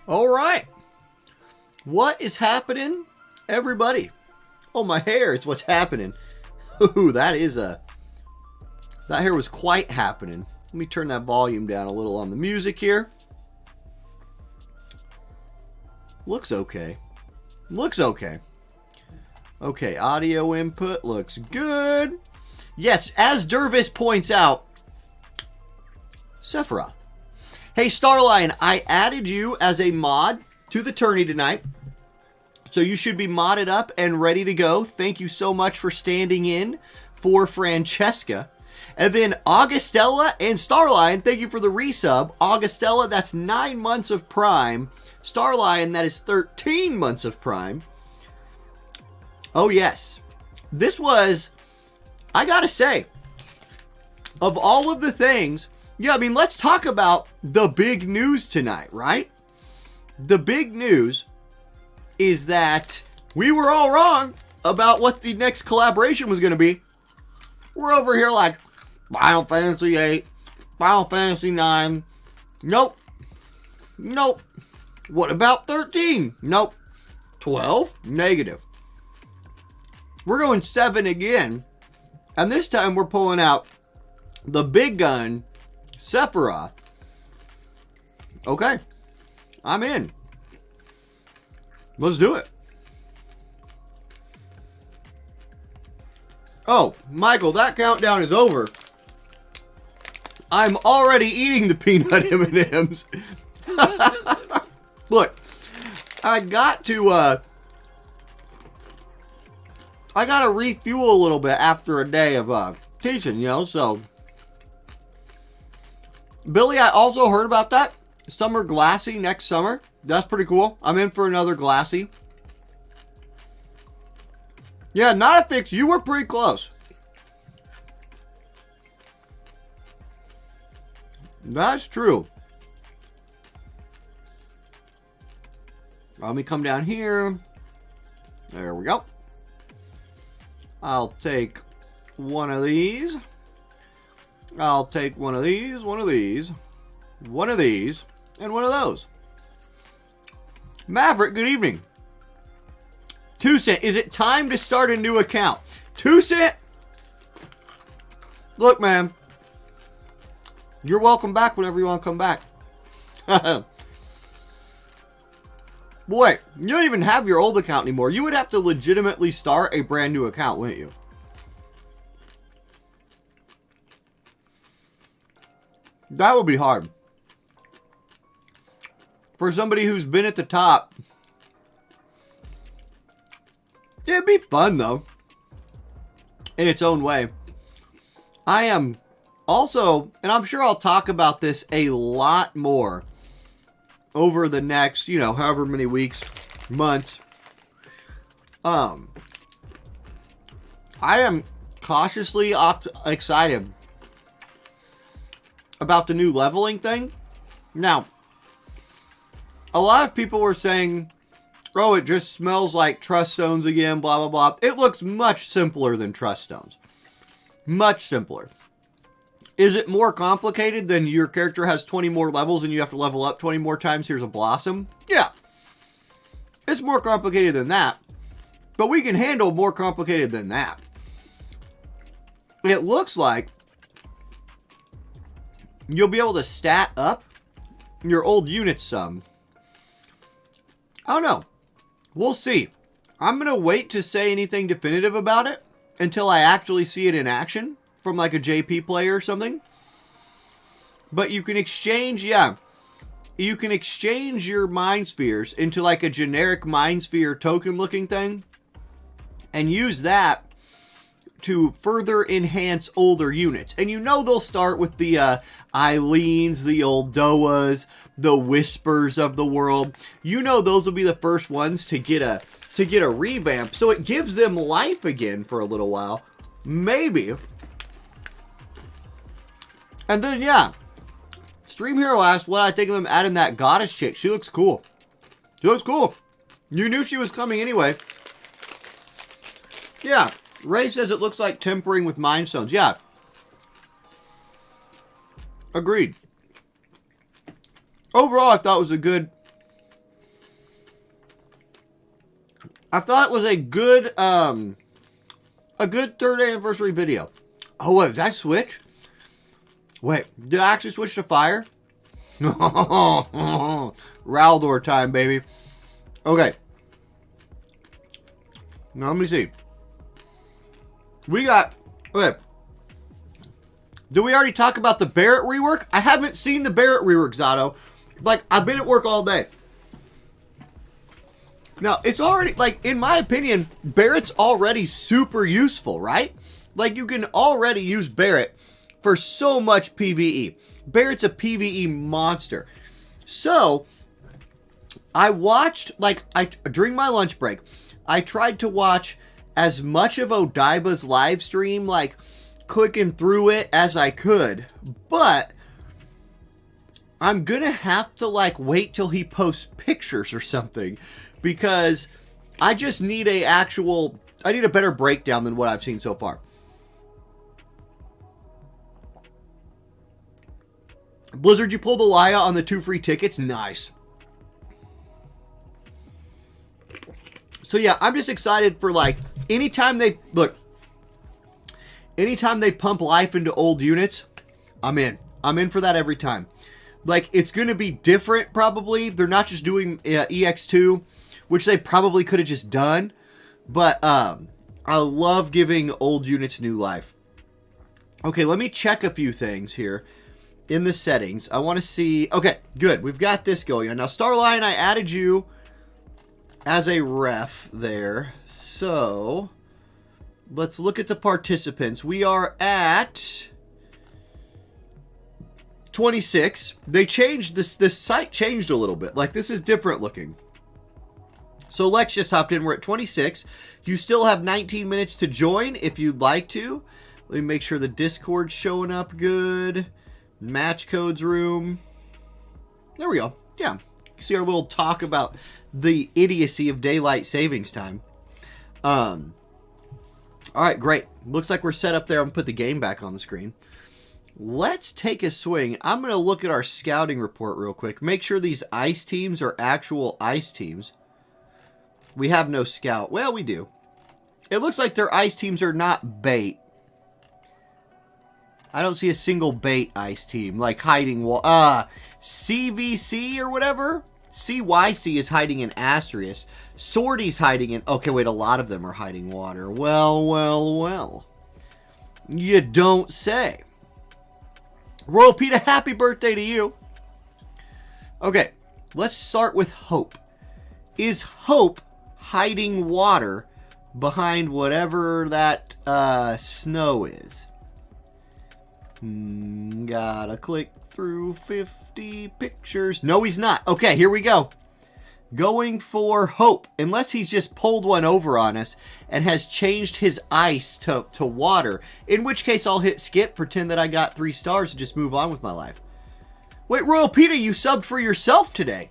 All right. What is happening, everybody? Oh, my hair is what's happening. Ooh, that hair was quite happening. Let me turn that volume down a little on the music here. Looks okay. Looks okay. Okay, audio input looks good. Yes, as Dervis points out, Sephiroth. Hey, Starlion, I added you as a mod to the tourney tonight. So you should be modded up and ready to go. Thank you so much for standing in for Francesca. And then Augustella and Starlion, thank you for the resub. Augustella, that's 9 months of Prime. Starlion, that is 13 months of Prime. Oh, yes. This was, I gotta say, of all of the things, yeah, I mean, let's talk about the big news tonight, right? The big news is that we were all wrong about what the next collaboration was going to be. We're over here like, Final Fantasy 8, Final Fantasy 9. Nope. Nope. What about 13? Nope. 12? Negative. We're going 7 again. And this time we're pulling out the big gun, Sephiroth. Okay. I'm in. Let's do it. Oh, Michael, that countdown is over. I'm already eating the peanut M&Ms. Look, I got to refuel a little bit after a day of teaching, you know, so. Billy, I also heard about that. Summer Glassy next summer. That's pretty cool. I'm in for another Glassy. Yeah, not a fix. You were pretty close. That's true. Let me come down here. There we go. I'll take one of these. I'll take one of these, one of these, one of these, and one of those. Maverick, good evening. 2 Cent, is it time to start a new account? 2 Cent? Look, man. You're welcome back whenever you want to come back. Boy, you don't even have your old account anymore. You would have to legitimately start a brand new account, wouldn't you? That would be hard. For somebody who's been at the top. It'd be fun, though. In its own way. I am also, and I'm sure I'll talk about this a lot more over the next, you know, however many weeks, months. I am cautiously excited about the new leveling thing. Now, a lot of people were saying, oh, it just smells like Trust Stones again, blah, blah, blah. It looks much simpler than Trust Stones. Much simpler. Is it more complicated than your character has 20 more levels and you have to level up 20 more times? Here's a Blossom. Yeah. It's more complicated than that. But we can handle more complicated than that. It looks like you'll be able to stat up your old units some. I don't know. We'll see. I'm going to wait to say anything definitive about it until I actually see it in action from like a JP player or something. But you can exchange, yeah. You can exchange your Mind Spheres into like a generic Mind Sphere token looking thing. And use that to further enhance older units. And you know they'll start with the Eileens, the old Doas, the Whispers of the world. You know those will be the first ones to get a revamp. So it gives them life again for a little while. Maybe. And then, yeah. Stream Hero asked what I think of him adding that goddess chick. She looks cool. She looks cool. You knew she was coming anyway. Yeah. Ray says it looks like tempering with Mind Stones. Yeah. Agreed. Overall, I thought it was a good I thought it was a good third anniversary video. Oh, wait, did I switch? Wait, did I actually switch to fire? Raldor time, baby. Okay. Now, let me see. We got... Okay. Did we already talk about the Barrett rework? I haven't seen the Barrett rework, Zato. Like, I've been at work all day. Now, it's already... Like, in my opinion, Barrett's already super useful, right? Like, you can already use Barrett for so much PvE. Barrett's a PvE monster. So, I watched... Like, during my lunch break, I tried to watch as much of Odaiba's live stream, like, clicking through it as I could. But I'm gonna have to, like, wait till he posts pictures or something. Because I just need I need a better breakdown than what I've seen so far. Blizzard, you pulled the Laya on the 2 free tickets? Nice. So yeah, I'm just excited for, like, anytime they pump life into old units, I'm in. I'm in for that every time. Like, it's going to be different, probably. They're not just doing EX2, which they probably could have just done. But I love giving old units new life. Okay, let me check a few things here in the settings. I want to see... Okay, good. We've got this going on. Now, Starlion, I added you as a ref there. So, let's look at the participants. We are at 26. They changed this site changed a little bit. Like, this is different looking. So Lex just hopped in. We're at 26. You still have 19 minutes to join if you'd like to. Let me make sure the Discord's showing up good. Match codes room. There we go. Yeah. You see our little talk about the idiocy of daylight savings time. All right, great. Looks like we're set up there. I'm going to put the game back on the screen. Let's take a swing. I'm going to look at our scouting report real quick. Make sure these ice teams are actual ice teams. We have no scout. Well, we do. It looks like their ice teams are not bait. I don't see a single bait ice team. Like hiding... CVC or whatever? CYC is hiding in Asterius. Swordy's hiding in... Okay, wait, a lot of them are hiding water. Well, well, well. You don't say. Royal Peta, happy birthday to you. Okay, let's start with Hope. Is Hope hiding water behind whatever that snow is? Gotta click through 50 pictures. No, he's not. Okay, here we go. Going for Hope. Unless he's just pulled one over on us and has changed his ice to water. In which case, I'll hit skip, pretend that I got 3 stars, and just move on with my life. Wait, Royal Peta, you subbed for yourself today.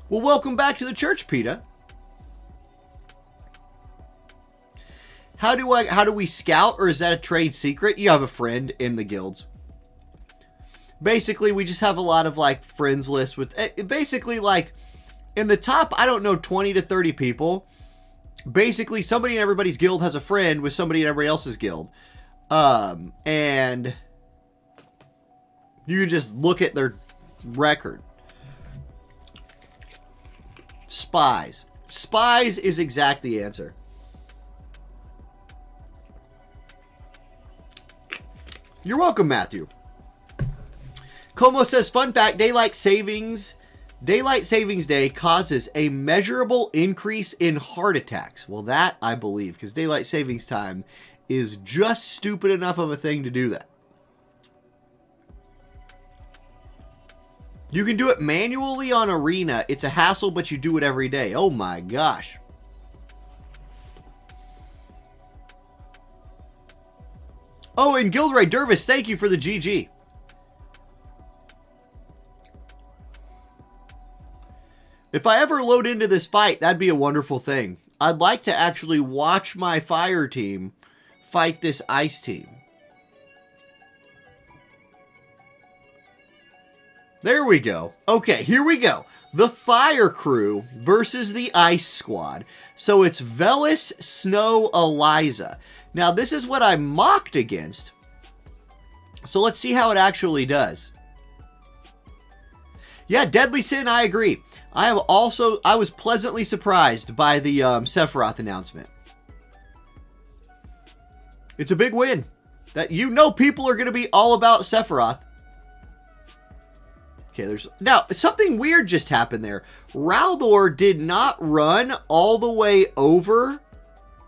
Well, welcome back to the church, Peta. How do we scout, or is that a trade secret? You have a friend in the guilds. Basically, we just have a lot of, like, friends lists with... Basically, like, in the top, I don't know, 20 to 30 people. Basically, somebody in everybody's guild has a friend with somebody in everybody else's guild. And you can just look at their record. Spies. Spies is exact the answer. You're welcome, Matthew. Como says, fun fact, Daylight Savings Day causes a measurable increase in heart attacks. Well, that I believe, because Daylight Savings Time is just stupid enough of a thing to do that. You can do it manually on Arena. It's a hassle, but you do it every day. Oh my gosh. Oh, and Gilderay Dervis, thank you for the GG. If I ever load into this fight, that'd be a wonderful thing. I'd like to actually watch my fire team fight this ice team. There we go. Okay, here we go. The Fire Crew versus the Ice Squad. So it's Velis, Snow, Eliza. Now, this is what I mocked against. So let's see how it actually does. Yeah, Deadly Sin, I agree. I was pleasantly surprised by the Sephiroth announcement. It's a big win. That people are going to be all about Sephiroth. Okay, now something weird just happened there. Raldor did not run all the way over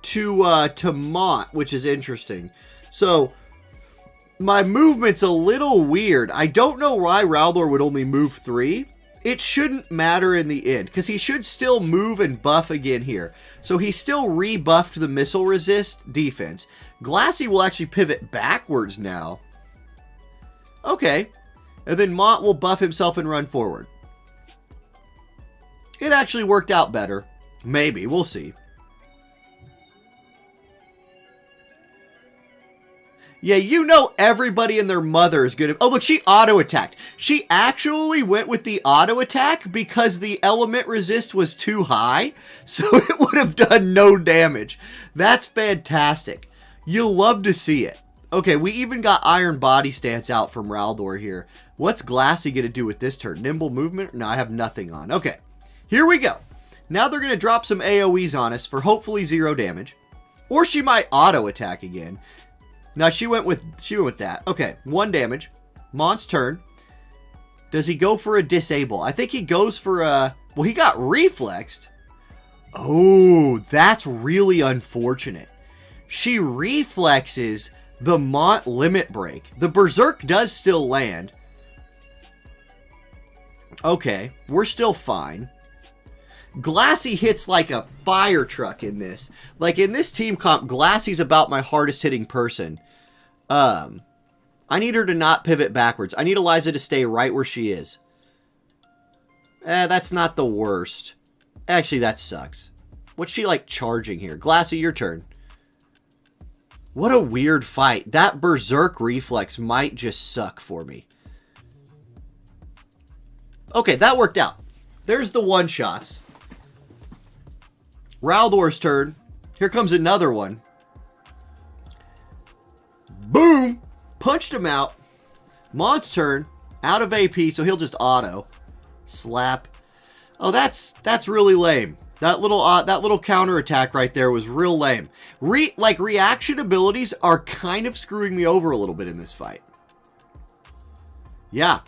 to Mont, which is interesting. So my movement's a little weird. I don't know why Raldor would only move 3. It shouldn't matter in the end, because he should still move and buff again here. So he still rebuffed the missile resist defense. Glassy will actually pivot backwards now. Okay. And then Mont will buff himself and run forward. It actually worked out better. Maybe. We'll see. Yeah, everybody and their mother is going to... Oh, look, she auto-attacked. She actually went with the auto-attack because the element resist was too high, so it would have done no damage. That's fantastic. You'll love to see it. Okay, we even got Iron Body Stance out from Raldor here. What's Glassy going to do with this turn? Nimble movement? No, I have nothing on. Okay, here we go. Now they're going to drop some AoEs on us for hopefully 0 damage. Or she might auto-attack again. Now, she went with that. Okay, 1 damage. Mont's turn. Does he go for a disable? I think he goes for a... Well, he got reflexed. Oh, that's really unfortunate. She reflexes the Mont limit break. The Berserk does still land. Okay, we're still fine. Glassy hits like a fire truck in this. Like in this team comp, Glassy's about my hardest hitting person. I need her to not pivot backwards. I need Eliza to stay right where she is. That's not the worst. Actually, that sucks. What's she like charging here? Glassy, your turn. What a weird fight. That Berserk reflex might just suck for me. Okay, that worked out. There's the one-shots. Raldor's turn. Here comes another one. Boom! Punched him out. Mont's turn. Out of AP, so he'll just auto. Slap. Oh, that's really lame. That little counterattack right there was real lame. Reaction abilities are kind of screwing me over a little bit in this fight. Yeah.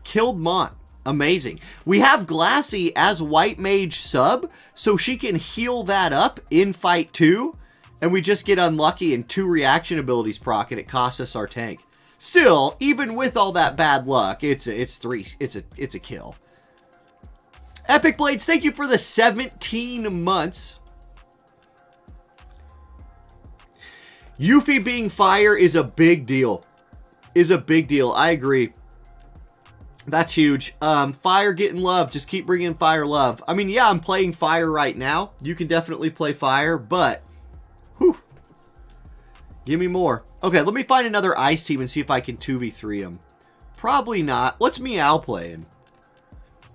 Killed Mont. Amazing. We have Glassy as White Mage sub, so she can heal that up in fight 2, and we just get unlucky and 2 reaction abilities proc, and it costs us our tank. Still, even with all that bad luck, it's a kill. Epic Blades, thank you for the 17 months. Yuffie being fire is a big deal. I agree. That's huge. Fire getting love. Just keep bringing fire love. I mean, yeah, I'm playing fire right now. You can definitely play fire, but... Whew. Give me more. Okay, let me find another ice team and see if I can 2v3 them. Probably not. What's Meow playing?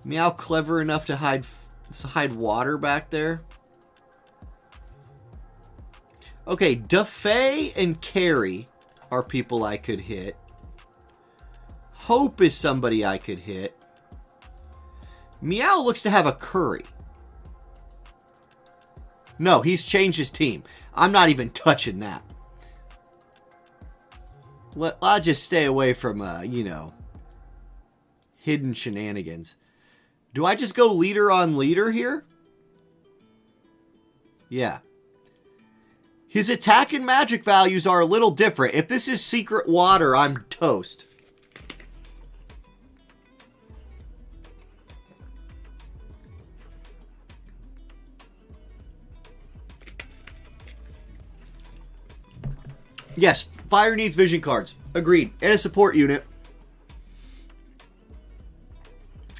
Meow clever enough to hide water back there? Okay, Defay and Carrie are people I could hit. Hope is somebody I could hit. Meow looks to have a Curry. No, he's changed his team. I'm not even touching that. I'll just stay away from, hidden shenanigans. Do I just go leader on leader here? Yeah. His attack and magic values are a little different. If this is secret water, I'm toast. Yes, fire needs vision cards. Agreed. And a support unit.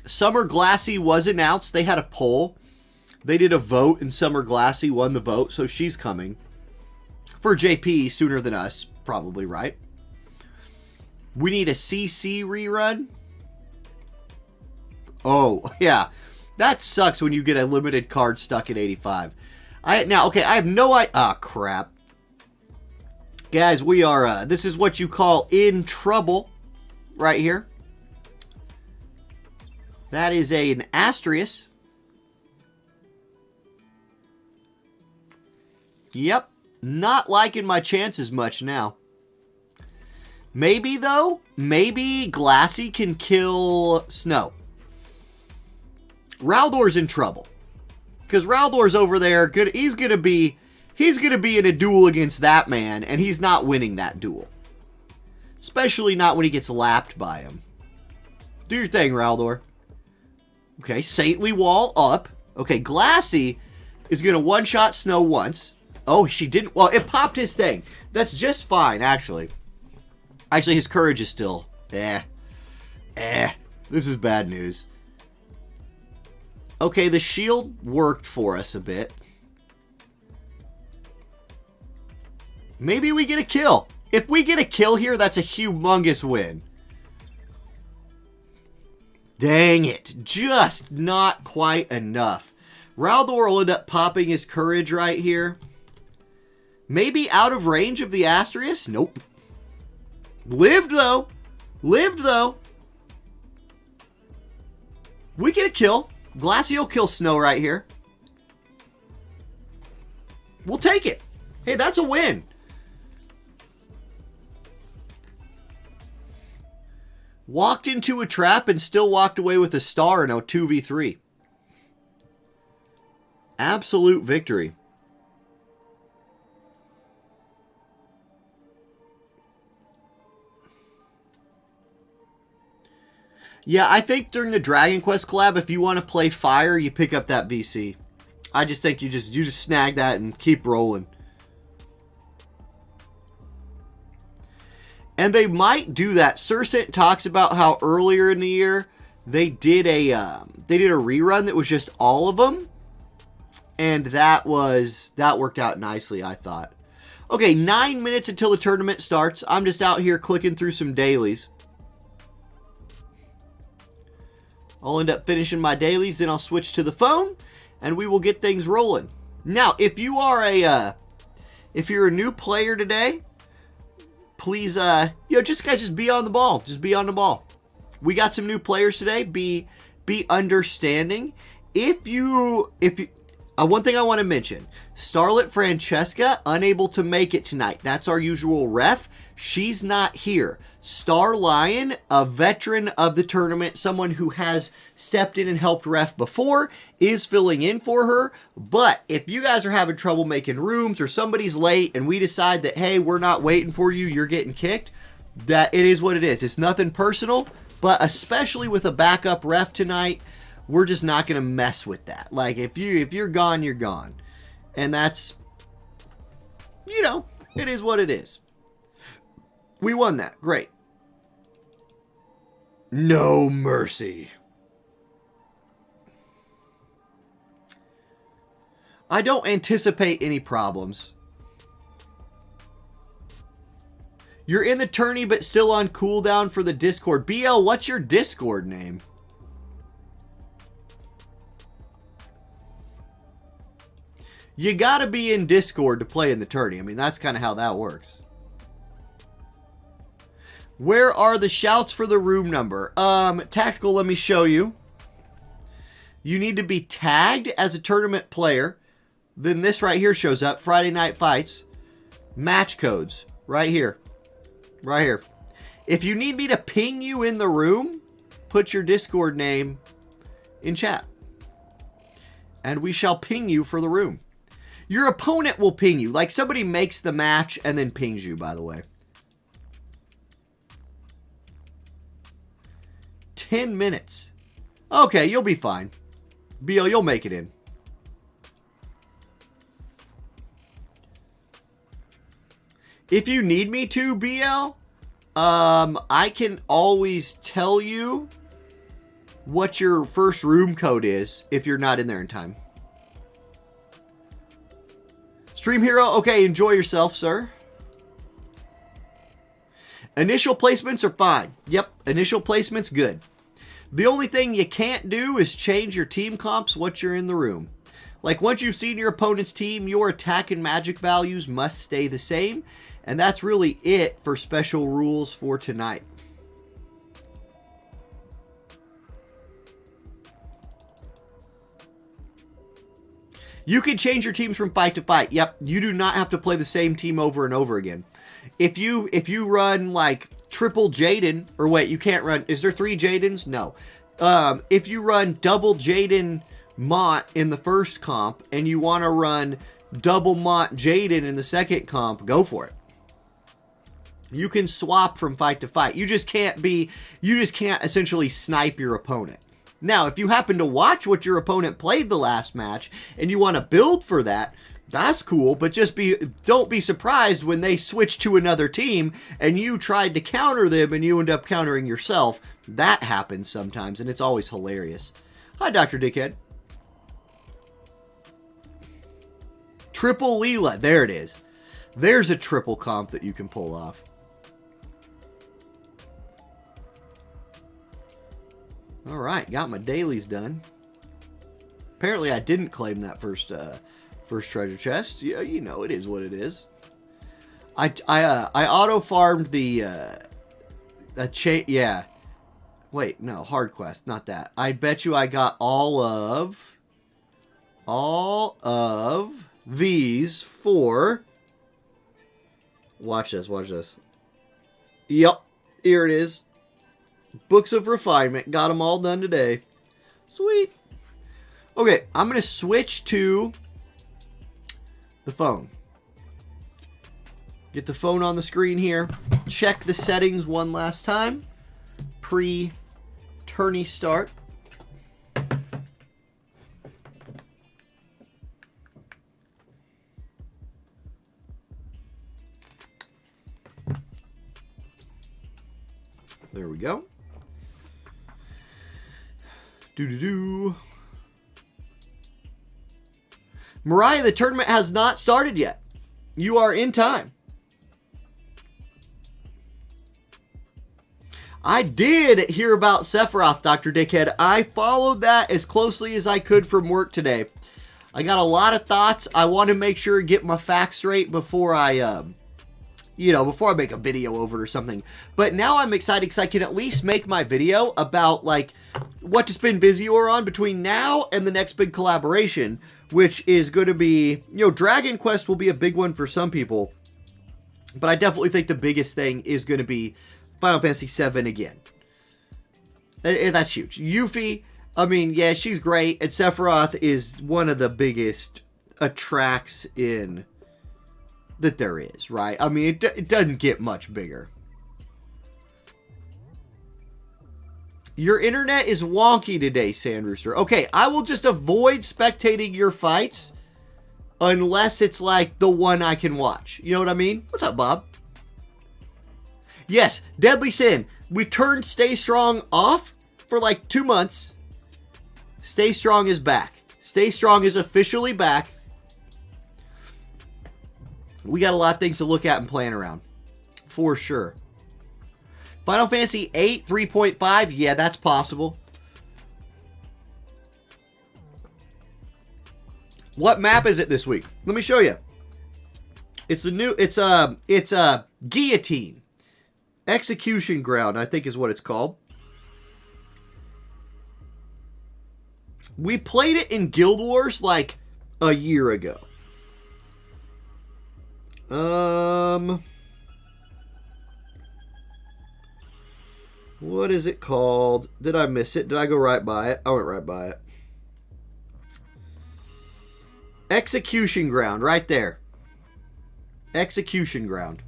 Summer Glassy was announced. They had a poll. They did a vote, and Summer Glassy won the vote, so she's coming. For JP, sooner than us, probably, right? We need a CC rerun. Oh, yeah. That sucks when you get a limited card stuck at 85. I have no idea. Ah, crap. Guys, we are, this is what you call in trouble right here. That is an Astrius. Yep. Not liking my chances much now. Maybe, though, maybe Glassy can kill Snow. Raldor's in trouble. Because Raldor's over there, he's gonna be in a duel against that man, and he's not winning that duel. Especially not when he gets lapped by him. Do your thing, Raldor. Okay, Saintly Wall up. Okay, Glassy is gonna one-shot Snow once. Oh, she didn't. Well, it popped his thing. That's just fine, actually. Actually, his courage is still... This is bad news. Okay, the shield worked for us a bit. Maybe we get a kill. If we get a kill here, that's a humongous win. Dang it. Just not quite enough. Raldor will end up popping his courage right here. Maybe out of range of the Astrius? Nope. Lived, though. Lived, though. We get a kill. Glassy will kill Snow right here. We'll take it. Hey, that's a win. Walked into a trap and still walked away with a star in a 2v3. Absolute victory. Yeah, I think during the Dragon Quest collab, if you want to play Fire, you pick up that VC. I just think you just snag that and keep rolling. And they might do that. Sursent talks about how earlier in the year they did a rerun that was just all of them, and that worked out nicely, I thought. Okay, 9 minutes until the tournament starts. I'm just out here clicking through some dailies. I'll end up finishing my dailies, then I'll switch to the phone, and we will get things rolling. Now, if you are if you're a new player today, please, just be on the ball. Just be on the ball. We got some new players today. Be understanding. One thing I want to mention, Starlet Francesca, unable to make it tonight. That's our usual ref. She's not here. Star Lion, a veteran of the tournament, someone who has stepped in and helped ref before, is filling in for her. But if you guys are having trouble making rooms or somebody's late and we decide that, hey, we're not waiting for you, you're getting kicked, that it is what it is. It's nothing personal, but especially with a backup ref tonight, we're just not going to mess with that. Like, if you're gone, you're gone. And that's, it is what it is. We won that. Great. No mercy. I don't anticipate any problems. You're in the tourney but still on cooldown for the Discord. BL, what's your Discord name? You gotta be in Discord to play in the tourney. I mean, that's kind of how that works. Where are the shouts for the room number? Tactical, let me show you. You need to be tagged as a tournament player. Then this right here shows up. Friday Night Fights. Match codes. Right here. Right here. If you need me to ping you in the room, put your Discord name in chat. And we shall ping you for the room. Your opponent will ping you. Like, somebody makes the match and then pings you, by the way. 10 minutes. Okay, you'll be fine. BL, you'll make it in. If you need me to, BL, I can always tell you what your first room code is if you're not in there in time. Stream Hero, okay, enjoy yourself, sir. Initial placements are fine. Yep, initial placements, good. The only thing you can't do is change your team comps once you're in the room. Like, once you've seen your opponent's team, your attack and magic values must stay the same. And that's really it for special rules for tonight. You can change your teams from fight to fight. Yep, you do not have to play the same team over and over again. If you run like triple Jaden, or wait, you can't run. Is there 3 Jadens? No. If you run double Jaden Mont in the first comp and you want to run double Mont Jaden in the second comp, go for it. You can swap from fight to fight. You just can't essentially snipe your opponent. Now, if you happen to watch what your opponent played the last match and you want to build for that, that's cool, but don't be surprised when they switch to another team and you tried to counter them and you end up countering yourself. That happens sometimes, and it's always hilarious. Hi, Dr. Dickhead. Triple Leela. There it is. There's a triple comp that you can pull off. All right, got my dailies done. Apparently, I didn't claim that first treasure chest. Yeah, you know, it is what it is. I auto farmed yeah. Wait, no, hard quest, not that. I bet you I got all of these for. Watch this. Watch this. Yep, here it is. Books of Refinement. Got them all done today. Sweet. Okay, I'm going to switch to the phone. Get the phone on the screen here. Check the settings one last time. Pre-tourney start. There we go. Mariah, the tournament has not started yet. You are in time. I did hear about Sephiroth, Dr. Dickhead. I followed that as closely as I could from work today. I got a lot of thoughts. I want to make sure to get my facts straight before I before I make a video over it or something. But now I'm excited because I can at least make my video about, like, what to spend Vizio on between now and the next big collaboration, which is going to be, Dragon Quest will be a big one for some people. But I definitely think the biggest thing is going to be Final Fantasy VII again. That's huge. Yuffie, I mean, yeah, she's great. And Sephiroth is one of the biggest attracts that there is, right? I mean, it doesn't get much bigger. Your internet is wonky today, Sandrooster. Okay, I will just avoid spectating your fights unless it's like the one I can watch. You know what I mean? What's up, Bob? Yes, Deadly Sin. We turned Stay Strong off for like 2 months. Stay Strong is back. Stay Strong is officially back. We got a lot of things to look at and plan around. For sure. Final Fantasy VIII 3.5. Yeah, that's possible. What map is it this week? Let me show you. It's a Guillotine. Execution Ground, I think is what it's called. We played it in Guild Wars like a year ago. What is it called? Did I miss it? Did I go right by it? I went right by it. Execution Ground, right there. Execution Ground.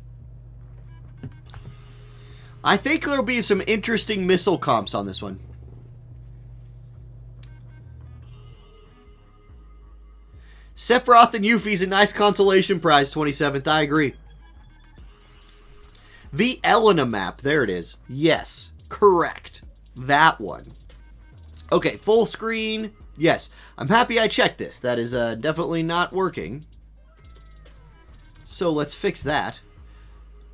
I think there'll be some interesting missile comps on this one. Sephiroth and Yuffie's a nice consolation prize, 27th. I agree. The Elena map. There it is. Yes, correct. That one. Okay, full screen. Yes, I'm happy I checked this. That is definitely not working. So let's fix that.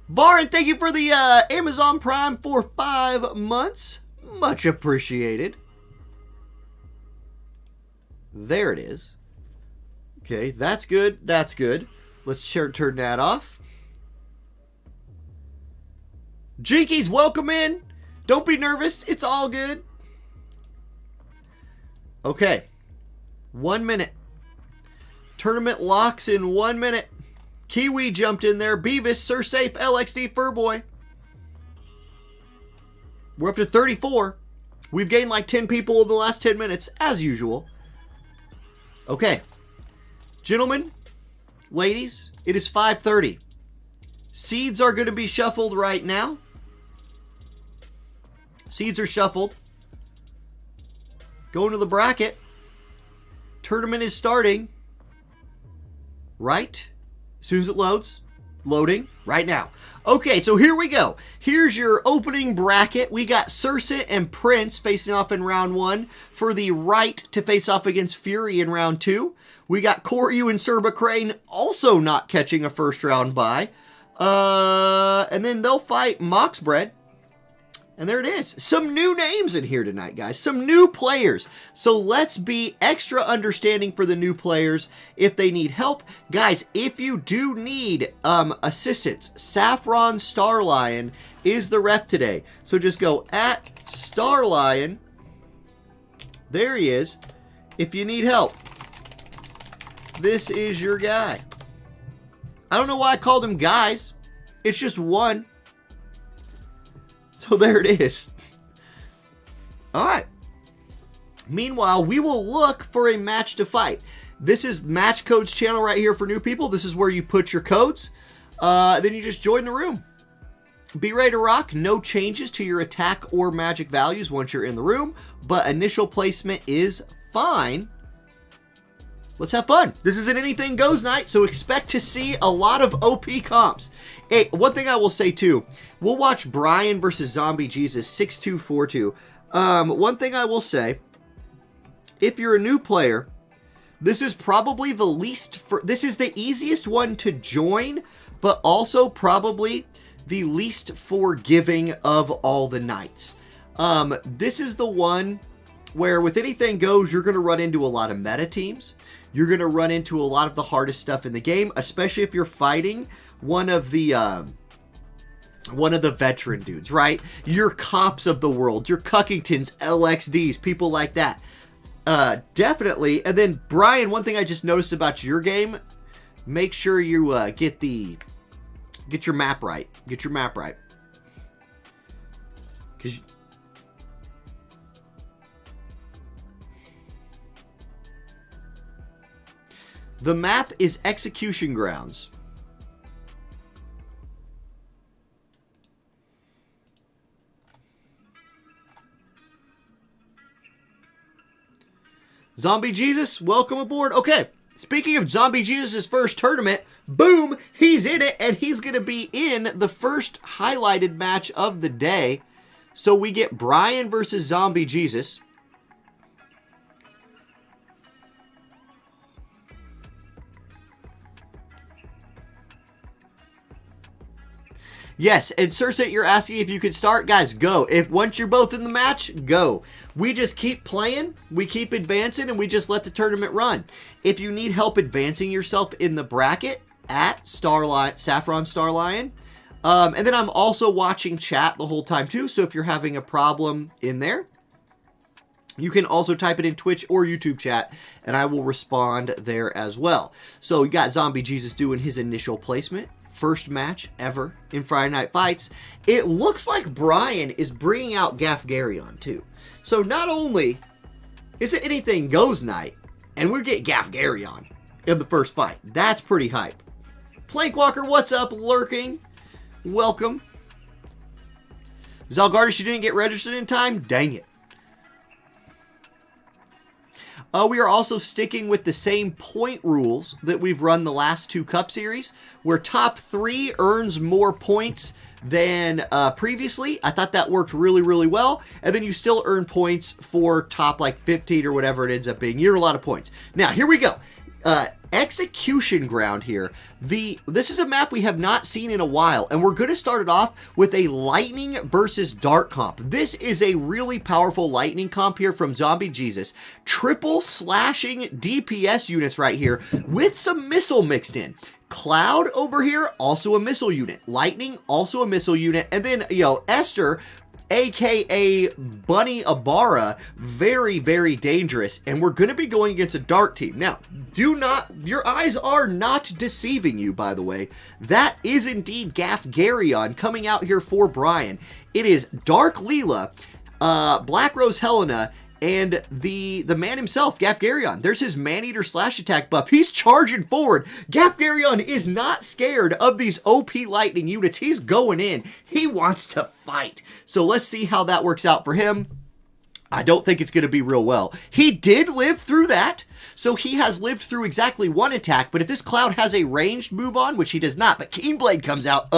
Baron, thank you for the Amazon Prime for 5 months. Much appreciated. There it is. Okay, that's good. That's good. Let's turn that off. Jinkies, welcome in. Don't be nervous. It's all good. Okay. 1 minute. Tournament locks in 1 minute. Kiwi jumped in there. Beavis, Sir Safe, LXD, Furboy. We're up to 34. We've gained like 10 people in the last 10 minutes, as usual. Okay. Gentlemen, ladies, it is 5:30. Seeds are going to be shuffled right now. Seeds are shuffled. Going to the bracket. Tournament is starting. Right? As soon as it loads. Loading right now. Okay, so here we go. Here's your opening bracket. We got Cersei and Prince facing off in round 1 for the right to face off against Fury in round 2. We got Koryu and Serba Crane also not catching a first round bye. And then they'll fight Moxbread. And there it is. Some new names in here tonight, guys. Some new players. So let's be extra understanding for the new players if they need help. Guys, if you do need assistance, Saffron Starlion is the rep today. So just go at Starlion. There he is. If you need help, this is your guy. I don't know why I called him guys. It's just one. So there it is. All right. Meanwhile, we will look for a match to fight. This is Match Codes channel right here for new people. This is where you put your codes. Then you just join the room. Be ready to rock. No changes to your attack or magic values once you're in the room, but initial placement is fine. Let's have fun. This is an anything goes night, so expect to see a lot of OP comps. Hey, one thing I will say too, we'll watch Brian versus Zombie Jesus 6242. One thing I will say, if you're a new player, this is probably the this is the easiest one to join, but also probably the least forgiving of all the nights. This is the one where with anything goes, you're going to run into a lot of meta teams. You're going to run into a lot of the hardest stuff in the game, especially if you're fighting one of the veteran dudes, right? Your Cops of the world, your Cuckingtons, LXDs, people like that. Definitely. And then, Brian, one thing I just noticed about your game, make sure you get your map right. Get your map right. Because the map is Execution Grounds. Zombie Jesus, welcome aboard. Okay, speaking of Zombie Jesus' first tournament, boom, he's in it, and he's going to be in the first highlighted match of the day. So we get Brian versus Zombie Jesus. Yes, and Cersei, you're asking if you could start. Guys, go. Once you're both in the match, go. We just keep playing, we keep advancing, and we just let the tournament run. If you need help advancing yourself in the bracket, at Saffron Starlion. And then I'm also watching chat the whole time too, so if you're having a problem in there, you can also type it in Twitch or YouTube chat, and I will respond there as well. So you got Zombie Jesus doing his initial placement. First match ever in Friday Night Fights. It looks like Brian is bringing out Gafgarion too. So not only is it anything goes night, and we get Gafgarion in the first fight. That's pretty hype. Plankwalker, what's up, lurking? Welcome. Zalgardis, you didn't get registered in time? Dang it. We are also sticking with the same point rules that we've run the last two Cup Series, where top 3 earns more points than previously. I thought that worked really, really well. And then you still earn points for top like 15 or whatever it ends up being. You earn a lot of points. Now, here we go. Execution Ground here. This is a map we have not seen in a while, and we're going to start it off with a lightning versus dark comp. This is a really powerful lightning comp here from Zombie Jesus. Triple slashing DPS units right here with some missile mixed in. Cloud over here, also a missile unit. Lightning, also a missile unit. And then, Esther, aka Bunny Ibarra, very, very dangerous. And we're going to be going against a dark team. Now, your eyes are not deceiving you, by the way. That is indeed Gafgarion coming out here for Brian. It is Dark Leela, Black Rose Helena, and the man himself, Gafgarion. There's his Maneater slash attack buff. He's charging forward. Gafgarion is not scared of these OP lightning units. He's going in. He wants to fight. So let's see how that works out for him. I don't think it's going to be real well. He did live through that, so he has lived through exactly one attack, but if this Cloud has a ranged move on, which he does not, but Keenblade comes out,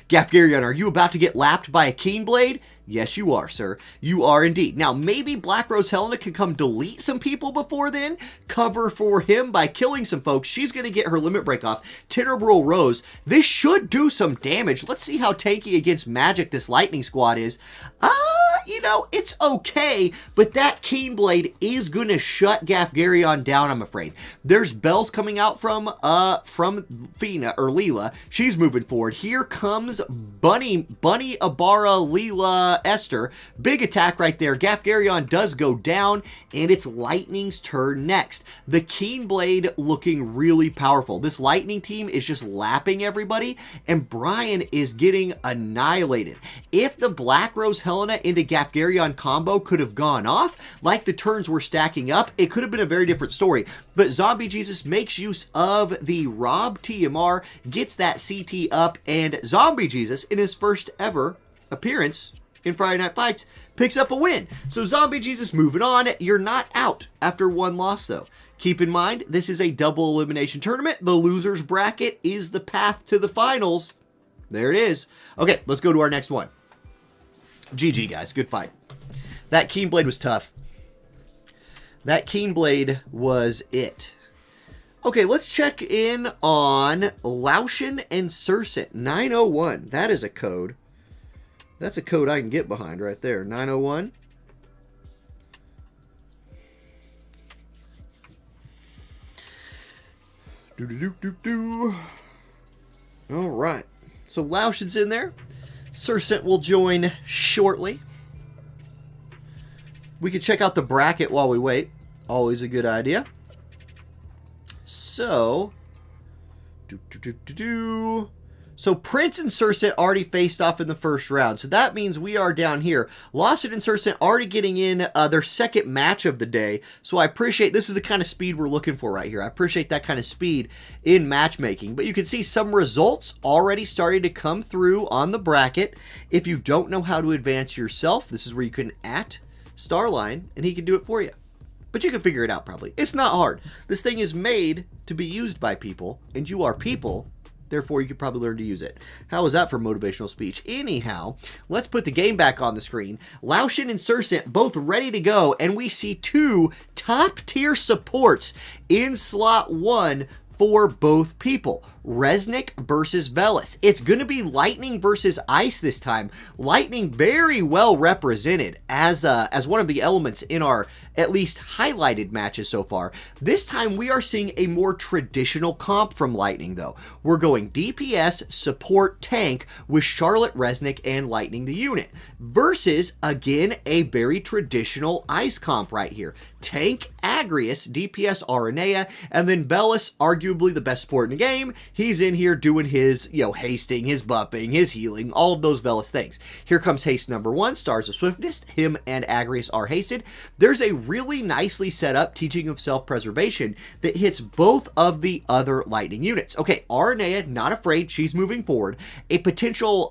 Gafgarion, are you about to get lapped by a Keenblade? Yes, you are, sir. You are indeed. Now, maybe Black Rose Helena can come delete some people before then, cover for him by killing some folks. She's going to get her limit break off. Tinnerbro Rose. This should do some damage. Let's see how tanky against magic this Lightning Squad is. It's okay, but that Keenblade is going to shut Gafgarion down, I'm afraid. There's bells coming out from Fina, or Leela. She's moving forward. Here comes Bunny Ibarra, Leela, Esther. Big attack right there. Gafgarion does go down, and it's Lightning's turn next. The Keenblade looking really powerful. This Lightning team is just lapping everybody, and Brian is getting annihilated. If the Black Rose Helena into Gafgarion combo could have gone off, like the turns were stacking up, it could have been a very different story. But Zombie Jesus makes use of the Rob TMR, gets that CT up, and Zombie Jesus, in his first ever appearance in Friday Night Fights, picks up a win. So Zombie Jesus moving on. You're not out after one loss, though. Keep in mind, this is a double elimination tournament. The loser's bracket is the path to the finals. There it is. Okay, let's go to our next one. GG, guys. Good fight. That Keenblade was tough. That Keenblade was it. Okay, let's check in on Laushin and Sursant. 901. That is a code. That's a code I can get behind right there. 901. All right. So Laushin's in there. Sursant will join shortly. We can check out the bracket while we wait. Always a good idea. So, So Prince and Sursant already faced off in the first round. So that means we are down here. Lawson and Sursant already getting in their second match of the day. So I appreciate, this is the kind of speed we're looking for right here. I appreciate that kind of speed in matchmaking. But you can see some results already starting to come through on the bracket. If you don't know how to advance yourself, this is where you can @ Starline, and he can do it for you. But you can figure it out probably. It's not hard. This thing is made to be used by people, and you are people. Therefore, you could probably learn to use it. How was that for motivational speech? Anyhow, let's put the game back on the screen. Laushin and Sursant both ready to go, and we see two top-tier supports in slot 1 for both people. Resnick versus Velis. It's going to be Lightning versus Ice this time. Lightning very well represented as one of the elements in our at least highlighted matches so far. This time we are seeing a more traditional comp from Lightning though. We're going DPS, support, tank with Charlotte, Resnick, and Lightning the unit. Versus, again, a very traditional Ice comp right here. Tank, Agrius, DPS, Aranea, and then Velis, arguably the best support in the game. He's in here doing his, hasting, his buffing, his healing, all of those Velis things. Here comes haste number 1, Stars of Swiftness. Him and Agrius are hasted. There's a really nicely set up teaching of self-preservation that hits both of the other Lightning units. Okay, Aranea, not afraid. She's moving forward. A potential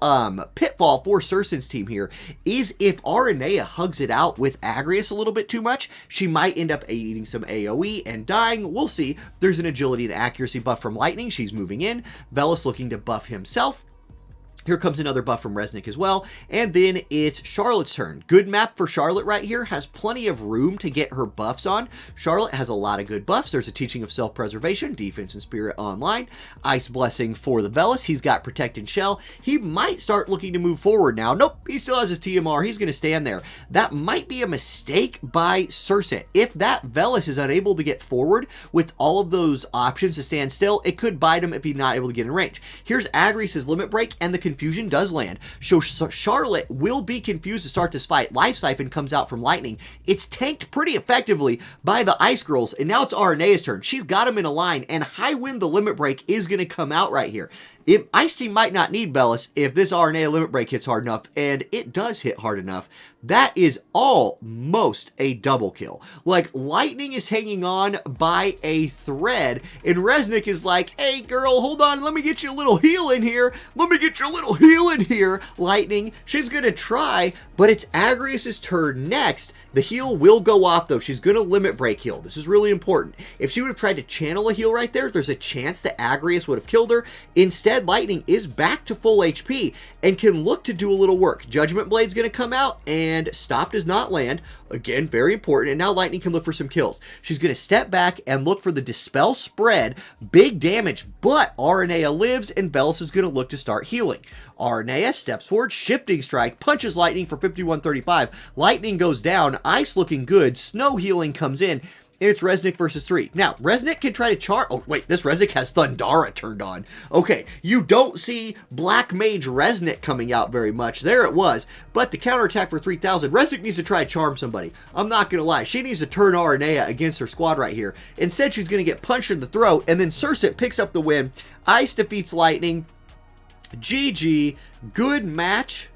pitfall for Sursant's team here is if Aranea hugs it out with Agrius a little bit too much, she might end up eating some AoE and dying. We'll see. There's an agility and accuracy buff from Lightning. She's moving in. Velis looking to buff himself. Here comes another buff from Resnick as well. And then it's Charlotte's turn. Good map for Charlotte right here. Has plenty of room to get her buffs on. Charlotte has a lot of good buffs. There's a Teaching of Self-Preservation, Defense and Spirit online. Ice Blessing for the Velis. He's got Protect and Shell. He might start looking to move forward now. Nope, he still has his TMR. He's going to stand there. That might be a mistake by Cersei. If that Velis is unable to get forward with all of those options to stand still, it could bite him if he's not able to get in range. Here's Agrius' Limit Break, and the confusion does land. So Charlotte will be confused to start this fight. Life Siphon comes out from Lightning. It's tanked pretty effectively by the Ice Girls, and now it's Arenea's turn. She's got him in a line, and High Wind the Limit Break is going to come out right here. Ice Team might not need Bellis if this Arenea Limit Break hits hard enough, and it does hit hard enough. That is almost a double kill. Like, Lightning is hanging on by a thread, and Resnick is like, hey girl, hold on, let me get you a little heal in here. Let me get you a little heal in here, Lightning. She's going to try, but it's Agrius' turn next. The heal will go off, though. She's going to Limit Break heal. This is really important. If she would have tried to channel a heal right there, there's a chance that Agrius would have killed her. Instead, Lightning is back to full HP and can look to do a little work. Judgment Blade's going to come out, and Stop does not land. Again, very important. And now Lightning can look for some kills. She's going to step back and look for the Dispel Spread. Big damage, but Arenea lives, and Bellis is going to look to start healing. Arenea steps forward, Shifting Strike, punches Lightning for 5135. Lightning goes down, Ice looking good, Snow healing comes in, and it's Resnick versus 3. Now, Resnick can try to charge. Oh, wait, this Resnick has Thundara turned on. Okay, you don't see Black Mage Resnick coming out very much. There it was. But the counterattack for 3,000, Resnick needs to try to charm somebody. I'm not going to lie. She needs to turn Arenea against her squad right here. Instead, she's going to get punched in the throat, and then Cersei picks up the win. Ice defeats Lightning. GG. Good match.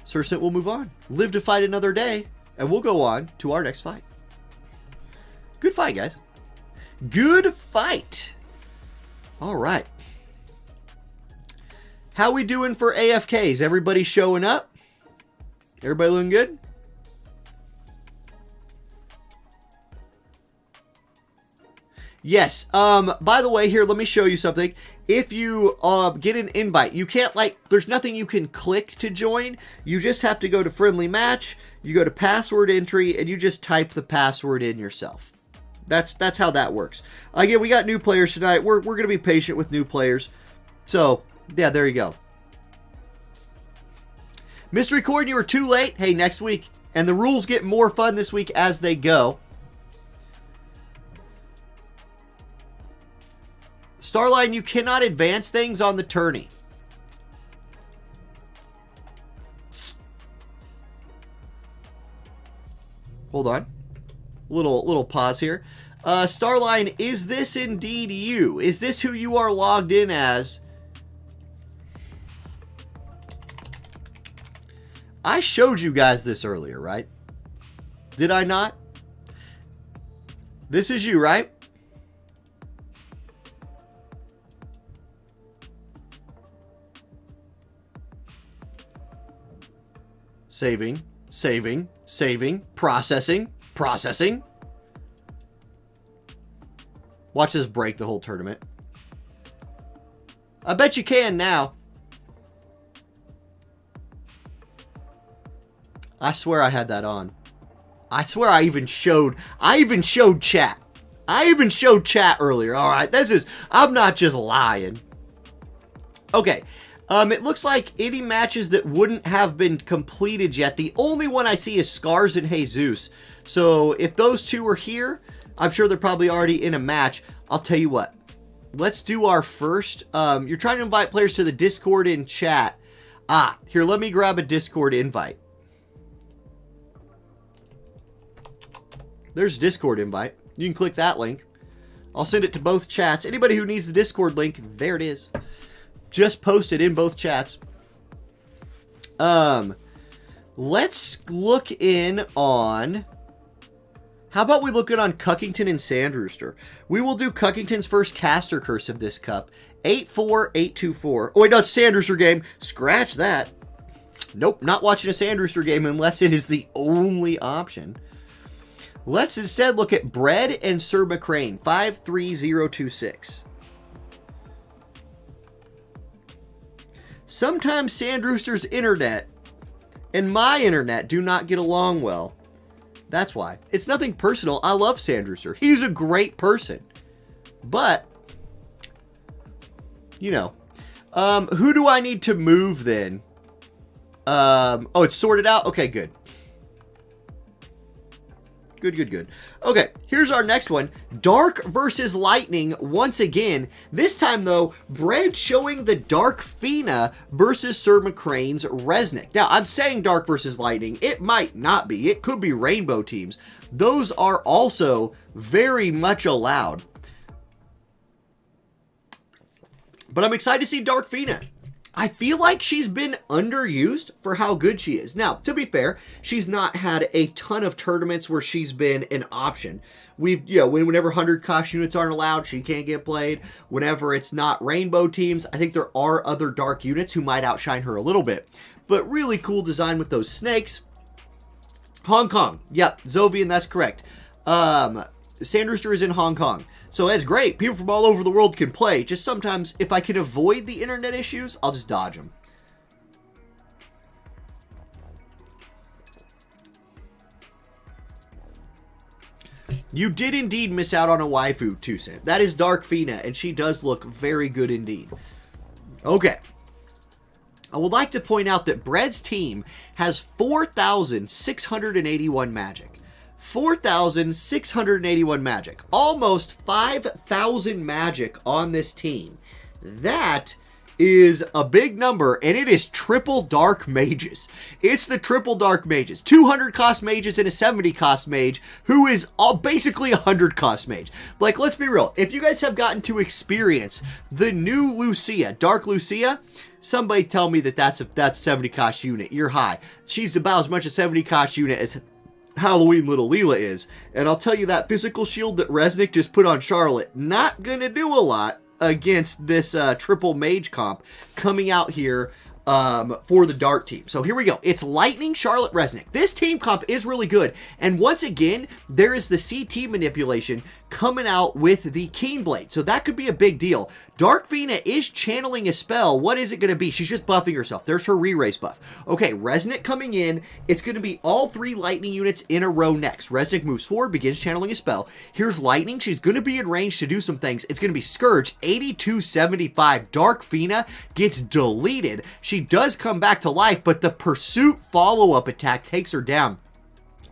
Cersei will move on. Live to fight another day, and we'll go on to our next fight. Good fight, guys. Good fight. All right. How we doing for AFKs? Everybody showing up? Everybody looking good? Yes. By the way, here, let me show you something. If you get an invite, you can't, there's nothing you can click to join. You just have to go to Friendly Match. You go to Password Entry, and you just type the password in yourself. That's how that works. Again, we got new players tonight. We're going to be patient with new players. So, yeah, there you go. Mystery Coin, you were too late. Hey, next week. And the rules get more fun this week as they go. Starline, you cannot advance things on the tourney. Hold on. Little pause here. Starline, is this indeed you? Is this who you are logged in as? I showed you guys this earlier, right? Did I not? This is you, right? Saving, processing. Watch this break the whole tournament. I bet you can now. I swear I had that on. I swear I even showed chat. I even showed chat earlier. All right, I'm not just lying. Okay. It looks like any matches that wouldn't have been completed yet, the only one I see is Scars and Jesus. So if those two are here, I'm sure they're probably already in a match. I'll tell you what. Let's do our first. You're trying to invite players to the Discord in chat. Here, let me grab a Discord invite. There's Discord invite. You can click that link. I'll send it to both chats. Anybody who needs the Discord link, there it is. Just posted in both chats. Let's look in on... How about we look in on Cuckington and Sandrooster? We will do Cuckington's first caster curse of this cup. 84824. Oh, wait, no, it's Sandrooster game. Scratch that. Nope, not watching a Sandrooster game unless it is the only option. Let's instead look at Bread and Sir McCrane. 53026. Sometimes Sandrooster's internet and my internet do not get along well. That's why. It's nothing personal. I love Sandrooster. He's a great person. But, you know. Who do I need to move then? Oh, it's sorted out? Okay, good. Good. Okay, here's our next one. Dark versus Lightning once again. This time, though, Brad showing the Dark Fina versus Sir McCrane's Resnick. Now, I'm saying Dark versus Lightning. It might not be. It could be Rainbow teams. Those are also very much allowed. But I'm excited to see Dark Fina. I feel like she's been underused for how good she is. Now, to be fair, she's not had a ton of tournaments where she's been an option. Whenever 100 cost units aren't allowed, she can't get played. Whenever it's not Rainbow teams, I think there are other Dark units who might outshine her a little bit. But really cool design with those snakes. Hong Kong. Yep, Zovian, that's correct. Sandrooster is in Hong Kong. So that's great. People from all over the world can play. Just sometimes, if I can avoid the internet issues, I'll just dodge them. You did indeed miss out on a waifu, Tucson. That is Dark Fina, and she does look very good indeed. Okay. I would like to point out that Bread's team has 4,681 magic. 4,681 magic. Almost 5,000 magic on this team. That is a big number, and it is triple dark mages. It's the triple dark mages. 200 cost mages and a 70 cost mage who is basically 100 cost mage. Like, let's be real. If you guys have gotten to experience the new Lucia, Dark Lucia, somebody tell me that that's 70 cost unit. You're high. She's about as much a 70 cost unit as Halloween Little Leela is. And I'll tell you that physical shield that Resnick just put on Charlotte, not gonna do a lot against this triple mage comp coming out here for the Dark team. So here we go. It's Lightning, Charlotte, Resnick. This team comp is really good. And once again, there is the CT manipulation coming out with the Keenblade. So that could be a big deal. Dark Fina is channeling a spell. What is it going to be? She's just buffing herself. There's her re-raise buff. Okay, Resnick coming in. It's going to be all 3 Lightning units in a row next. Resnick moves forward, begins channeling a spell. Here's Lightning. She's going to be in range to do some things. It's going to be Scourge, 8275. Dark Fina gets deleted. She does come back to life, but the Pursuit follow-up attack takes her down.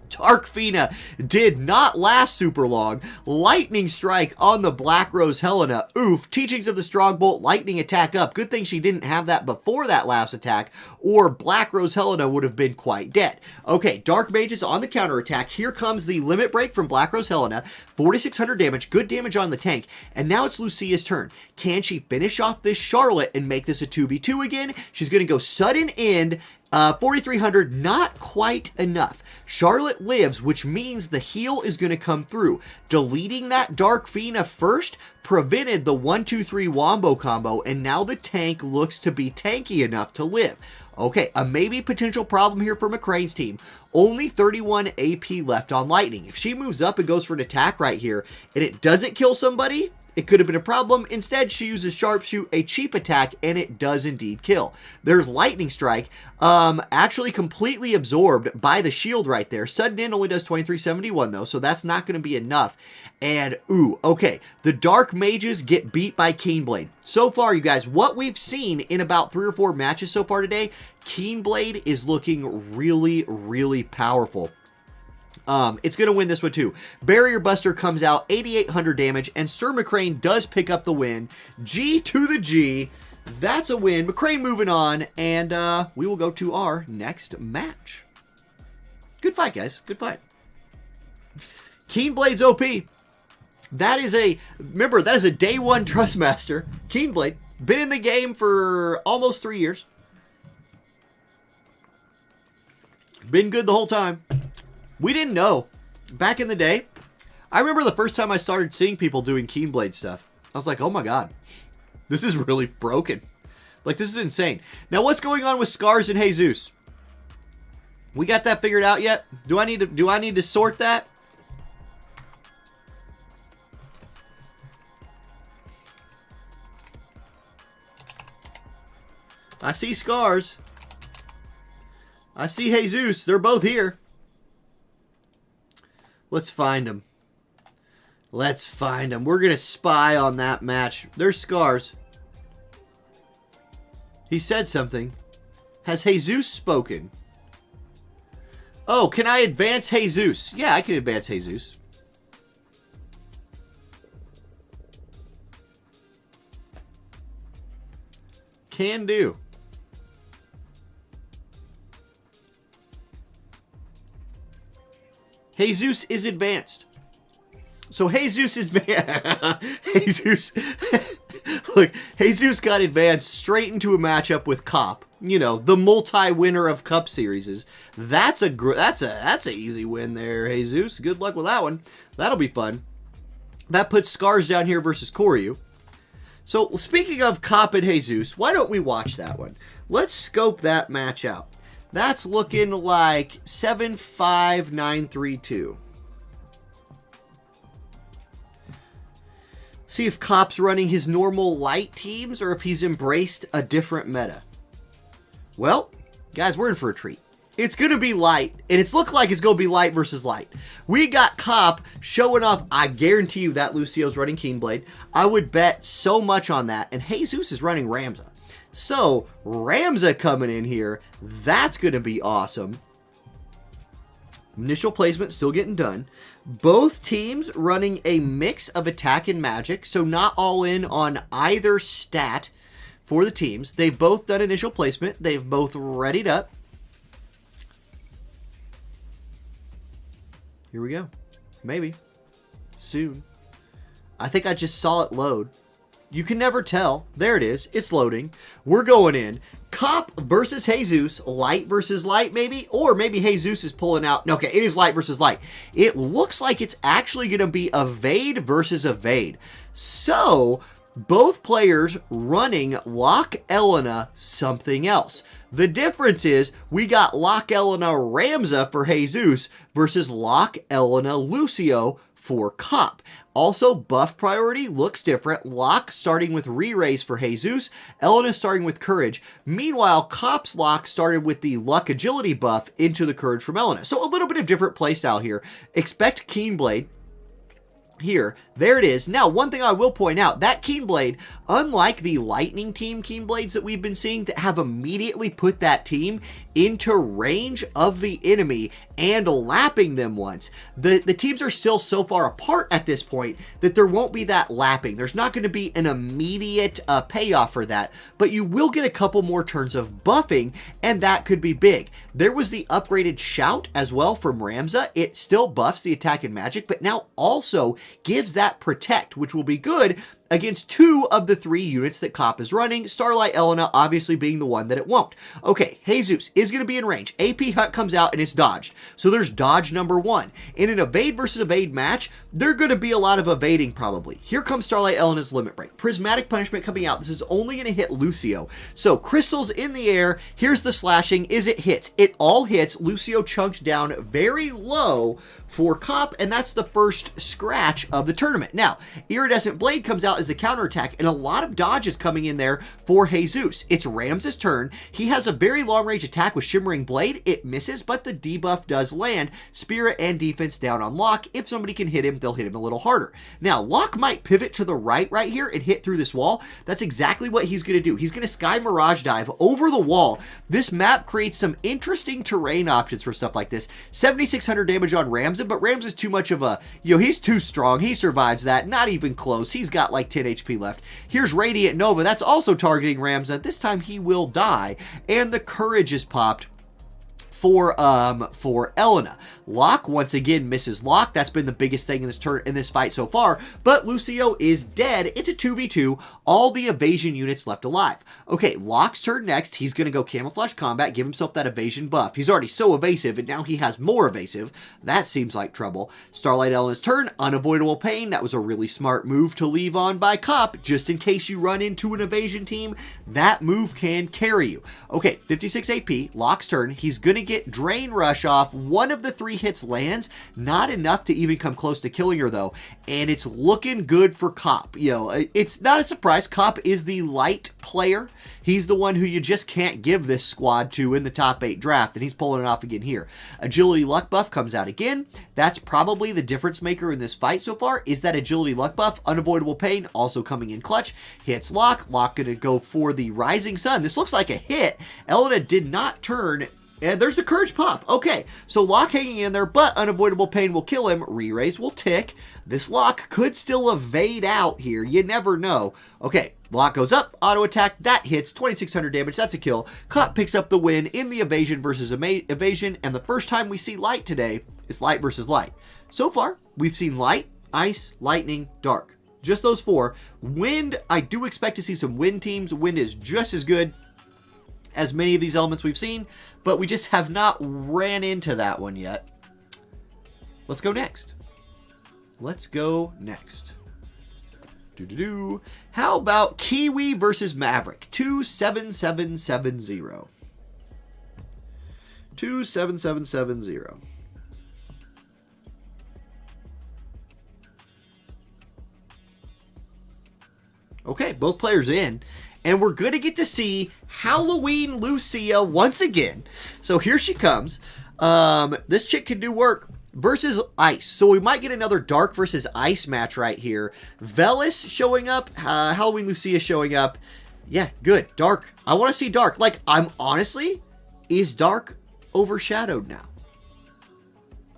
Dark Fina did not last super long. Lightning Strike on the Black Rose Helena. Oof. Teachings of the Strongbolt. Lightning attack up. Good thing she didn't have that before that last attack, or Black Rose Helena would have been quite dead. Okay, Dark Mages on the counterattack. Here comes the Limit Break from Black Rose Helena. 4,600 damage. Good damage on the tank. And now it's Lucia's turn. Can she finish off this Charlotte and make this a 2v2 again? She's going to go sudden end. 4,300, not quite enough. Charlotte lives, which means the heal is going to come through. Deleting that Dark Fina first prevented the 1-2-3 wombo combo, and now the tank looks to be tanky enough to live. Okay, a maybe potential problem here for McCrane's team. Only 31 AP left on Lightning. If she moves up and goes for an attack right here, and it doesn't kill somebody, it could have been a problem. Instead, she uses Sharpshoot, a cheap attack, and it does indeed kill. There's Lightning Strike, actually completely absorbed by the shield right there. Sudden End only does 2371 though, so that's not going to be enough. And, ooh, okay, the Dark Mages get beat by Keenblade. So far, you guys, what we've seen in about 3 or 4 matches so far today, Keenblade is looking really, really powerful. It's going to win this one too. Barrier Buster comes out, 8,800 damage, and Sir McCrane does pick up the win. G to the G. That's a win. McCrane moving on, and we will go to our next match. Good fight, guys. Good fight. Keenblade's OP. That is remember, that is a day 1 Trustmaster. Keenblade, been in the game for almost 3 years. Been good the whole time. We didn't know. Back in the day, I remember the first time I started seeing people doing Keenblade stuff. I was like, oh my god. This is really broken. Like, this is insane. Now, what's going on with Scars and Jesus? We got that figured out yet? Do I need to sort that? I see Scars. I see Jesus. They're both here. Let's find them. Let's find them. We're going to spy on that match. There's Scars. He said something. Has Jesus spoken? Oh, can I advance Jesus? Yeah, I can advance Jesus. Can do. Jesus is advanced. So Jesus is Jesus. Look, Jesus got advanced straight into a matchup with Cop. You know, the multi-winner of Cup series. That's a easy win there, Jesus. Good luck with that one. That'll be fun. That puts Scars down here versus Koryu. So speaking of Cop and Jesus, why don't we watch that one? Let's scope that match out. That's looking like 7-5-9-3-2. See if Cop's running his normal light teams or if he's embraced a different meta. Well, guys, we're in for a treat. It's going to be light, and it's looked like it's going to be light versus light. We got Cop showing up. I guarantee you that Lucio's running Keenblade. I would bet so much on that. And Jesus is running Ramza. So, Ramza coming in here. That's going to be awesome. Initial placement still getting done. Both teams running a mix of attack and magic, so not all in on either stat for the teams. They've both done initial placement. They've both readied up. Here we go. Maybe. Soon. I think I just saw it load. You can never tell. There it is. It's loading. We're going in. Cop versus Jesus. Light versus light, maybe? Or maybe Jesus is pulling out. Okay, it is light versus light. It looks like it's actually going to be evade versus evade. So, both players running Lock Elena something else. The difference is we got Lock Elena Ramza for Jesus versus Lock Elena Lucio for Cop. Also, buff priority looks different. Lock starting with re-raise for Jesus. Elena starting with Courage. Meanwhile, Cop's Lock started with the Luck Agility buff into the Courage from Elena. So a little bit of different playstyle here. Expect Keenblade. Here, there it is. Now, one thing I will point out, that Keenblade, unlike the Lightning team Keenblades that we've been seeing that have immediately put that team into range of the enemy and lapping them once, the teams are still so far apart at this point that there won't be that lapping. There's not going to be an immediate payoff for that, but you will get a couple more turns of buffing, and that could be big. There was the upgraded Shout as well from Ramza. It still buffs the attack and magic, but now also gives that protect, which will be good against 2 of the 3 units that Cop is running, Starlight Elena obviously being the one that it won't. Okay, Jesus is going to be in range. AP Hunt comes out and it's dodged. So there's dodge number 1. In an evade versus evade match, there's going to be a lot of evading probably. Here comes Starlight Elena's limit break. Prismatic Punishment coming out. This is only going to hit Lucio. So crystals in the air. Here's the slashing. Is it hits? It all hits. Lucio chunked down very low for Cop, and that's the first scratch of the tournament. Now, Iridescent Blade comes out as a counterattack, and a lot of dodges coming in there for Jesus. It's Ramza's turn. He has a very long-range attack with Shimmering Blade. It misses, but the debuff does land. Spirit and defense down on Lock. If somebody can hit him, they'll hit him a little harder. Now, Lock might pivot to the right here and hit through this wall. That's exactly what he's going to do. He's going to Sky Mirage Dive over the wall. This map creates some interesting terrain options for stuff like this. 7,600 damage on Ramza, but Ramza's too much of a, he's too strong. He survives that. Not even close. He's got like 10 HP left. Here's Radiant Nova. That's also targeting Ramza. This time he will die. And the Courage is popped for Elena. Lock once again misses Lock. That's been the biggest thing in this fight so far. But Lucio is dead. It's a 2v2. All the evasion units left alive. Okay, Lock's turn next. He's going to go Camouflage Combat, give himself that evasion buff. He's already so evasive, and now he has more evasive. That seems like trouble. Starlight Elena's turn. Unavoidable Pain. That was a really smart move to leave on by Cop, just in case you run into an evasion team. That move can carry you. Okay, 56 AP. Lock's turn. He's going to get Drain Rush off. One of the 3 hits lands. Not enough to even come close to killing her, though. And it's looking good for Cop. You know, it's not a surprise. Cop is the light player. He's the one who you just can't give this squad to in the top 8 draft, and he's pulling it off again here. Agility Luck buff comes out again. That's probably the difference maker in this fight so far, is that Agility Luck buff. Unavoidable Pain also coming in clutch. Hits Lock. Lock going to go for the Rising Sun. This looks like a hit. Elena did not turn. And there's the Courage pop. Okay, so Lock hanging in there, but Unavoidable Pain will kill him. Re-raise will tick. This Lock could still evade out here. You never know. Okay, Lock goes up. Auto attack. That hits. 2,600 damage. That's a kill. Cop picks up the win in the evasion versus evasion. And the first time we see Light today is Light versus Light. So far, we've seen Light, Ice, Lightning, Dark. Just those 4. Wind, I do expect to see some Wind teams. Wind is just as good as many of these elements we've seen, but we just have not ran into that one yet. Let's go next. Let's go next. How about Kiwi versus Maverick? 27770. 27770. Okay, both players in. And we're going to get to see Halloween Lucia once again. So here she comes. This chick can do work versus Ice. So we might get another Dark versus Ice match right here. Velis showing up. Halloween Lucia showing up. Yeah, good. Dark. I want to see Dark. Like, I'm honestly, is Dark overshadowed now?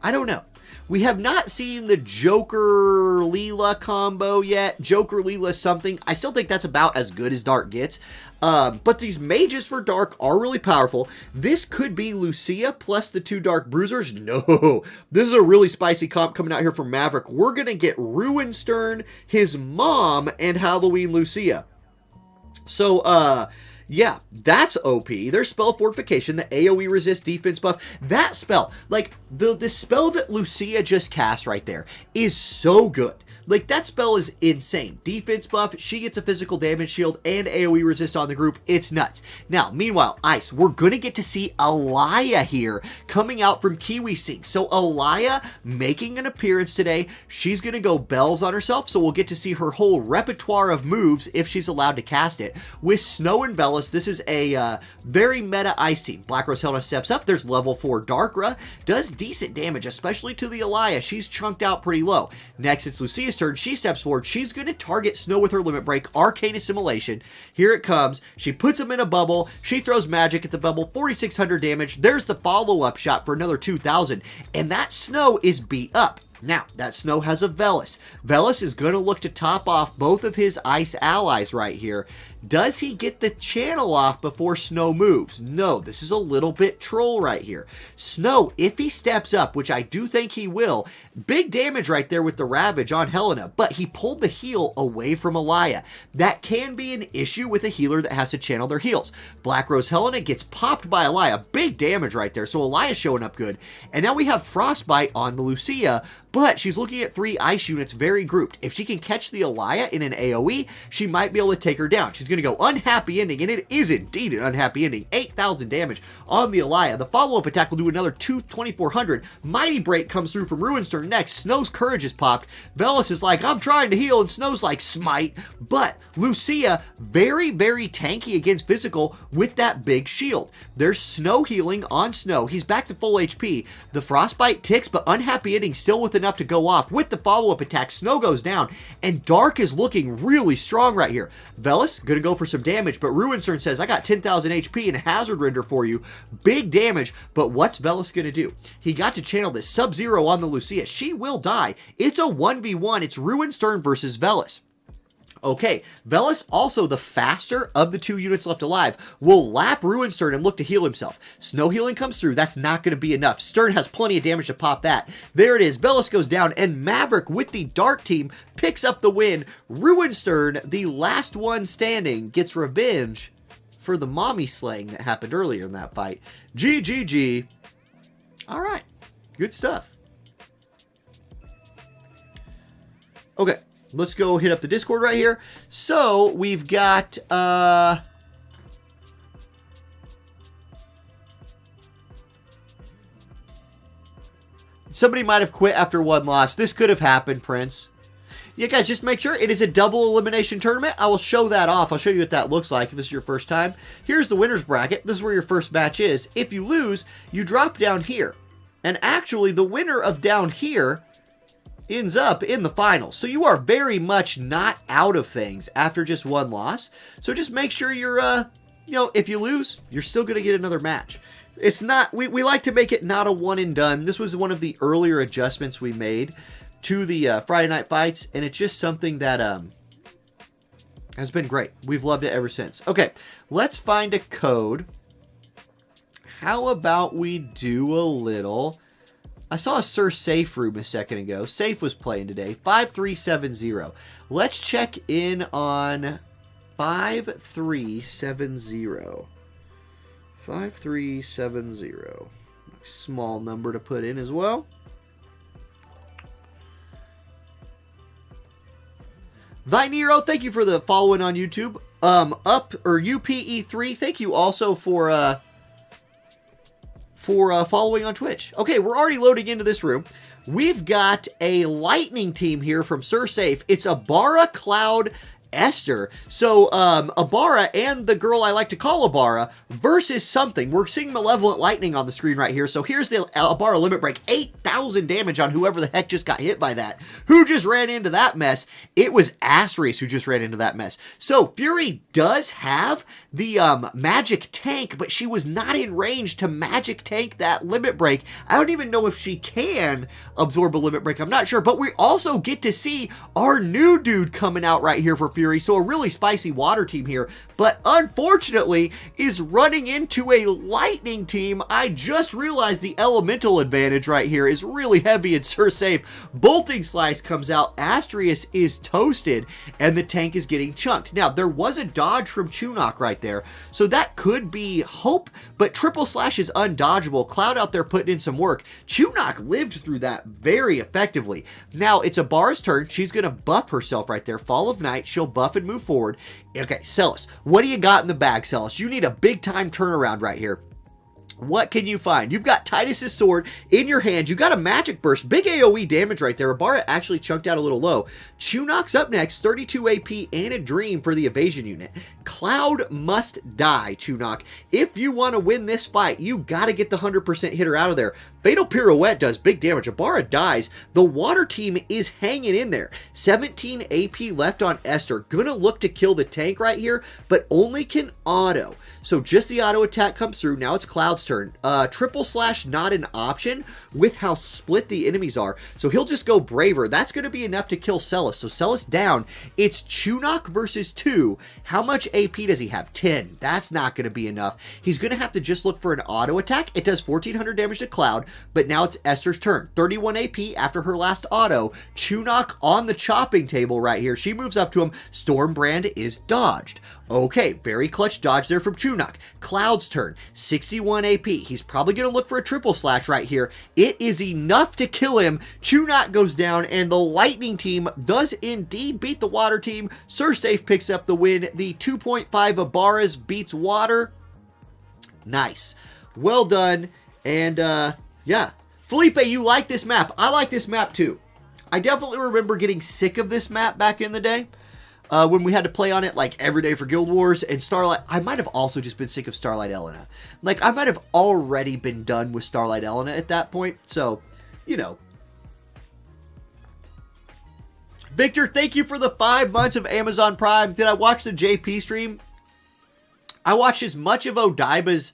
I don't know. We have not seen the Joker-Leela combo yet. Joker-Leela something. I still think that's about as good as Dark gets. But these mages for Dark are really powerful. This could be Lucia plus the 2 Dark Bruisers. No. This is a really spicy comp coming out here from Maverick. We're going to get Ruinstern, his mom, and Halloween Lucia. So, yeah, that's OP. There's Spell Fortification, the AoE resist defense buff. That spell, like, the spell that Lucia just cast right there is so good. Like, that spell is insane. Defense buff, she gets a physical damage shield, and AoE resist on the group. It's nuts. Now, meanwhile, Ice, we're going to get to see Alaya here coming out from Kiwi Sync. So, Alaya making an appearance today. She's going to go bells on herself, so we'll get to see her whole repertoire of moves if she's allowed to cast it. With Snow and Velis, this is a very meta Ice team. Black Rose Helena steps up. There's level 4 Darkra. Does decent damage, especially to the Alaya. She's chunked out pretty low. Next, it's Lucia's turn. She steps forward. She's going to target Snow with her limit break. Arcane Assimilation. Here it comes. She puts him in a bubble. She throws magic at the bubble. 4,600 damage. There's the follow-up shot for another 2,000. And that Snow is beat up. Now, that Snow has a Velis. Velis is going to look to top off both of his Ice allies right here. Does he get the channel off before Snow moves? No, this is a little bit troll right here. Snow, if he steps up, which I do think he will, big damage right there with the Ravage on Helena, but he pulled the heal away from Alaya. That can be an issue with a healer that has to channel their heals. Black Rose Helena gets popped by Alaya. Big damage right there, so Alaya's showing up good. And now we have Frostbite on the Lucia, but she's looking at 3 Ice units very grouped. If she can catch the Alaya in an AoE, she might be able to take her down. She's going to go Unhappy Ending, and it is indeed an Unhappy Ending. 8,000 damage on the Alaya. The follow-up attack will do another 2,400. Mighty Break comes through from Ruinstern next. Snow's Courage is popped. Velis is like, I'm trying to heal, and Snow's like, Smite. But Lucia, very, very tanky against physical with that big shield. There's Snow healing on Snow. He's back to full HP. The Frostbite ticks, but Unhappy Ending still with enough to go off. With the follow-up attack, Snow goes down, and Dark is looking really strong right here. Velis, gonna go for some damage, but Ruinstern says, I got 10,000 HP and Hazard Render for you. Big damage, but what's Velis gonna do? He got to channel this Sub-Zero on the Lucia. She will die. It's a 1v1. It's Ruinstern versus Velis. Okay, Velis, also the faster of the 2 units left alive, will lap Ruinstern and look to heal himself. Snow healing comes through. That's not going to be enough. Stern has plenty of damage to pop that. There it is. Velis goes down, and Maverick with the Dark team picks up the win. Ruinstern, the last one standing, gets revenge for the mommy slaying that happened earlier in that fight. GGG. All right, good stuff. Okay. Let's go hit up the Discord right here. So, we've got, Somebody might have quit after one loss. This could have happened, Prince. Yeah, guys, just make sure it is a double elimination tournament. I will show that off. I'll show you what that looks like if this is your first time. Here's the winner's bracket. This is where your first match is. If you lose, you drop down here. And actually, the winner of down here ends up in the finals. So you are very much not out of things after just one loss. So just make sure you're, you know, if you lose, you're still going to get another match. It's not, we like to make it not a one and done. This was one of the earlier adjustments we made to the Friday Night Fights, and it's just something that has been great. We've loved it ever since. Okay, let's find a code. How about we do a little... I saw a Sir Safe room a second ago. Safe was playing today. 5370. Let's check in on 5370. 5370. Small number to put in as well. Vinero, thank you for the following on YouTube. UPE3, thank you also for following on Twitch. Okay, we're already loading into this room. We've got a lightning team here from Sir Safe. It's Abara, Cloud, Esther. So, Abara and the girl I like to call Abara versus something. We're seeing Malevolent Lightning on the screen right here. So here's the Abara limit break. 8,000 damage on whoever the heck just got hit by that. Who just ran into that mess? It was Asterius who just ran into that mess. So Fury does have the magic tank, but she was not in range to magic tank that limit break. I don't even know if she can absorb a limit break. I'm not sure. But we also get to see our new dude coming out right here for Fury. So a really spicy water team here, but unfortunately is running into a lightning team. I just realized the elemental advantage right here is really heavy in Sir Safe. Bolting Slice comes out, Asterius is toasted, and the tank is getting chunked. Now, there was a dodge from Chunok right there, so that could be hope, but Triple Slash is undodgeable. Cloud out there putting in some work. Chunok lived through that very effectively. Now, it's Abara's turn. She's going to buff herself right there. Fall of Night. She'll buff and move forward. Okay, Celis, what do you got in the bag, Celis? You need a big time turnaround right here. What can you find? You've got Titus's sword in your hand. You got a magic burst. Big AoE damage right there. Abara actually chunked out a little low. Chunok's up next. 32 AP and a dream for the evasion unit. Cloud must die, Chunok. If you want to win this fight, you got to get the 100% hitter out of there. Fatal Pirouette does big damage. Abara dies. The water team is hanging in there. 17 AP left on Esther. Gonna look to kill the tank right here, but only can auto. So just the auto attack comes through. Now it's Cloud's turn. Triple Slash not an option with how split the enemies are. So he'll just go Braver. That's going to be enough to kill Celis. So Celis down. It's Chunok versus 2. How much AP does he have? 10. That's not going to be enough. He's going to have to just look for an auto attack. It does 1,400 damage to Cloud, but now it's Esther's turn. 31 AP after her last auto. Chunok on the chopping table right here. She moves up to him. Stormbrand is dodged. Okay, very clutch dodge there from Chunok. Cloud's turn, 61 AP. He's probably going to look for a triple slash right here. It is enough to kill him. Chunok goes down, and the Lightning team does indeed beat the Water team. Sir Safe picks up the win. The 2.5 Abaras beats Water. Nice. Well done. And, yeah. Felipe, you like this map. I like this map, too. I definitely remember getting sick of this map back in the day. When we had to play on it like every day for Guild Wars and Starlight. I might have also just been sick of Starlight Elena. Like, I might have already been done with Starlight Elena at that point. So, you know. Victor, thank you for the 5 months of Amazon Prime. Did I watch the JP stream? I watched as much of Odaiba's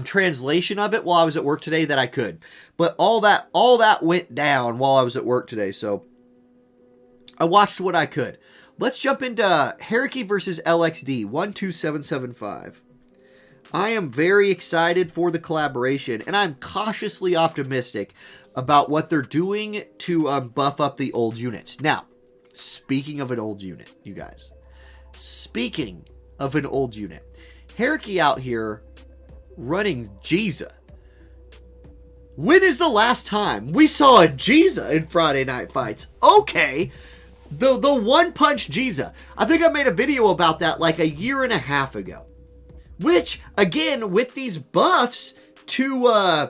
translation of it while I was at work today that I could. But all that went down while I was at work today. So, I watched what I could. Let's jump into Heriki versus LXD, 12775. I am very excited for the collaboration, and I'm cautiously optimistic about what they're doing to buff up the old units. Now, speaking of an old unit, you guys. Speaking of an old unit. Heriki out here running Jiza. When is the last time we saw a Jiza in Friday Night Fights? Okay. The one-punch Jiza. I think I made a video about that like a year and a half ago. Which, again, with these buffs to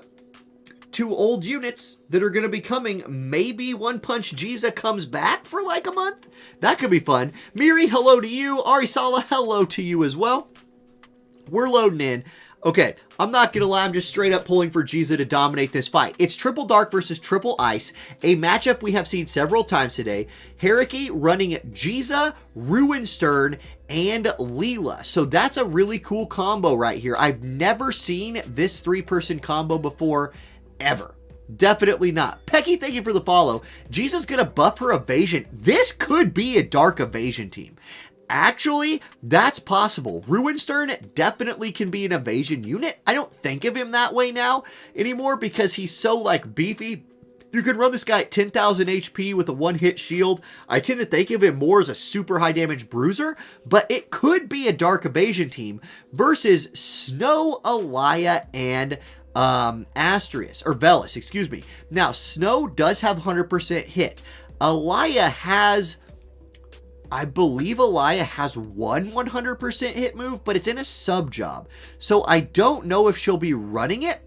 two old units that are going to be coming. Maybe One Punch Jiza comes back for like a month. That could be fun. Miri, hello to you. Arisala, hello to you as well. We're loading in. Okay, I'm not going to lie, I'm just straight up pulling for Jiza to dominate this fight. It's Triple Dark versus Triple Ice, a matchup we have seen several times today. Haruki running Jiza, Ruinstern, and Leela. So that's a really cool combo right here. I've never seen this three-person combo before, ever. Definitely not. Pecky, thank you for the follow. Jiza's going to buff her evasion. This could be a dark evasion team. Actually, that's possible. Ruinstern definitely can be an evasion unit. I don't think of him that way now anymore because he's so like beefy. You can run this guy at 10,000 HP with a one-hit shield. I tend to think of him more as a super high damage bruiser, but it could be a dark evasion team versus Snow, Alaya, and Astrius, or Velis, excuse me. Now, Snow does have 100% hit. Alaya has... I believe Alaya has one 100% hit move, but it's in a sub job. So I don't know if she'll be running it.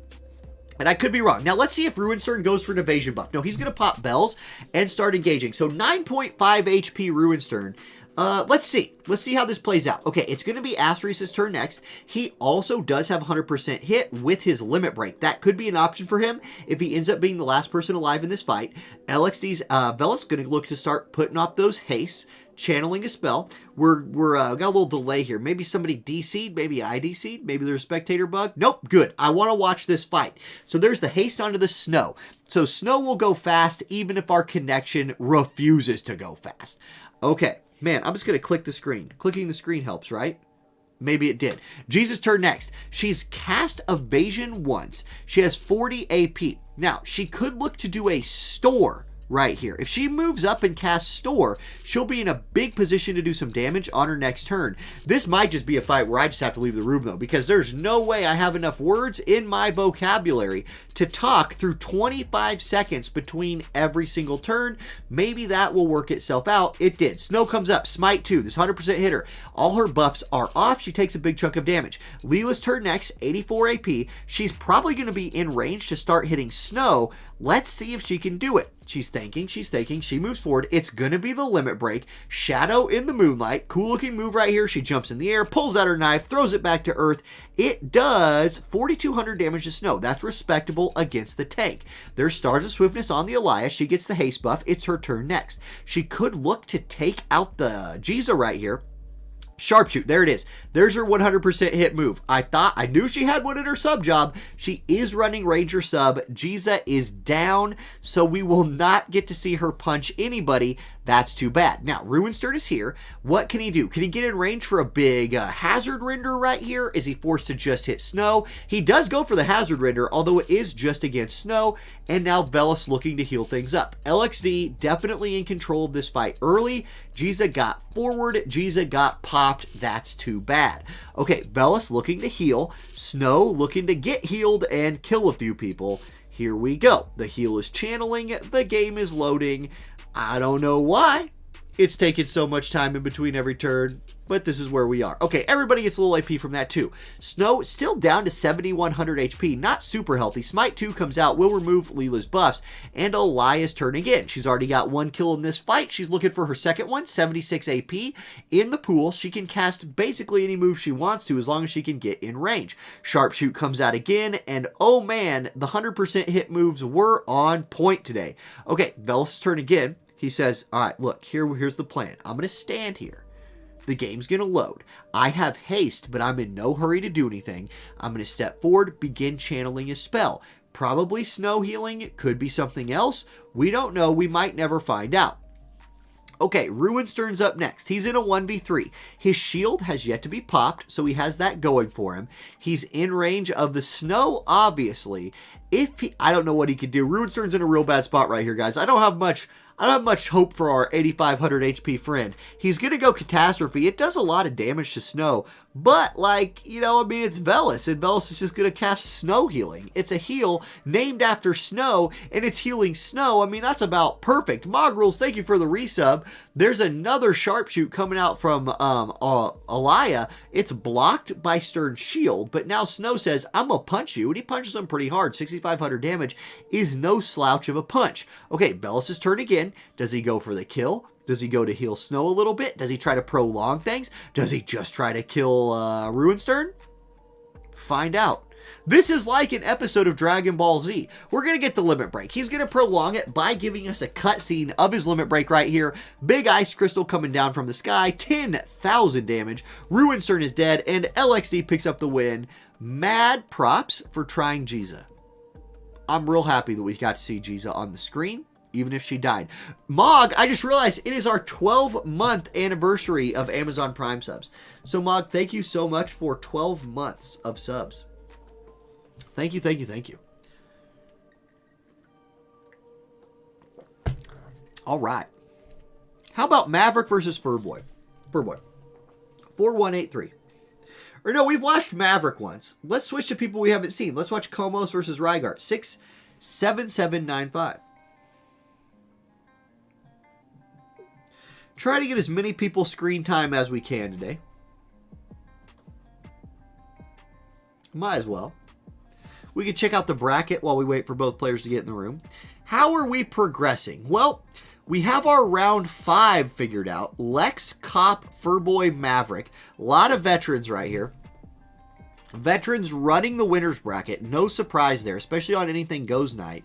And I could be wrong. Now, let's see if Ruinstern goes for an evasion buff. No, he's going to pop bells and start engaging. So 9.5 HP Ruinstern. Let's see. Let's see how this plays out. Okay, it's going to be Astrius' turn next. He also does have 100% hit with his limit break. That could be an option for him if he ends up being the last person alive in this fight. LXD's Velis going to look to start putting off those hastes, channeling a spell. We're got a little delay here. Maybe somebody DC'd, maybe I DC'd, maybe there's a spectator bug. Nope, good. I want to watch this fight. So there's the haste onto the Snow. So Snow will go fast even if our connection refuses to go fast. Okay. Man, I'm just going to click the screen. Clicking the screen helps, right? Maybe it did. Jiza's turn next. She's cast evasion once. She has 40 AP. Now, she could look to do a store right here. If she moves up and casts store, she'll be in a big position to do some damage on her next turn. This might just be a fight where I just have to leave the room though, because there's no way I have enough words in my vocabulary to talk through 25 seconds between every single turn. Maybe that will work itself out. It did. Snow comes up. Smite 2. This 100% hitter. All her buffs are off. She takes a big chunk of damage. Leela's turn next. 84 AP. She's probably going to be in range to start hitting Snow. Let's see if she can do it. She's thinking, she moves forward. It's going to be the limit break. Shadow in the moonlight. Cool looking move right here. She jumps in the air, pulls out her knife, throws it back to earth. It does 4,200 damage to Snow. That's respectable against the tank. There's Stars of Swiftness on the Alaya. She gets the haste buff. It's her turn next. She could look to take out the Jiza right here. Sharpshoot, there it is. There's her 100% hit move. I knew she had one in her sub job. She is running Ranger sub. Jiza is down, so we will not get to see her punch anybody. That's too bad. Now, Ruinstern is here. What can he do? Can he get in range for a big hazard render right here? Is he forced to just hit Snow? He does go for the hazard render, although it is just against Snow. And now Velis looking to heal things up. LXD definitely in control of this fight early. Jiza got forward. Jiza got popped. That's too bad. Okay, Velis looking to heal. Snow looking to get healed and kill a few people. Here we go. The heal is channeling. The game is loading. I don't know why it's taking so much time in between every turn, but this is where we are. Okay, everybody gets a little AP from that too. Snow still down to 7,100 HP, not super healthy. Smite 2 comes out, will remove Leela's buffs, and Alaya's turn again. She's already got one kill in this fight. She's looking for her second one, 76 AP. In the pool, she can cast basically any move she wants to as long as she can get in range. Sharpshoot comes out again, and oh man, the 100% hit moves were on point today. Okay, Velis' turn again. He says, all right, look, here's the plan. I'm going to stand here. The game's going to load. I have haste, but I'm in no hurry to do anything. I'm going to step forward, begin channeling a spell. Probably Snow healing. It could be something else. We don't know. We might never find out. Okay, Ruinstern's up next. He's in a 1v3. His shield has yet to be popped, so he has that going for him. He's in range of the Snow, obviously. I don't know what he could do. Ruinstern's in a real bad spot right here, guys. I don't have much hope for our 8,500 HP friend. He's going to go Catastrophe. It does a lot of damage to Snow, but like, you know, I mean, it's Velis, and Velis is just going to cast Snow Healing. It's a heal named after Snow, and it's healing Snow. I mean, that's about perfect. Mogrels, thank you for the resub. There's another Sharpshoot coming out from Alaya. It's blocked by Stern's shield, but now Snow says, I'm going to punch you, and he punches him pretty hard, 65% 6,500 damage is no slouch of a punch. Okay, Bellis' turn again. Does he go for the kill? Does he go to heal Snow a little bit? Does he try to prolong things? Does he just try to kill Ruin's turn? Find out. This is like an episode of Dragon Ball Z. We're going to get the limit break. He's going to prolong it by giving us a cutscene of his limit break right here. Big ice crystal coming down from the sky, 10,000 damage. Ruin's turn is dead, and LXD picks up the win. Mad props for trying Giza. I'm real happy that we got to see Giza on the screen, even if she died. Mog, I just realized it is our 12-month anniversary of Amazon Prime subs. So Mog, thank you so much for 12 months of subs. Thank you, thank you, thank you. All right. How about Maverick versus Furboy? Furboy. 4183. Or no, we've watched Maverick once. Let's switch to people we haven't seen. Let's watch Komos versus Rygar. 67795. Try to get as many people screen time as we can today. Might as well. We can check out the bracket while we wait for both players to get in the room. How are we progressing? Well, we have our round 5 figured out. Lex, Cop, Furboy, Maverick. A lot of veterans right here. Veterans running the winner's bracket. No surprise there, especially on anything goes night.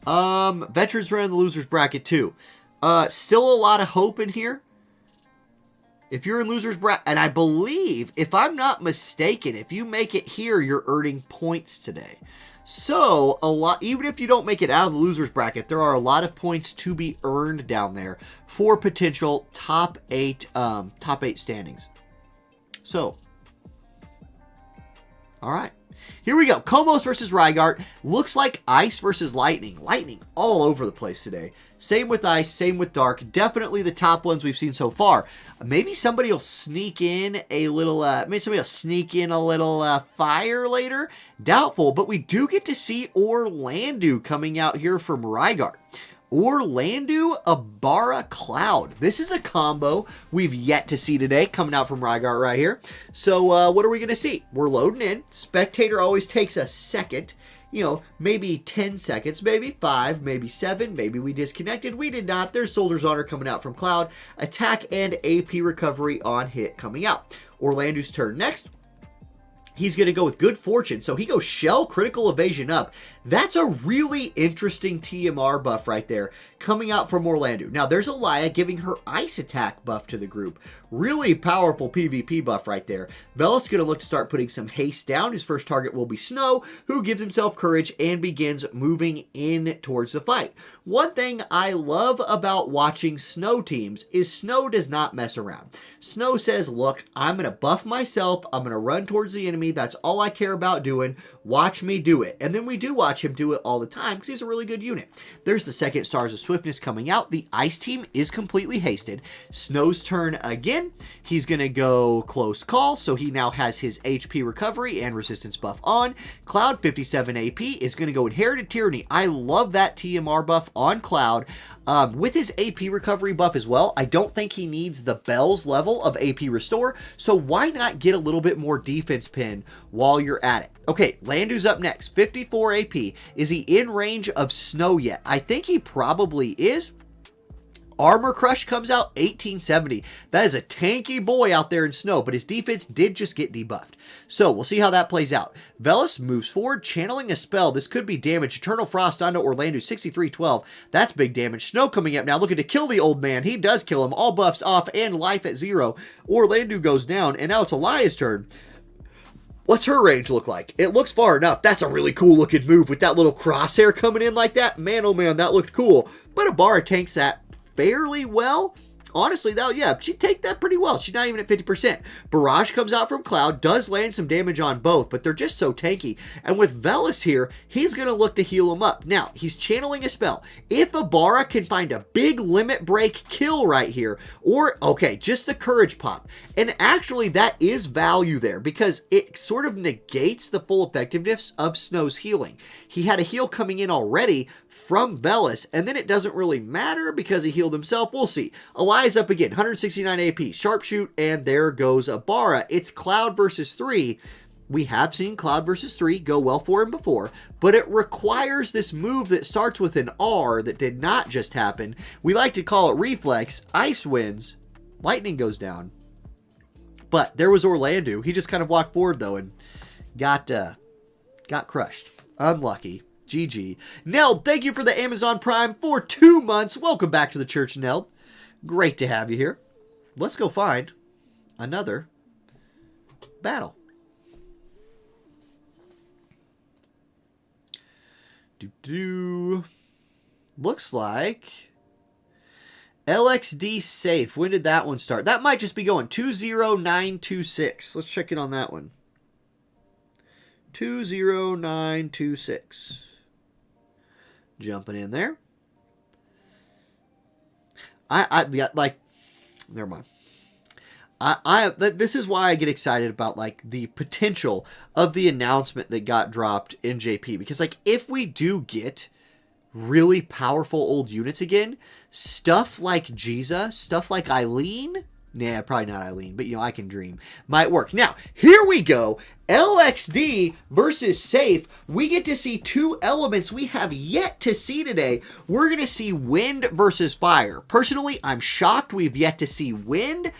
Veterans running the loser's bracket too. Still a lot of hope in here. If you're in loser's bracket, and I believe, if I'm not mistaken, if you make it here, you're earning points today. So, even if you don't make it out of the loser's bracket, there are a lot of points to be earned down there for potential top 8 standings. So, all right. Here we go. Komos versus Rygar. Looks like Ice versus Lightning. Lightning all over the place today. Same with Ice, same with Dark. Definitely the top ones we've seen so far. Maybe somebody will sneak in a little, fire later. Doubtful, but we do get to see Orlando coming out here from Rygar. Orlando, Abara, Cloud. This is a combo we've yet to see today coming out from Rygar right here. So what are we going to see? We're loading in. Spectator always takes a second. You know, maybe 10 seconds, maybe 5, maybe 7. Maybe we disconnected. We did not. There's Soldier's Honor coming out from Cloud. Attack and AP recovery on hit coming out. Orlando's turn next. He's going to go with Good Fortune. So he goes Shell, Critical Evasion up. That's a really interesting TMR buff right there coming out from Orlando. Now, there's Alaya giving her Ice Attack buff to the group. Really powerful PvP buff right there. Velis going to look to start putting some haste down. His first target will be Snow, who gives himself courage and begins moving in towards the fight. One thing I love about watching Snow teams is Snow does not mess around. Snow says, look, I'm going to buff myself. I'm going to run towards the enemy. That's all I care about doing. Watch me do it. And then we do watch him do it all the time because he's a really good unit. There's the second Stars of Swiftness coming out. The Ice team is completely hasted. Snow's turn again. He's going to go Close Call, so he now has his HP recovery and resistance buff on. Cloud, 57 AP, is going to go Inherited Tyranny. I love that TMR buff on Cloud. With his AP recovery buff as well, I don't think he needs the Bell's level of AP Restore, so why not get a little bit more defense pin while you're at it? Okay, Landu's up next, 54 AP. Is he in range of Snow yet? I think he probably is. Armor Crush comes out 1870. That is a tanky boy out there in Snow, but his defense did just get debuffed. So we'll see how that plays out. Velis moves forward, channeling a spell. This could be damage. Eternal Frost onto Orlando, 6312. That's big damage. Snow coming up now, looking to kill the old man. He does kill him. All buffs off and life at 0. Orlando goes down, and now it's Elias' turn. What's her range look like? It looks far enough. That's a really cool looking move with that little crosshair coming in like that. Man, oh man, that looked cool. But Abara tanks that fairly well. Honestly, though, yeah, she'd take that pretty well. She's not even at 50%. Barrage comes out from Cloud, does land some damage on both, but they're just so tanky. And with Velis here, he's going to look to heal him up. Now, he's channeling a spell. If Abara can find a big limit break kill right here, or, okay, just the courage pop. And actually, that is value there, because it sort of negates the full effectiveness of Snow's healing. He had a heal coming in already from Velis, and then it doesn't really matter because he healed himself. We'll see. Elias up again, 169 AP, Sharpshoot, and there goes Abara. It's Cloud versus 3. We have seen Cloud versus 3 go well for him before, but it requires this move that starts with an R that did not just happen. We like to call it reflex. Ice wins. Lightning goes down. But there was Orlando. He just kind of walked forward, though, and got crushed. Unlucky. GG. Neld, thank you for the Amazon Prime for 2 months. Welcome back to the church, Neld. Great to have you here. Let's go find another battle. Looks like LXD safe. When did that one start? That might just be going 20926. Let's check in on that one. 20926. Jumping in there. Never mind. This is why I get excited about like the potential of the announcement that got dropped in JP, because like if we do get really powerful old units again, stuff like Jiza, stuff like Eileen, nah, probably not Eileen, but you know, I can dream, might work. Now, here we go. LXD versus Safe. We get to see two elements we have yet to see today. We're going to see wind versus fire. Personally, I'm shocked we've yet to see wind.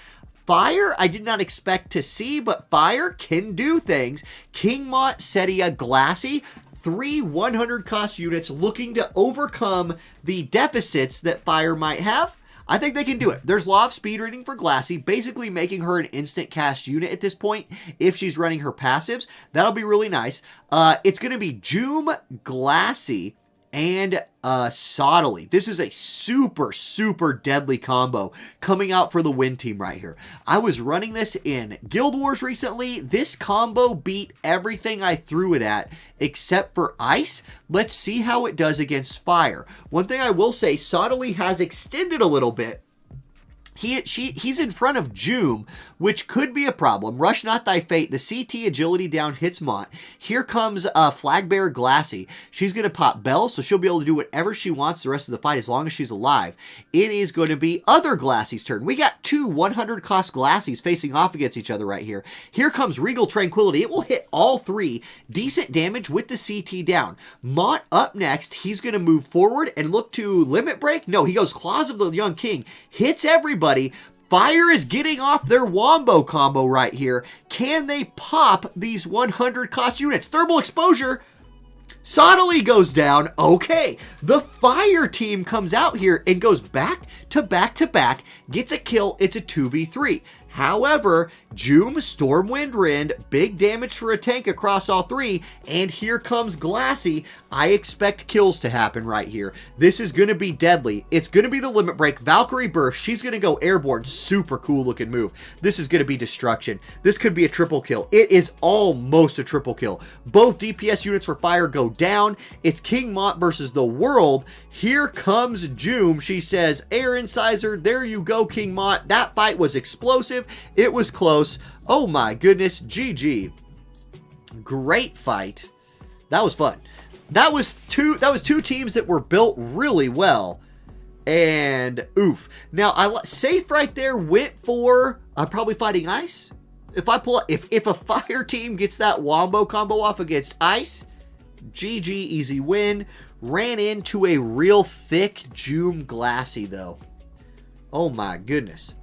Fire, I did not expect to see, but fire can do things. Kingmont, Setia, Glassy, 3 100 cost units looking to overcome the deficits that fire might have. I think they can do it. There's Law of Speed Reading for Glassy, basically making her an instant cast unit at this point if she's running her passives. That'll be really nice. It's going to be Joom, Glassy, and Sottily. This is a super, super deadly combo coming out for the win team right here. I was running this in Guild Wars recently. This combo beat everything I threw it at except for ice. Let's see how it does against fire. One thing I will say, Sottily has extended a little bit. He's in front of Joom, which could be a problem. Rush Not Thy Fate. The CT agility down hits Mont. Here comes Flagbearer Glassy. She's going to pop bells, so she'll be able to do whatever she wants the rest of the fight as long as she's alive. It is going to be other Glassy's turn. We got 2 100 cost Glassys facing off against each other right here. Here comes Regal Tranquility. It will hit all 3. Decent damage with the CT down. Mont up next. He's going to move forward and look to Limit Break. No, he goes Claws of the Young King. Hits everybody. Fire is getting off their Wombo combo right here. Can they pop these 100 cost units? Thermal Exposure. Sottily goes down. Okay, the fire team comes out here and goes back to back to back, gets a kill. It's a 2v3. However, Joom, Stormwind, Rend, big damage for a tank across all 3, and here comes Glassy. I expect kills to happen right here. This is going to be deadly. It's going to be the Limit Break. Valkyrie Burst, she's going to go airborne. Super cool looking move. This is going to be destruction. This could be a triple kill. It is almost a triple kill. Both DPS units for fire go down. It's King Mont versus the world. Here comes Joom. She says, Air Incisor, there you go, King Mont. That fight was explosive. It was close. Oh my goodness. GG. Great fight. That was fun. That was two teams that were built really well. And oof. Now Safe right there went for I'm probably fighting ice. If a fire team gets that Wombo combo off against ice, GG, easy win. Ran into a real thick Joom Glassy though. Oh my goodness.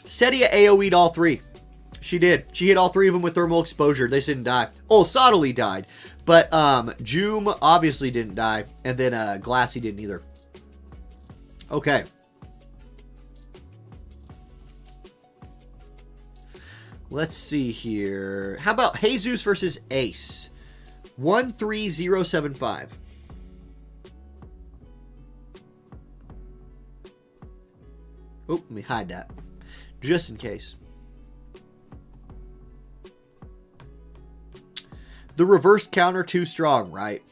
Setia AoE'd all 3. She did. She hit all 3 of them with thermal exposure. They just didn't die. Oh, Sottily died. But Joom obviously didn't die. And then Glassy didn't either. Okay. Let's see here. How about Jesus versus Ace? 13075. Oh, let me hide that. Just in case. The reverse counter too strong, right?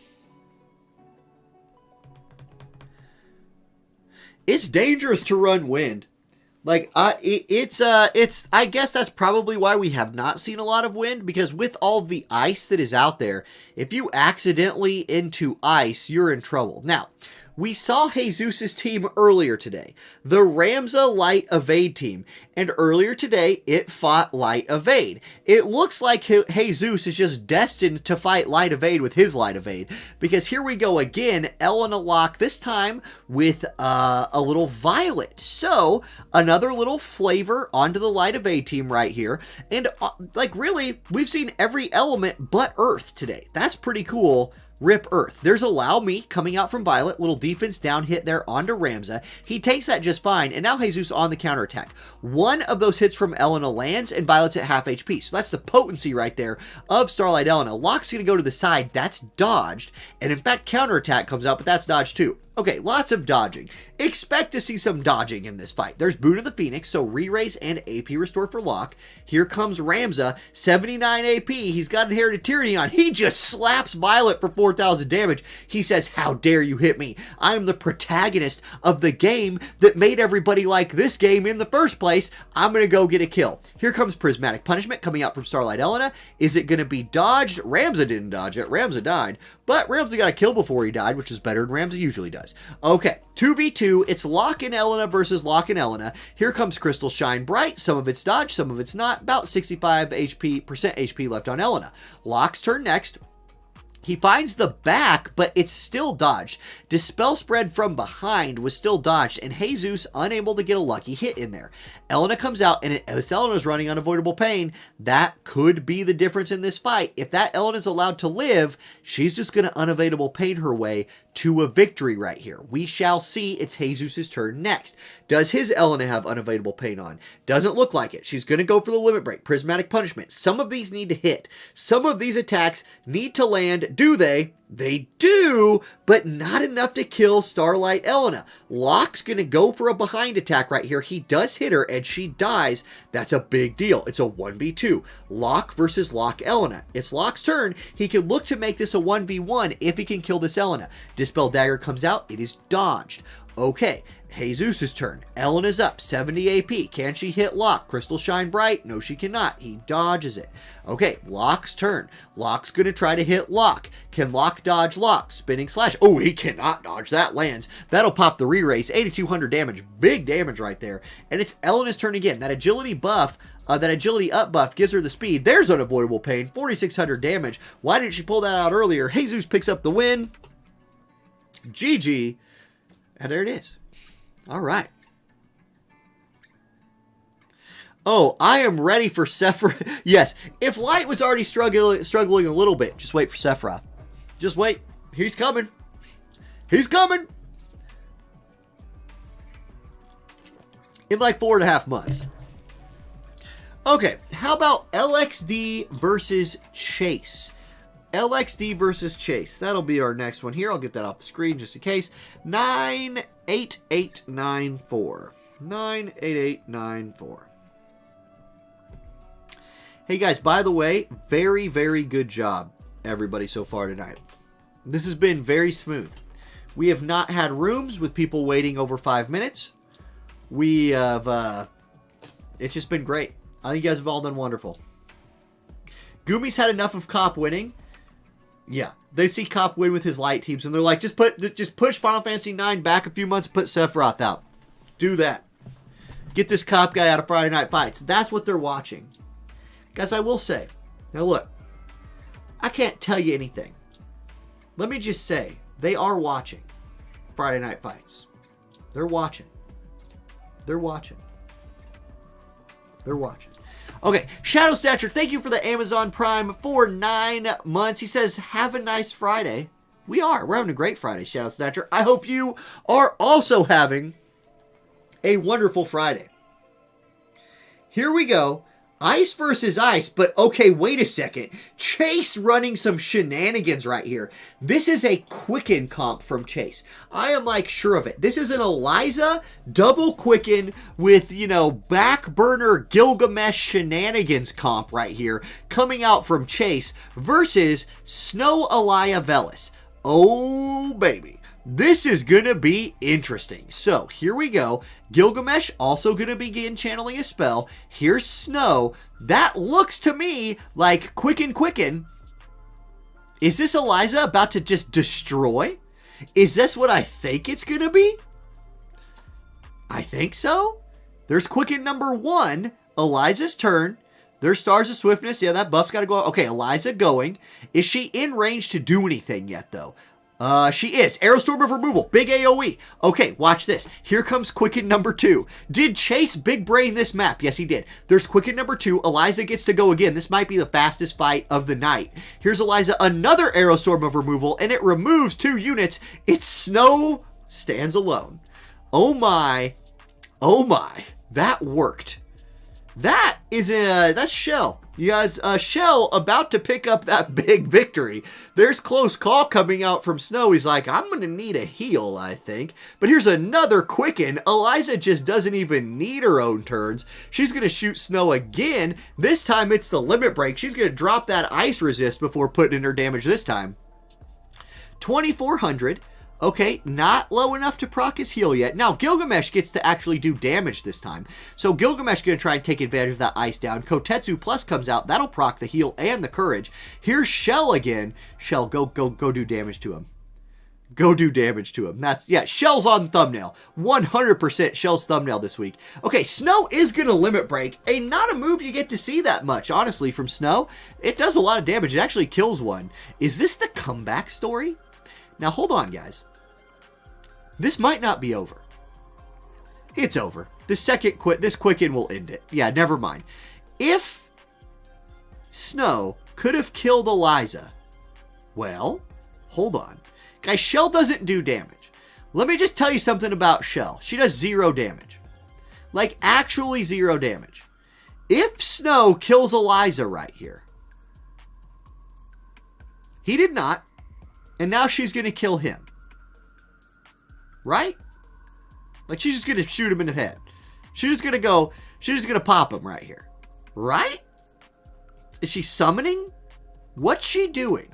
It's dangerous to run wind. Like, I guess that's probably why we have not seen a lot of wind, because with all the ice that is out there, if you accidentally into ice, you're in trouble. Now, we saw Jesus' team earlier today, the Ramza Light Evade team, and earlier today it fought Light Evade. It looks like Jesus is just destined to fight Light Evade with his Light Evade, because here we go again, Elena Locke, this time with a little Violet. So, another little flavor onto the Light Evade team right here, and like really, we've seen every element but Earth today. That's pretty cool. Rip Earth. There's Allow Me coming out from Violet. Little defense down hit there onto Ramza. He takes that just fine, and now Jesus on the counterattack. One of those hits from Elena lands, and Violet's at half HP. So that's the potency right there of Starlight Elena. Locke's going to go to the side. That's dodged. And in fact, counterattack comes out, but that's dodged too. Okay, lots of dodging. Expect to see some dodging in this fight. There's Boon of the Phoenix, so re-raise and AP restore for Locke. Here comes Ramza, 79 AP. He's got Inherited Tyranny on. He just slaps Violet for 4,000 damage. He says, how dare you hit me? I am the protagonist of the game that made everybody like this game in the first place. I'm going to go get a kill. Here comes Prismatic Punishment coming out from Starlight Elena. Is it going to be dodged? Ramza didn't dodge it. Ramza died. But Ramza got a kill before he died, which is better than Ramza usually does. Okay, 2v2. It's Locke and Elena versus Locke and Elena. Here comes Crystal Shine Bright. Some of it's dodged, some of it's not. About 65% HP left on Elena. Locke's turn next. He finds the back, but it's still dodged. Dispel Spread from behind was still dodged, and Jesus unable to get a lucky hit in there. Elena comes out, and as Elena's running Unavoidable Pain, that could be the difference in this fight. If that Elena's allowed to live, she's just going to Unavoidable Pain her way to a victory right here. We shall see. It's Jesus' turn next. Does his Elena have Unavoidable Pain on? Doesn't look like it. She's going to go for the Limit Break. Prismatic Punishment. Some of these need to hit. Some of these attacks need to land. Do they? They do, but not enough to kill Starlight Elena. Locke's going to go for a behind attack right here. He does hit her, and she dies. That's a big deal. It's a 1v2. Locke versus Locke Elena. It's Locke's turn. He can look to make this a 1v1 if he can kill this Elena. Dispel Dagger comes out. It is dodged. Okay, Jesus' turn. Elena's up, 70 AP. Can she hit Locke? Crystal Shine Bright? No, she cannot. He dodges it. Okay, Locke's turn. Locke's going to try to hit Locke. Can Locke dodge Locke? Spinning Slash. Oh, he cannot dodge. That lands. That'll pop the re-race. 8,200 damage. Big damage right there. And it's Elena's turn again. That agility buff, that agility up buff gives her the speed. There's Unavoidable Pain. 4,600 damage. Why didn't she pull that out earlier? Jesus picks up the win. GG. And there it is. All right. Oh, I am ready for Sephiroth. Yes, if Light was already struggling a little bit, just wait for Sephiroth. Just wait. He's coming. He's coming. In like 4.5 months. Okay, how about LXD versus Chase? LXD versus Chase. That'll be our next one here. I'll get that off the screen just in case. 98894. 98894. Hey guys, by the way, very, very good job, everybody, so far tonight. This has been very smooth. We have not had rooms with people waiting over 5 minutes. We have, it's just been great. I think you guys have all done wonderful. Gumi's had enough of Cop winning. Yeah, they see Cop win with his light teams, and they're like, just push Final Fantasy IX back a few months, put Sephiroth out. Do that. Get this Cop guy out of Friday Night Fights. That's what they're watching. Guys, I will say, now look, I can't tell you anything. Let me just say, they are watching Friday Night Fights. They're watching. They're watching. They're watching. Okay, Shadow Stature, thank you for the Amazon Prime for 9 months. He says, have a nice Friday. We are. We're having a great Friday, Shadow Stature. I hope you are also having a wonderful Friday. Here we go. Ice versus ice, but okay, wait a second. Chase running some shenanigans right here. This is a Quicken comp from Chase. I am like sure of it. This is an Eliza double Quicken with, you know, back burner Gilgamesh shenanigans comp right here coming out from Chase versus Snow Elia Velis. Oh, baby. This is going to be interesting. So, here we go. Gilgamesh also going to begin channeling a spell. Here's Snow. That looks to me like Quicken. Is this Eliza about to just destroy? Is this what I think it's going to be? I think so. There's Quicken number 1. Eliza's turn. There's Stars of Swiftness. Yeah, that buff's got to go. Okay, Eliza going. Is she in range to do anything yet, though? She is. Aerostorm of Removal. Big AoE. Okay, watch this. Here comes Quicken number 2. Did Chase big brain this map? Yes, he did. There's Quicken number 2. Eliza gets to go again. This might be the fastest fight of the night. Here's Eliza. Another Aerostorm of Removal, and it removes 2 units. It's Snow stands alone. Oh my. Oh my. That worked. That's Shell. You guys, Shell about to pick up that big victory. There's close call coming out from Snow. He's like, I'm going to need a heal, I think. But here's another Quicken. Eliza just doesn't even need her own turns. She's going to shoot Snow again. This time it's the limit break. She's going to drop that ice resist before putting in her damage this time. 2,400. Okay, not low enough to proc his heal yet. Now, Gilgamesh gets to actually do damage this time. So, Gilgamesh going to try and take advantage of that ice down. Kotetsu Plus comes out. That'll proc the heal and the courage. Here's Shell again. Shell, go do damage to him. Go do damage to him. Yeah, Shell's on thumbnail. 100% Shell's thumbnail this week. Okay, Snow is going to limit break. Not a move you get to see that much, honestly, from Snow. It does a lot of damage. It actually kills one. Is this the comeback story? Now, hold on, guys. This might not be over. It's over. This Quicken will end it. Yeah, never mind. If Snow could have killed Eliza, well, hold on. Guys, Shell doesn't do damage. Let me just tell you something about Shell. She does 0 damage. Like, actually 0 damage. If Snow kills Eliza right here, he did not, and now she's going to kill him. Right? Like, she's just going to shoot him in the head. She's just going to pop him right here. Right? Is she summoning? What's she doing?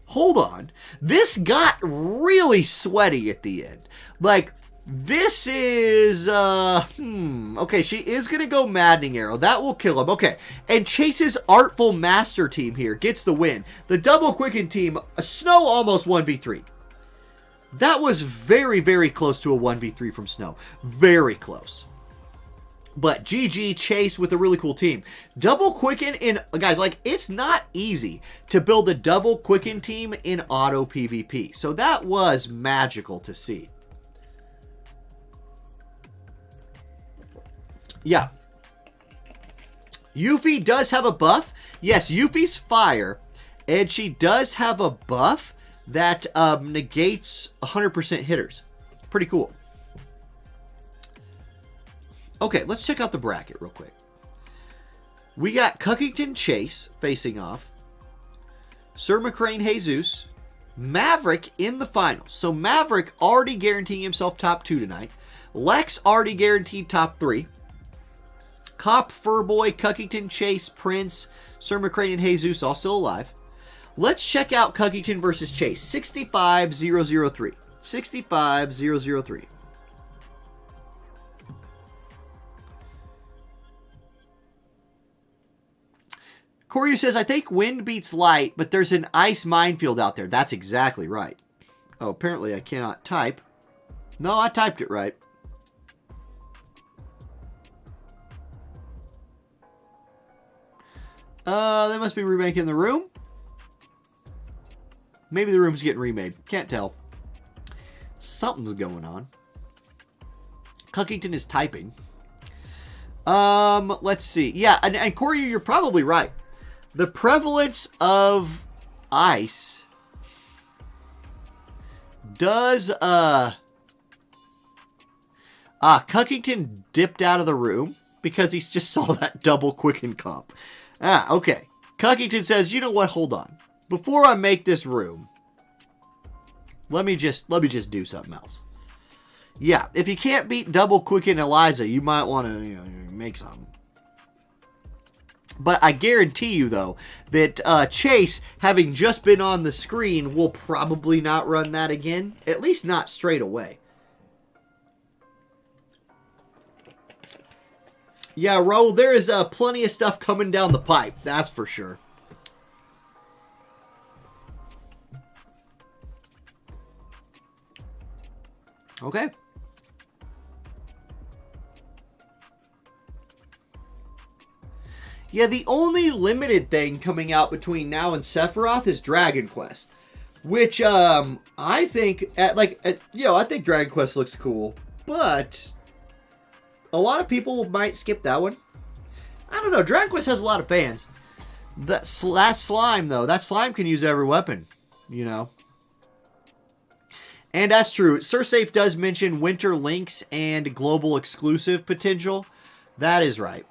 Hold on. This got really sweaty at the end. Like, this is, okay, she is going to go Maddening Arrow. That will kill him. Okay. And Chase's Artful Master team here gets the win. The double Quicken team, Snow almost 1v3. That was very, very close to a 1v3 from Snow. Very close. But GG, Chase with a really cool team. Double Quicken in... Guys, like, it's not easy to build a double Quicken team in auto PvP. So that was magical to see. Yeah. Yuffie does have a buff. Yes, Yuffie's fire. And she does have a buff that negates 100% hitters. Pretty cool. Okay, let's check out the bracket real quick. We got Cuckington Chase facing off. Sir McCrane Jesus. Maverick in the finals. So Maverick already guaranteeing himself top 2 tonight. Lex already guaranteed top 3. Cop, Furboy, Cuckington Chase, Prince, Sir McCrane, and Jesus all still alive. Let's check out Cuckington versus Chase. 65003. 65003. Koryu says, I think wind beats light, but there's an ice minefield out there. That's exactly right. Oh, apparently I cannot type. No, I typed it right. They must be remaking the room. Maybe the room's getting remade. Can't tell. Something's going on. Cuckington is typing. Let's see. Yeah, and Corey, you're probably right. The prevalence of ice does, Cuckington dipped out of the room because he just saw that double Quicken comp. Okay. Cuckington says, you know what? Hold on. Before I make this room, let me just do something else. Yeah, if you can't beat double Quicken Eliza, you might want to make something. But I guarantee you, though, that Chase, having just been on the screen, will probably not run that again. At least not straight away. Yeah, Raul, there is plenty of stuff coming down the pipe. That's for sure. Okay. Yeah, the only limited thing coming out between now and Sephiroth is Dragon Quest, which I think I think Dragon Quest looks cool, but a lot of people might skip that one. I don't know. Dragon Quest has a lot of fans. That slime though, that slime can use every weapon, you know. And that's true. SirSafe does mention Winter Links and global exclusive potential. That is right.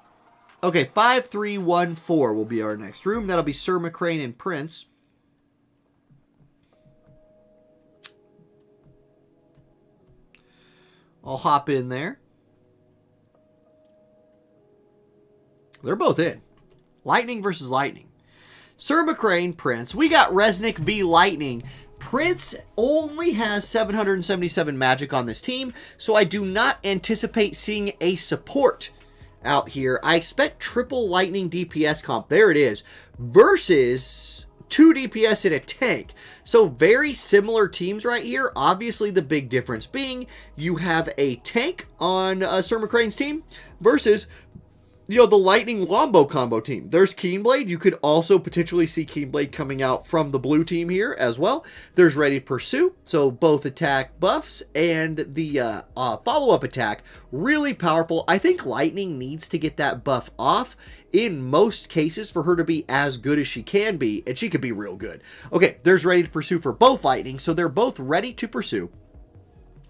Okay, 5314 will be our next room. That'll be Sir McCrane and Prince. I'll hop in there. They're both in. Lightning versus Lightning. Sir McCrane, Prince. We got Resnick v. Lightning. Prince only has 777 magic on this team, so I do not anticipate seeing a support out here. I expect triple Lightning DPS comp. There it is. Versus 2 DPS in a tank. So very similar teams right here. Obviously the big difference being you have a tank on Sir McCrane's team versus the Lightning Wombo combo team. There's Keenblade. You could also potentially see Keenblade coming out from the blue team here as well. There's Ready to Pursue. So both attack buffs and the follow-up attack. Really powerful. I think Lightning needs to get that buff off in most cases for her to be as good as she can be. And she could be real good. Okay, there's Ready to Pursue for both Lightning. So they're both ready to pursue.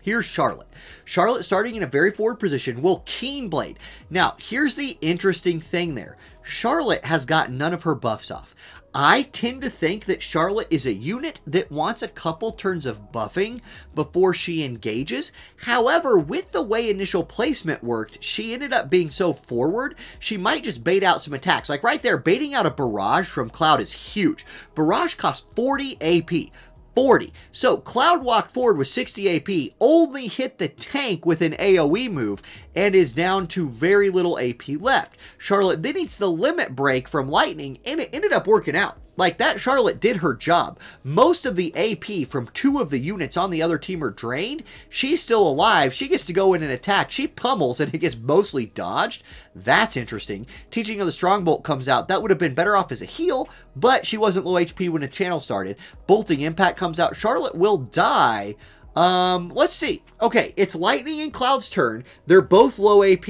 Here's Charlotte. Charlotte starting in a very forward position will Keenblade. Now, here's the interesting thing there. Charlotte has got none of her buffs off. I tend to think that Charlotte is a unit that wants a couple turns of buffing before she engages. However, with the way initial placement worked, she ended up being so forward, she might just bait out some attacks. Like right there, baiting out a Barrage from Cloud is huge. Barrage costs 40 AP. 40. So Cloud walked forward with 60 AP, only hit the tank with an AoE move, and is down to very little AP left. Charlotte then needs the limit break from Lightning, and it ended up working out. Like that, Charlotte did her job. Most of the AP from 2 of the units on the other team are drained. She's still alive. She gets to go in and attack. She pummels and it gets mostly dodged. That's interesting. Teaching of the Strongbolt comes out. That would have been better off as a heal, but she wasn't low HP when the channel started. Bolting Impact comes out. Charlotte will die. Let's see. Okay, it's Lightning and Cloud's turn. They're both low AP.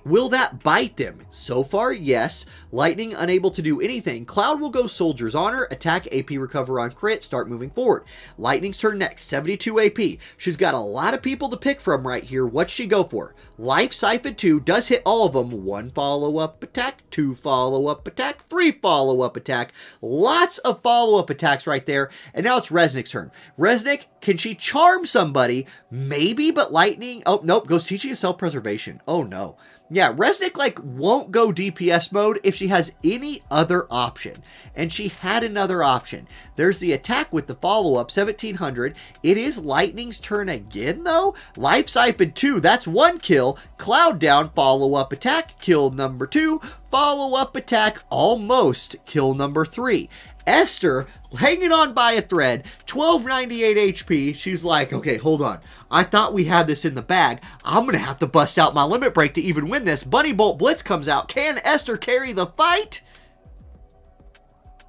Will that bite them? So far, yes. Lightning unable to do anything. Cloud will go Soldier's Honor, attack, AP recover on crit, start moving forward. Lightning's turn next, 72 AP. She's got a lot of people to pick from right here. What's she go for? Life Siphon 2 does hit all of them. 1 follow-up attack, 2 follow-up attack, 3 follow-up attack. Lots of follow-up attacks right there. And now it's Resnick's turn. Resnick, can she charm somebody? Maybe, but Lightning... Oh, nope, goes Teaching of Self-Preservation. Oh, no. Yeah, Resnick, won't go DPS mode if she has any other option. And she had another option. There's the attack with the follow-up, 1700. It is Lightning's turn again, though. Life Siphon 2, that's 1 kill. Cloud down, follow-up attack, kill number 2. Follow-up attack, almost kill number 3. Esther, hanging on by a thread, 1298 HP. She's like, okay, hold on. I thought we had this in the bag. I'm going to have to bust out my limit break to even win this. Bunny Bolt Blitz comes out. Can Esther carry the fight?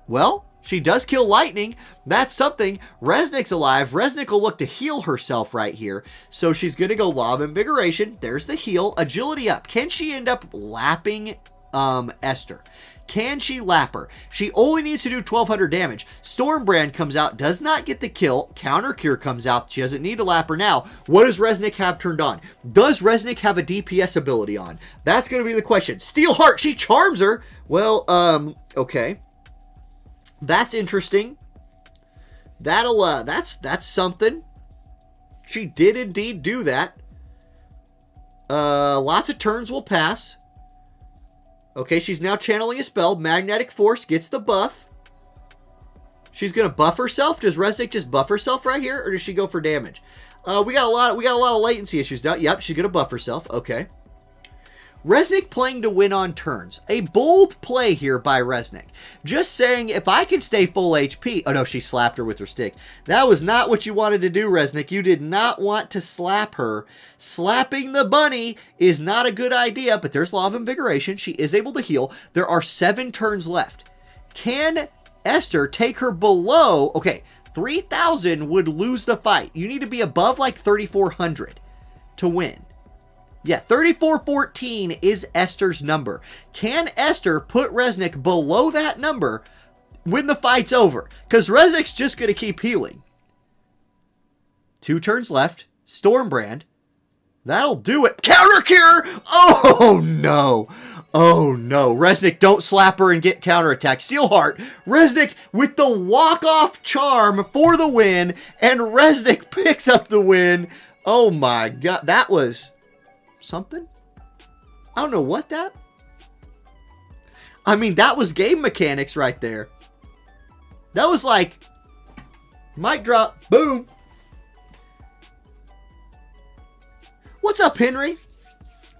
Well, she does kill Lightning. That's something. Resnick's alive. Resnick will look to heal herself right here. So she's going to go Law of Invigoration. There's the heal. Agility up. Can she end up lapping Esther? Can she lap her? She only needs to do 1200 damage. Stormbrand comes out, does not get the kill. Counter Cure comes out. She doesn't need to lap her now. What does Resnick have turned on? Does Resnick have a DPS ability on? That's going to be the question. Steel Heart, she charms her. Well, okay. That's interesting. That's something. She did indeed do that. Lots of turns will pass. Okay, she's now channeling a spell. Magnetic Force gets the buff. She's gonna buff herself. Does Resnick just buff herself right here, or does she go for damage? We got a lot of latency issues now. Yep, she's gonna buff herself. Okay. Resnick playing to win on turns. A bold play here by Resnick. Just saying, if I can stay full HP... Oh, no, she slapped her with her stick. That was not what you wanted to do, Resnick. You did not want to slap her. Slapping the bunny is not a good idea, but there's Law of Invigoration. She is able to heal. There are 7 turns left. Can Esther take her below... Okay, 3,000 would lose the fight. You need to be above like 3,400 to win. Yeah, 3414 is Esther's number. Can Esther put Resnick below that number when the fight's over? Because Resnick's just going to keep healing. 2 turns left. Stormbrand. That'll do it. Counter cure! Oh, no. Oh, no. Resnick, don't slap her and get counterattack. Steelheart. Resnick with the walk-off charm for the win. And Resnick picks up the win. Oh, my God. That was... something? I don't know what that... I mean, that was game mechanics right there. That was like... mic drop. Boom. What's up, Henry?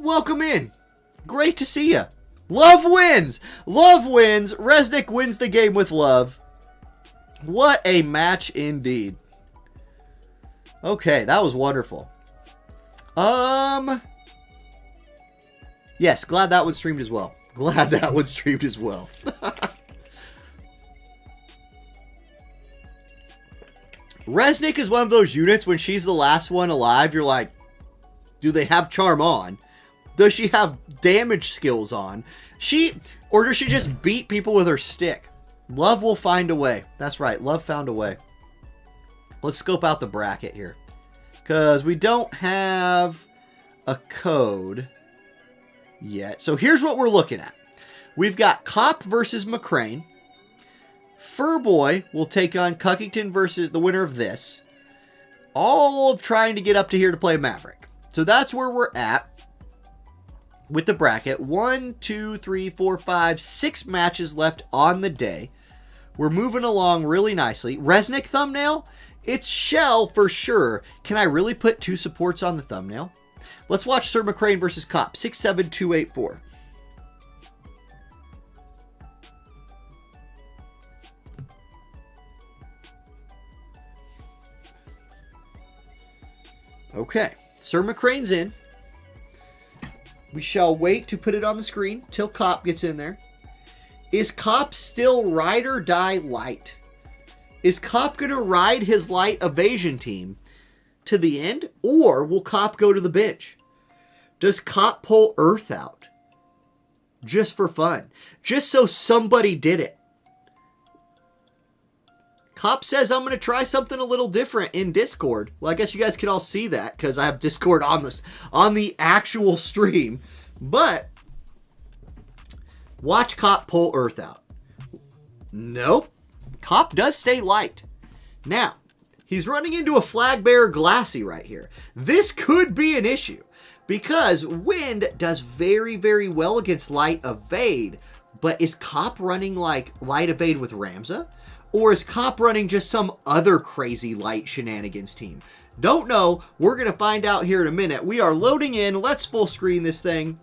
Welcome in. Great to see you. Love wins. Love wins. Resnick wins the game with love. What a match indeed. Okay, that was wonderful. Yes, glad that one streamed as well. Glad that one streamed as well. Resnick is one of those units when she's the last one alive, you're like, do they have charm on? Does she have damage skills on? Or does she just beat people with her stick? Love will find a way. That's right, Love found a way. Let's scope out the bracket here. Because we don't have a code yet. So here's what we're looking at. We've got Cop versus McCrane. Furboy will take on Cuckington versus the winner of this. All of trying to get up to here to play Maverick. So that's where we're at with the bracket. 1, 2, 3, 4, 5, 6 matches left on the day. We're moving along really nicely. Resnick thumbnail? It's Shell for sure. Can I really put 2 supports on the thumbnail? Let's watch Sir McCrane versus Cop. 67284. Okay. Sir McCrane's in. We shall wait to put it on the screen till Cop gets in there. Is Cop still ride or die light? Is Cop going to ride his light evasion team to the end? Or will Cop go to the bench? Does Cop pull Earth out? Just for fun. Just so somebody did it. Cop says, I'm going to try something a little different in Discord. Well, I guess you guys can all see that because I have Discord on the actual stream. But watch Cop pull Earth out. Nope. Cop does stay light. Now, he's running into a flag bearer Glassy right here. This could be an issue because Wind does very, very well against light evade. But is Cop running like light evade with Ramza? Or is Cop running just some other crazy light shenanigans team? Don't know. We're going to find out here in a minute. We are loading in. Let's full screen this thing.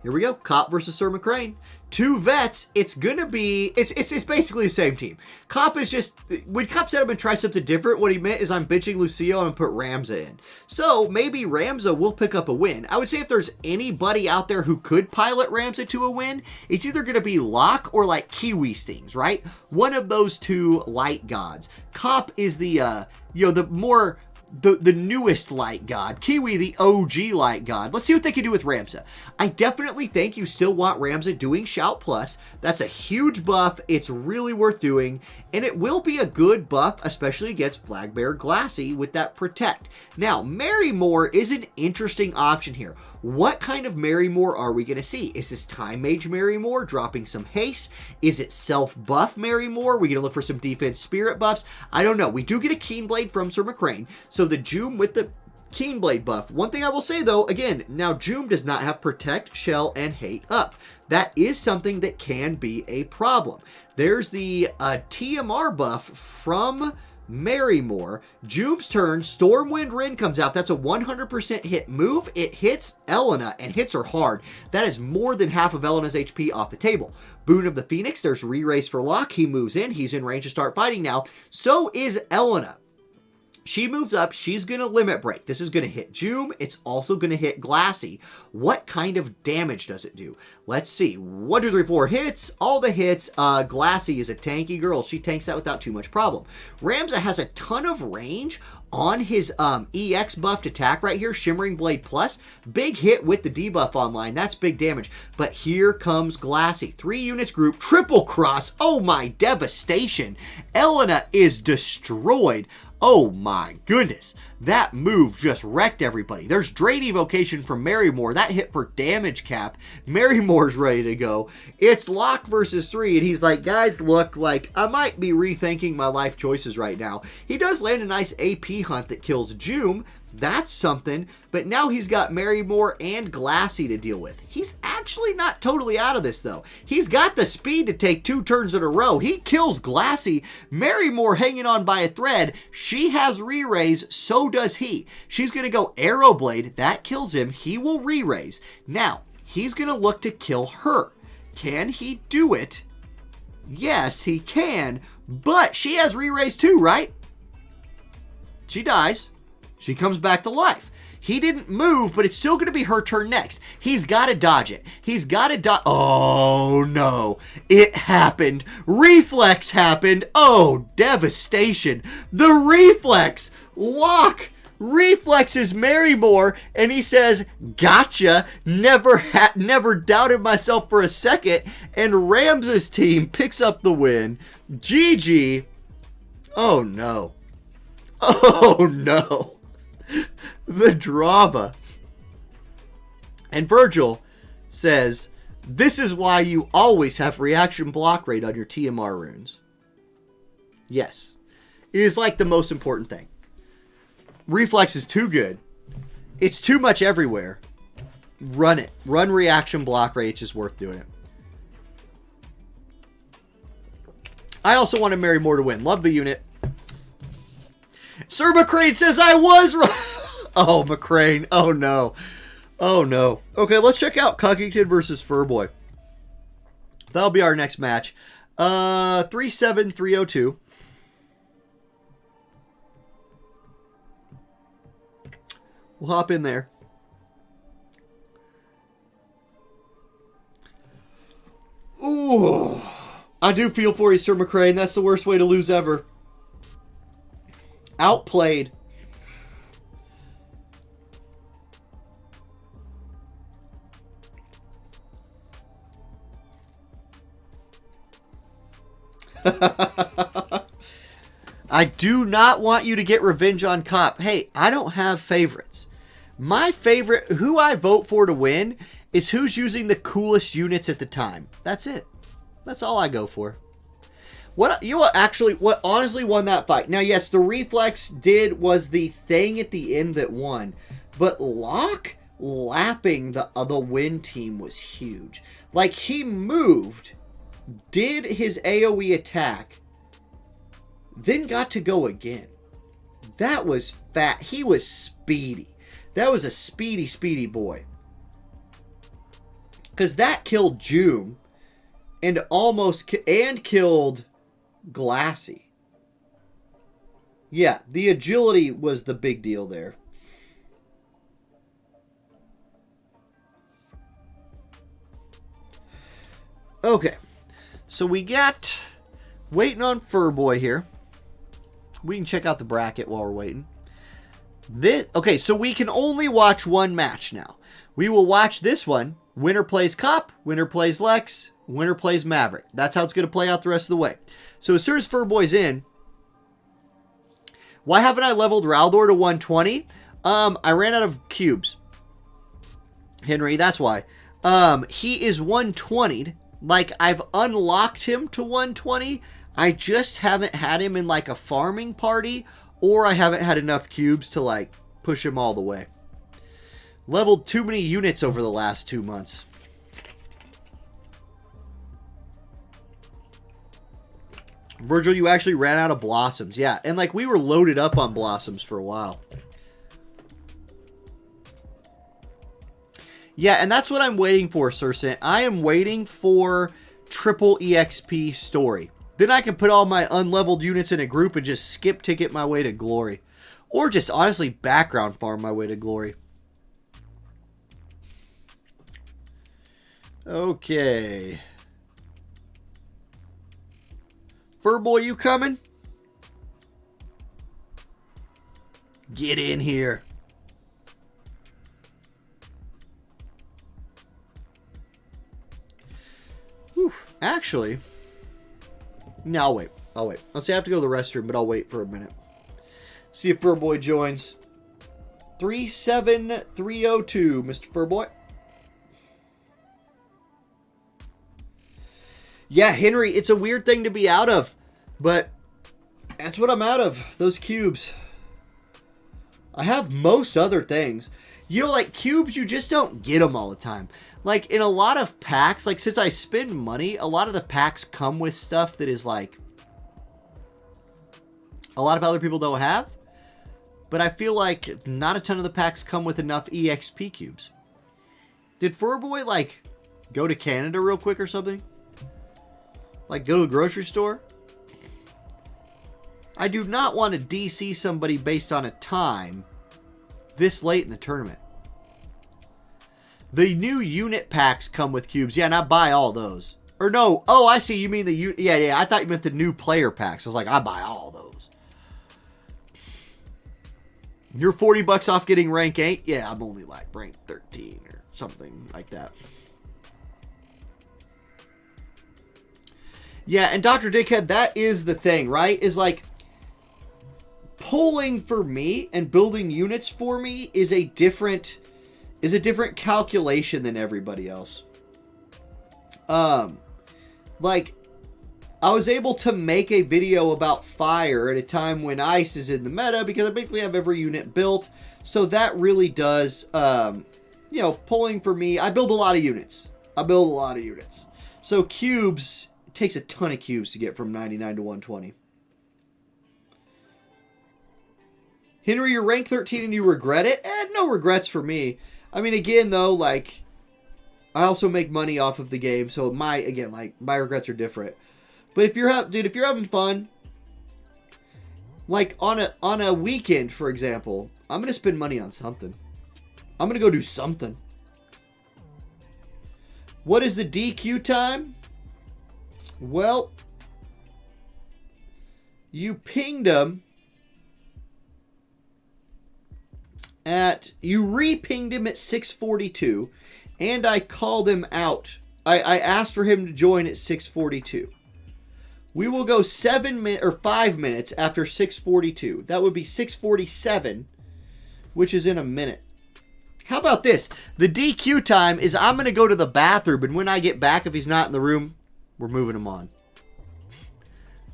Here we go. Cop versus Sir McCrane. 2 vets. It's going to be... It's basically the same team. Cop is just... When Cop said I'm going to try something different, what he meant is I'm benching Lucio and put Ramza in. So maybe Ramza will pick up a win. I would say if there's anybody out there who could pilot Ramza to a win, it's either going to be Locke or like Kiwi Stings, right? One of those 2 light gods. Cop is the, the newest light god. Kiwi, the OG light god. Let's see what they can do with Ramza. I definitely think you still want Ramza doing Shout Plus. That's a huge buff. It's really worth doing. And it will be a good buff, especially against Flagbearer Glassy with that Protect. Now, Marrymore is an interesting option here. What kind of Marrymore are we going to see? Is this Time Mage Marrymore dropping some haste? Is it self-buff Marrymore? Are we going to look for some defense spirit buffs? I don't know. We do get a Keenblade from Sir McCrane. So the Joom with the Keenblade buff. One thing I will say though, again, now Joom does not have Protect, Shell, and Hate up. That is something that can be a problem. There's the TMR buff from Marymore. Jube's turn. Stormwind Rin comes out. That's a 100% hit move. It hits Elena and hits her hard. That is more than half of Elena's HP off the table. Boon of the Phoenix. There's re-raise for Locke. He moves in. He's in range to start fighting now. So is Elena. She moves up. She's going to limit break. This is going to hit Jube. It's also going to hit Glassy. What kind of damage does it do? Let's see. 1, 2, 3, 4 hits. All the hits. Glassy is a tanky girl. She tanks that without too much problem. Ramza has a ton of range on his EX buffed attack right here. Shimmering Blade Plus. Big hit with the debuff online. That's big damage. But here comes Glassy. 3 units group. Triple cross. Oh my devastation. Elena is destroyed. Oh my goodness, that move just wrecked everybody. There's Drain Evocation from Marymore. That hit for damage cap. Marymore's ready to go. It's Locke versus 3, and he's like, guys, look, like, I might be rethinking my life choices right now. He does land a nice AP hunt that kills Jube. That's something, but now he's got Marymore and Glassy to deal with. He's actually not totally out of this, though. He's got the speed to take 2 turns in a row. He kills Glassy. Marymore hanging on by a thread. She has re-raise, so does he. She's going to go Arrow Blade. That kills him. He will re-raise. Now, he's going to look to kill her. Can he do it? Yes, he can, but she has re-raise too, right? She dies. She comes back to life. He didn't move, but it's still going to be her turn next. He's got to dodge it. He's got to dodge. Oh, no. It happened. Reflex happened. Oh, devastation. The reflex. Locke reflexes Marymore, and he says, gotcha. Never doubted myself for a second. And Ramza's team picks up the win. GG. Oh, no. Oh, no. The drama. And Virgil says, this is why you always have reaction block rate on your TMR runes. Yes. It is like the most important thing. Reflex is too good. It's too much everywhere. Run it. Run reaction block rate. It's just worth doing it. I also wanted Marymore to win. Love the unit. Sir McCrane says I was right. Oh, McCrane. Oh, no. Oh, no. Okay, let's check out Cuckington versus Furboy. That'll be our next match. 37302. We'll hop in there. Ooh. I do feel for you, Sir McCrane. That's the worst way to lose ever. Outplayed. I do not want you to get revenge on Cop. Hey, I don't have favorites. My favorite, who I vote for to win, is who's using the coolest units at the time. That's it. That's all I go for. What honestly won that fight? Now, yes, the reflex was the thing at the end that won, but Locke lapping the win team was huge. Like, he moved, did his AoE attack, then got to go again. That was fat. He was speedy. That was a speedy boy. Because that killed Jube and killed Glassy. Yeah, the agility was the big deal there. Okay, so we got waiting on Furboy here. We can check out the bracket while we're waiting. Okay, so we can only watch one match now. We will watch this one. Winner plays Cop, winner plays Lex, winner plays Maverick. That's how it's going to play out the rest of the way. So as soon as Furboy's in, why haven't I leveled Raldor to 120? I ran out of cubes. Henry, that's why. He is 120'd. Like, I've unlocked him to 120. I just haven't had him in, like, a farming party, or I haven't had enough cubes to, like, push him all the way. Leveled too many units over the last 2 months. Virgil, you actually ran out of blossoms. Yeah, and like we were loaded up on blossoms for a while. Yeah, and that's what I'm waiting for, Sir. I am waiting for triple EXP story. Then I can put all my unleveled units in a group and just skip ticket my way to glory. Or just honestly background farm my way to glory. Okay. Furboy, you coming? Get in here. Whew. Actually, no, I'll wait. I'll wait. Let's say I have to go to the restroom, but I'll wait for a minute. See if Furboy joins. 37302, Mr. Furboy. Yeah, Henry, it's a weird thing to be out of, but that's what I'm out of, those cubes. I have most other things. You know, like cubes, you just don't get them all the time. Like in a lot of packs, like since I spend money, a lot of the packs come with stuff that is like a lot of other people don't have. But I feel like not a ton of the packs come with enough EXP cubes. Did Furboy like go to Canada real quick or something? Like go to the grocery store? I do not want to DC somebody based on a time this late in the tournament. The new unit packs come with cubes. Yeah, and I buy all those. Or no. Oh, I see. You mean the... Yeah. I thought you meant the new player packs. I was like, I buy all those. You're $40 off getting rank 8? Yeah, I'm only like rank 13 or something like that. Yeah, and Dr. Dickhead, that is the thing, right? Is like pulling for me and building units for me is a different calculation than everybody else. Like I was able to make a video about fire at a time when ice is in the meta because I basically have every unit built. So that really does, you know, pulling for me. I build a lot of units. So cubes, it takes a ton of cubes to get from 99 to 120. Henry, you're rank 13 and you regret it? No regrets for me. I mean, again, though, like, I also make money off of the game, so my regrets are different. But if you're having fun, like on a weekend, for example, I'm gonna spend money on something. I'm gonna go do something. What is the DQ time? Well, you pinged him you re-pinged him at 6:42, and I called him out. I asked for him to join at 6:42. We will go 5 minutes after 6:42. That would be 6:47, which is in a minute. How about this? The DQ time is I'm going to go to the bathroom, and when I get back, if he's not in the room, we're moving him on.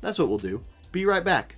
That's what we'll do. Be right back.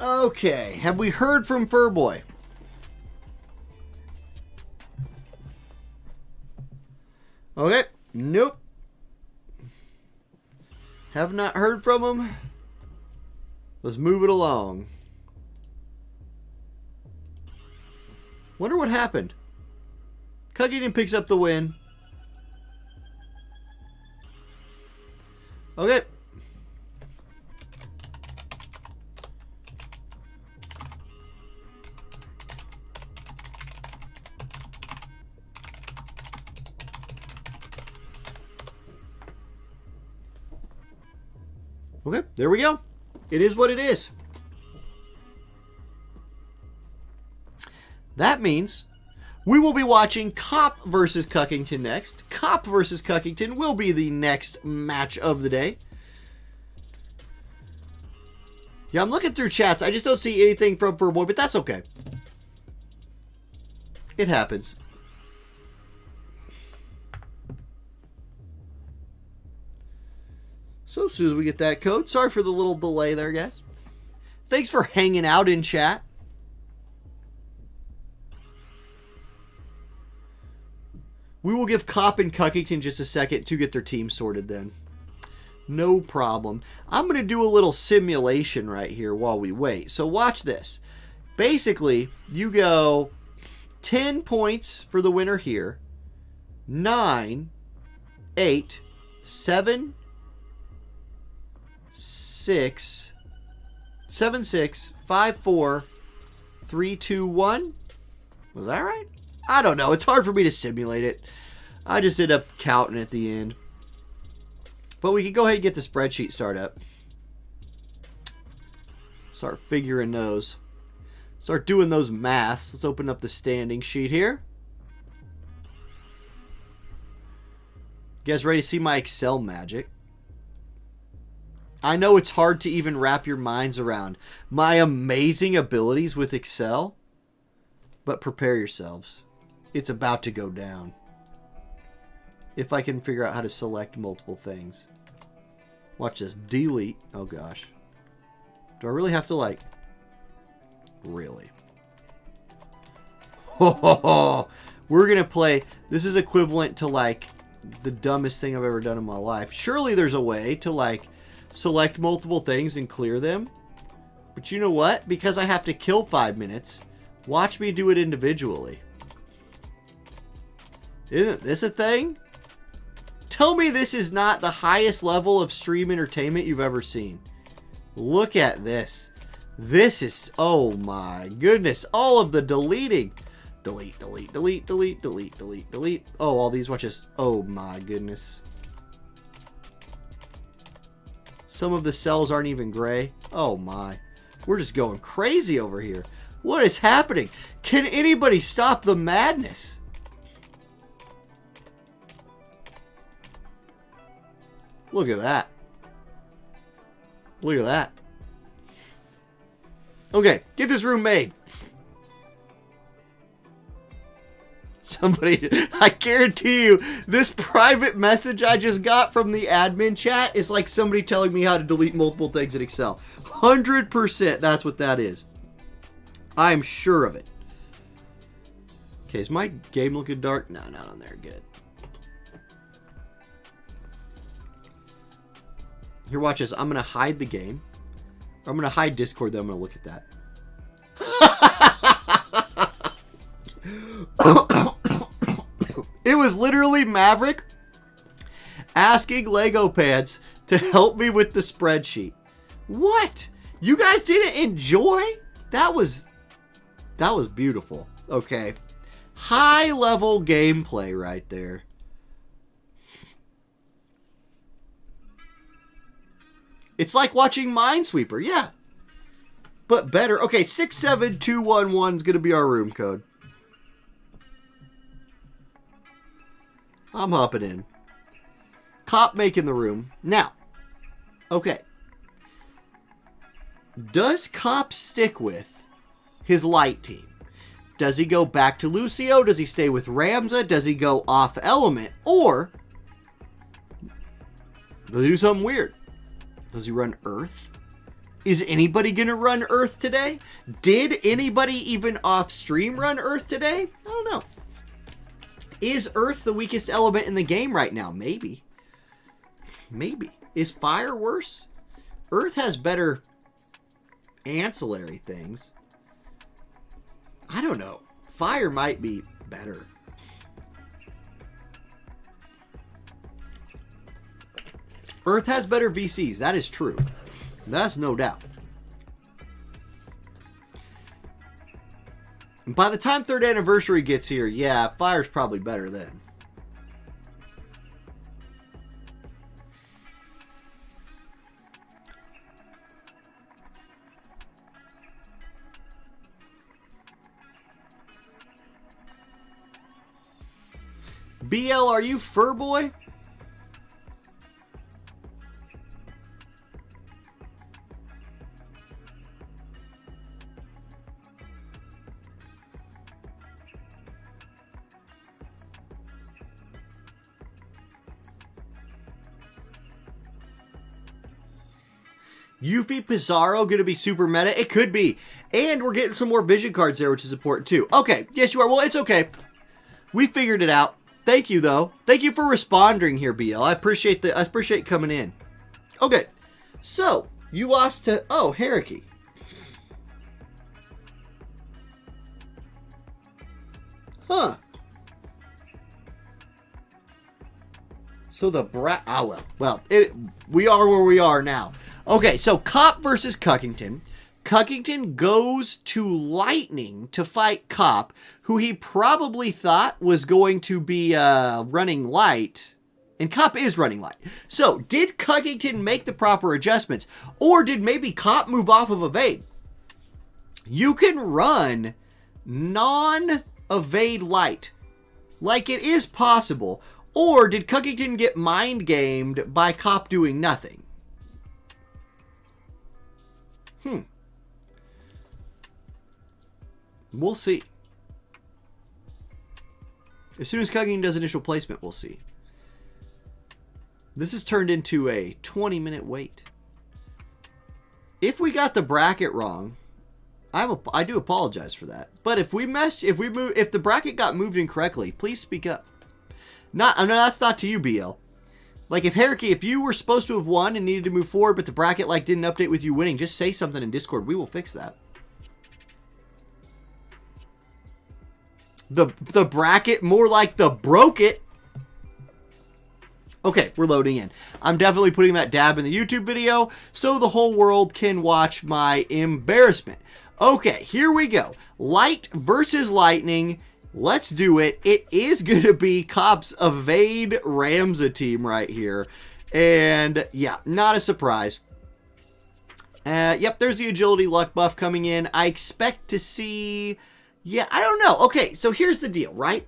Okay, have we heard from Furboy? Okay, nope. Have not heard from him. Let's move it along. Wonder what happened. Cuckington picks up the win. Okay. Okay, there we go. It is what it is. That means we will be watching Cop versus Cuckington next. Cop versus Cuckington will be the next match of the day. Yeah, I'm looking through chats. I just don't see anything from Furboy, but that's okay. It happens. So as soon as we get that code, sorry for the little delay there, guys. Thanks for hanging out in chat. We will give Cop and Cuckington just a second to get their team sorted then. No problem. I'm going to do a little simulation right here while we wait. So watch this. Basically, you go 10 points for the winner here. 9, 8, 7, 6, 7, 6, 5, 4, 3, 2, 1. Was that right? I don't know. It's hard for me to simulate it. I just end up counting at the end. But we can go ahead and get the spreadsheet started up. Start figuring those. Start doing those maths. Let's open up the standing sheet here. You guys ready to see my Excel magic? I know it's hard to even wrap your minds around my amazing abilities with Excel, but prepare yourselves. It's about to go down. If I can figure out how to select multiple things. Watch this. Delete. Oh gosh. Do I really have to like... Really? We're going to play... This is equivalent to like the dumbest thing I've ever done in my life. Surely there's a way to like select multiple things and clear them. But you know what? Because I have to kill 5 minutes, watch me do it individually. Isn't this a thing? Tell me this is not the highest level of stream entertainment you've ever seen. Look at this. This is, oh my goodness. All of the deleting. Delete, delete, delete, delete, delete, delete, delete. Oh, all these, watch this. Oh my goodness. Some of the cells aren't even gray. Oh my. We're just going crazy over here. What is happening? Can anybody stop the madness? Look at that. Look at that. Okay, get this room made. Somebody, I guarantee you, this private message I just got from the admin chat is like somebody telling me how to delete multiple things in Excel. 100% that's what that is. I'm sure of it. Okay, is my game looking dark? No, not on there. Good. Here, watch this. I'm going to hide the game. I'm going to hide Discord, then I'm going to look at that. It was literally Maverick asking Lego Pants to help me with the spreadsheet. What? You guys didn't enjoy? That was beautiful. Okay. High level gameplay right there. It's like watching Minesweeper, yeah. But better. Okay, 67211 is going to be our room code. I'm hopping in. Cop making the room. Now, okay. Does Cop stick with his light team? Does he go back to Lucio? Does he stay with Ramza? Does he go off element? Or does he do something weird? Does he run Earth? Is anybody going to run Earth today? Did anybody even off stream run Earth today? I don't know. Is Earth the weakest element in the game right now? Maybe. Maybe. Is fire worse? Earth has better ancillary things. I don't know. Fire might be better. Earth has better VCs. That is true. That's no doubt. And by the time 3rd anniversary gets here, yeah, Fire's probably better then. BL, are you fur boy? Yuffie Pizarro going to be super meta? It could be. And we're getting some more vision cards there, which is important too. Okay, yes you are. Well, it's okay. We figured it out. Thank you, though. Thank you for responding here, BL. I appreciate coming in. Okay, so you lost to Hariki. Huh. So the we are where we are now. Okay, so Cop versus Cuckington. Cuckington goes to Lightning to fight Cop, who he probably thought was going to be running light. And Cop is running light. So, did Cuckington make the proper adjustments? Or did maybe Cop move off of Evade? You can run non-Evade light. Like it is possible. Or did Cuckington get mind-gamed by Cop doing nothing? We'll see. As soon as Cugging does initial placement, we'll see. This has turned into a 20-minute wait. If we got the bracket wrong, I do apologize for that. But if the bracket got moved incorrectly, please speak up. I know that's not to you, BL. Like if you were supposed to have won and needed to move forward, but the bracket didn't update with you winning, just say something in Discord. We will fix that. The bracket, more like the broke it. Okay, we're loading in. I'm definitely putting that dab in the YouTube video so the whole world can watch my embarrassment. Okay, here we go. Light versus Lightning. Let's do it. It is going to be Cop's Evade Ramza team right here. And yeah, not a surprise. Yep, there's the agility luck buff coming in. I expect to see... Yeah, I don't know. Okay, so here's the deal, right?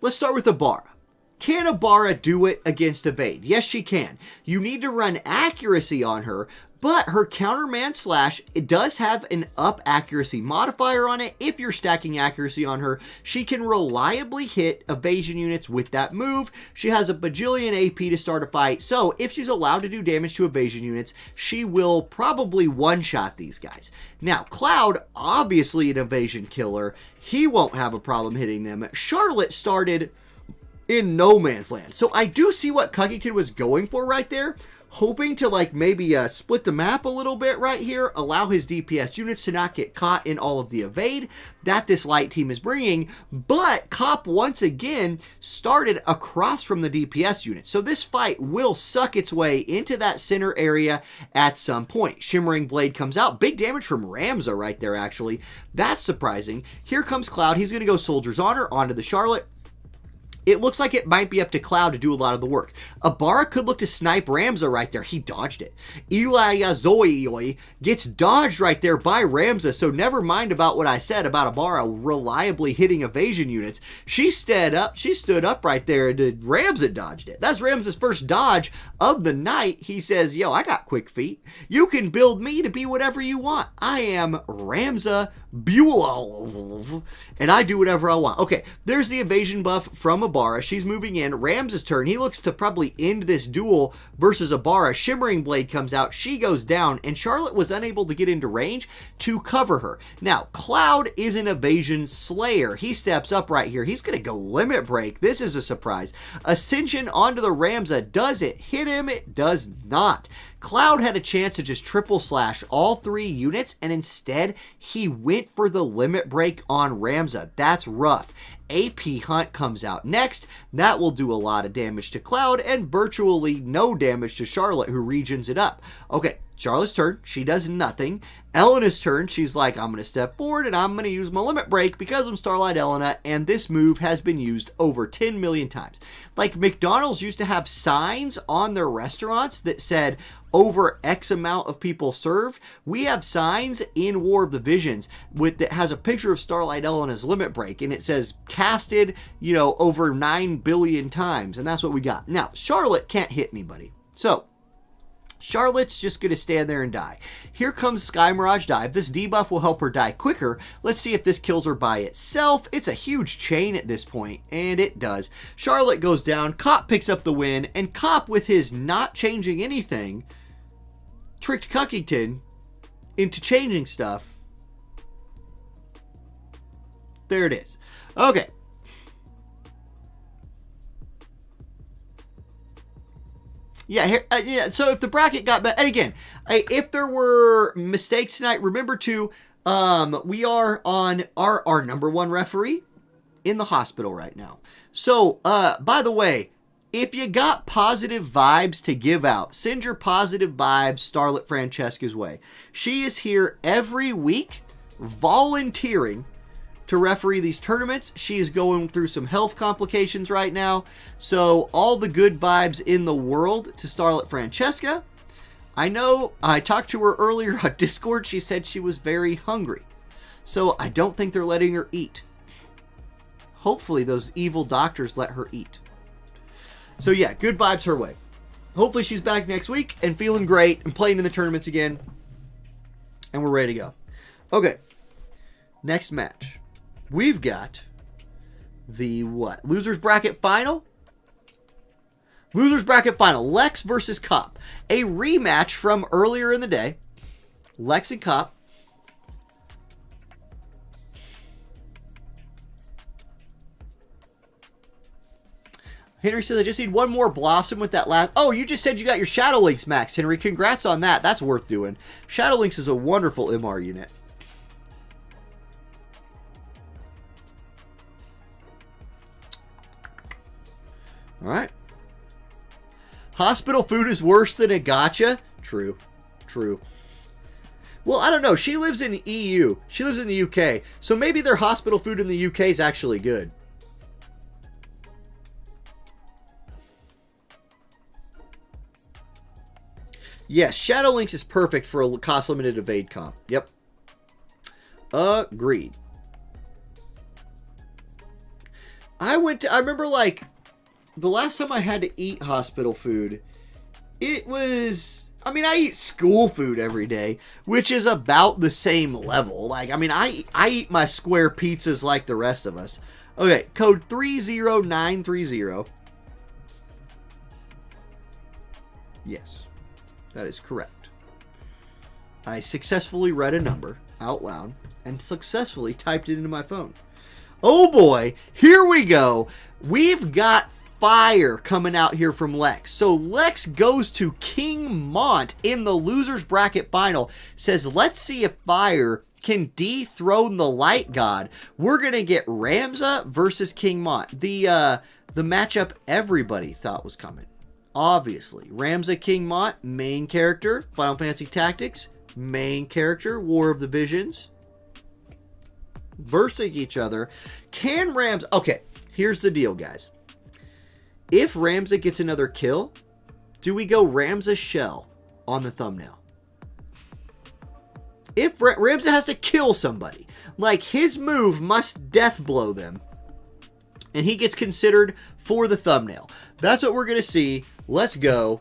Let's start with Ibarra. Can Ibarra do it against Evade? Yes, she can. You need to run accuracy on her, but her counterman slash, it does have an up accuracy modifier on it. If you're stacking accuracy on her, she can reliably hit evasion units with that move. She has a bajillion AP to start a fight, so if she's allowed to do damage to evasion units, she will probably one-shot these guys. Now, Cloud, obviously an evasion killer. He won't have a problem hitting them. Charlotte started in no man's land. So I do see what Cuckington was going for right there. Hoping to maybe split the map a little bit right here. Allow his DPS units to not get caught in all of the evade that this light team is bringing. But Cop once again started across from the DPS unit. So this fight will suck its way into that center area at some point. Shimmering Blade comes out. Big damage from Ramza right there actually. That's surprising. Here comes Cloud. He's going to go Soldier's Honor onto the Charlotte. It looks like it might be up to Cloud to do a lot of the work. Ibarra could look to snipe Ramza right there. He dodged it. Eli Zoe gets dodged right there by Ramza, so never mind about what I said about Ibarra reliably hitting evasion units. She stood up right there, and Ramza dodged it. That's Ramza's first dodge of the night. He says, yo, I got quick feet. You can build me to be whatever you want. I am Ramza Buell, and I do whatever I want. Okay, there's the evasion buff from Ibarra. She's moving in. Ramza's turn. He looks to probably end this duel versus Ibarra. Shimmering Blade comes out. She goes down, and Charlotte was unable to get into range to cover her. Now, Cloud is an evasion slayer. He steps up right here. He's going to go limit break. This is a surprise. Ascension onto the Ramza. Does it hit him? It does not. Cloud had a chance to just triple slash all 3 units, and instead he went for the limit break on Ramza. That's rough. AP Hunt comes out next. That will do a lot of damage to Cloud and virtually no damage to Charlotte, who regions it up. Okay, Charlotte's turn. She does nothing. Elena's turn. She's like, I'm going to step forward and I'm going to use my limit break because I'm Starlight Elena, and this move has been used over 10 million times. Like, McDonald's used to have signs on their restaurants that said, over X amount of people served. We have signs in War of the Visions that has a picture of Starlight Elena's limit break, and it says casted, over 9 billion times, and that's what we got. Now, Charlotte can't hit anybody, so Charlotte's just going to stand there and die. Here comes Sky Mirage Dive. This debuff will help her die quicker. Let's see if this kills her by itself. It's a huge chain at this point, and it does. Charlotte goes down. Cop picks up the win, and Cop, with his not changing anything, tricked Cuckington into changing stuff. There it is. Okay. Yeah, so if the bracket got better, and again, if there were mistakes tonight, remember to, we are on our number 1 referee in the hospital right now. So, by the way, if you got positive vibes to give out, send your positive vibes Starlet Francesca's way. She is here every week volunteering to referee these tournaments. She is going through some health complications right now. So all the good vibes in the world to Starlet Francesca. I know I talked to her earlier on Discord. She said she was very hungry. So I don't think they're letting her eat. Hopefully those evil doctors let her eat. So yeah, good vibes her way. Hopefully she's back next week and feeling great and playing in the tournaments again. And we're ready to go. Okay. Next match. We've got the what? Losers bracket final? Losers bracket final. Lex versus Cop. A rematch from earlier in the day. Lex and Cop. Henry says, I just need one more Blossom with that last... Oh, you just said you got your Shadow Links max, Henry. Congrats on that. That's worth doing. Shadow Links is a wonderful MR unit. All right. Hospital food is worse than a gacha? True. True. Well, I don't know. She lives in EU. She lives in the UK. So maybe their hospital food in the UK is actually good. Yes, Shadow Links is perfect for a cost-limited evade comp. Yep. Agreed. I remember, like, the last time I had to eat hospital food, it was... I mean, I eat school food every day, which is about the same level. Like, I mean, I eat my square pizzas like the rest of us. Okay, code 30930. Yes. That is correct. I successfully read a number out loud and successfully typed it into my phone. Oh boy, here we go. We've got fire coming out here from Lex. So Lex goes to King Mont in the losers bracket final. Says, let's see if fire can dethrone the light god. We're going to get Ramza versus King Mont. The matchup everybody thought was coming. Obviously, Ramza King Mont, main character, Final Fantasy Tactics, main character, War of the Visions, versing each other. Can Ramza... Okay, here's the deal, guys. If Ramza gets another kill, do we go Ramza Shell on the thumbnail? If Ramza has to kill somebody, like his move must death blow them, and he gets considered for the thumbnail. That's what we're going to see. Let's go.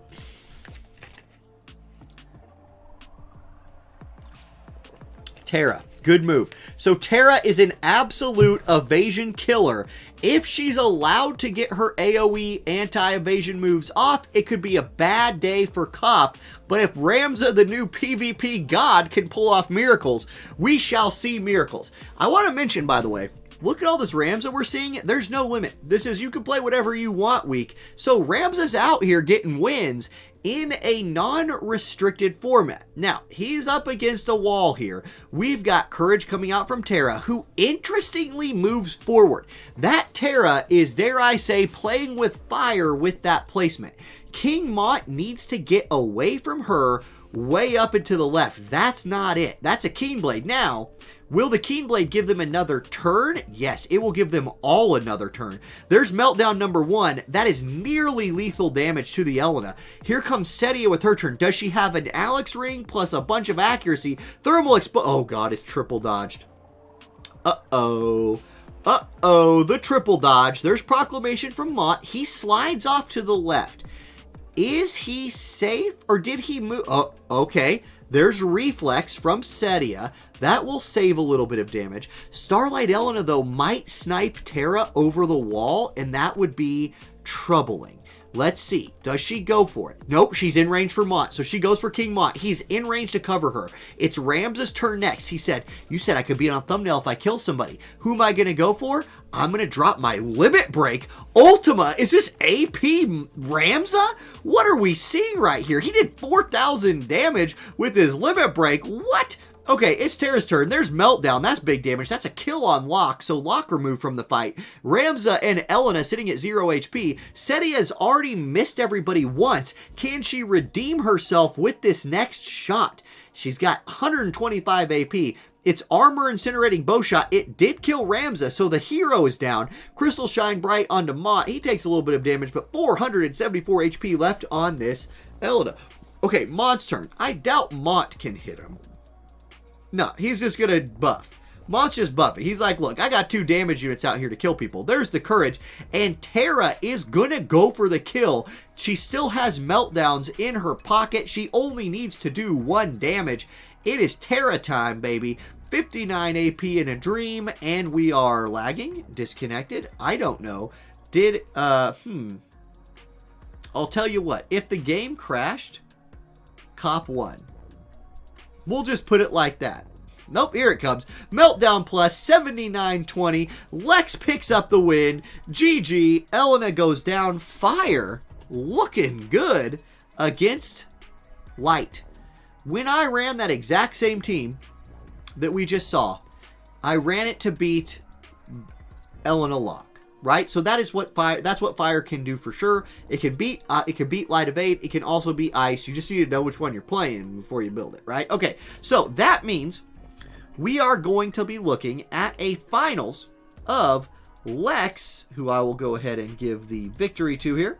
Terra. Good move. So Terra is an absolute evasion killer. If she's allowed to get her AoE anti-evasion moves off, it could be a bad day for Cop. But if Ramza, the new PvP god, can pull off miracles, we shall see miracles. I want to mention, by the way, Look at all this Ramza we're seeing. There's no limit. This is you can play whatever you want week. So Ramza's out here getting wins in a non-restricted format. Now, he's up against a wall here. We've got Courage coming out from Tara, who interestingly moves forward. That Tara is, dare I say, playing with fire with that placement. King Mont needs to get away from her way up and to the left. That's not it. That's a Keenblade. Now, will the Keenblade give them another turn? Yes, it will give them all another turn. There's Meltdown number 1. That is nearly lethal damage to the Elena. Here comes Setia with her turn. Does she have an Alex ring plus a bunch of accuracy? Thermal oh god, it's triple dodged. Uh-oh. Uh-oh, the triple dodge. There's Proclamation from Mont. He slides off to the left. Is he safe, or did he move? Oh, okay. There's Reflex from Setia. That will save a little bit of damage. Starlight Elena, though, might snipe Tara over the wall, and that would be troubling. Let's see. Does she go for it? Nope, she's in range for Mont, so she goes for King Mont. He's in range to cover her. It's Ramza's turn next. He said, you said I could be on a thumbnail if I kill somebody. Who am I going to go for? I'm going to drop my Limit Break. Ultima, is this AP Ramza? What are we seeing right here? He did 4,000 damage with his Limit Break. What? Okay, it's Tara's turn. There's Meltdown. That's big damage. That's a kill on Locke, so Locke removed from the fight. Ramza and Elena sitting at 0 HP. Setia has already missed everybody once. Can she redeem herself with this next shot? She's got 125 AP. It's Armor Incinerating Bowshot. It did kill Ramza, so the hero is down. Crystal Shine Bright onto Mont. He takes a little bit of damage, but 474 HP left on this Elena. Okay, Mont's turn. I doubt Mont can hit him. No, he's just going to buff. Mont's just buffing. He's like, look, I got 2 damage units out here to kill people. There's the Courage. And Tara is going to go for the kill. She still has Meltdowns in her pocket. She only needs to do 1 damage. It is Tara time, baby. 59 AP in a dream. And we are lagging? Disconnected? I don't know. I'll tell you what. If the game crashed, Cop won. We'll just put it like that. Nope, here it comes. Meltdown plus 79-20. Lex picks up the win. GG. Elena goes down. Fire looking good against Light. When I ran that exact same team that we just saw, I ran it to beat Elena Locke. Right, so that is what fire. That's what fire can do for sure. It can beat. Light Evade. It can also beat ice. You just need to know which one you're playing before you build it. Right. Okay. So that means we are going to be looking at a finals of Lex, who I will go ahead and give the victory to here,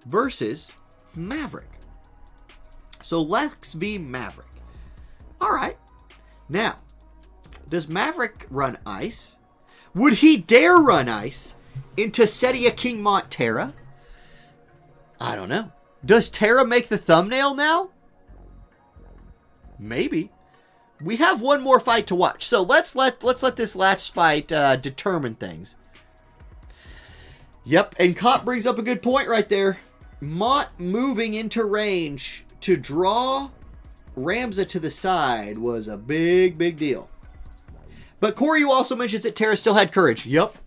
versus Maverick. So Lex v Maverick. All right. Now, does Maverick run ice? Would he dare run ice into Setia King Mont Tara? I don't know. Does Tara make the thumbnail now? Maybe. We have one more fight to watch. So let's let this last fight determine things. Yep, and Cop brings up a good point right there. Mont moving into range to draw Ramza to the side was a big deal. But Corey also mentions that Tara still had Courage. Yep.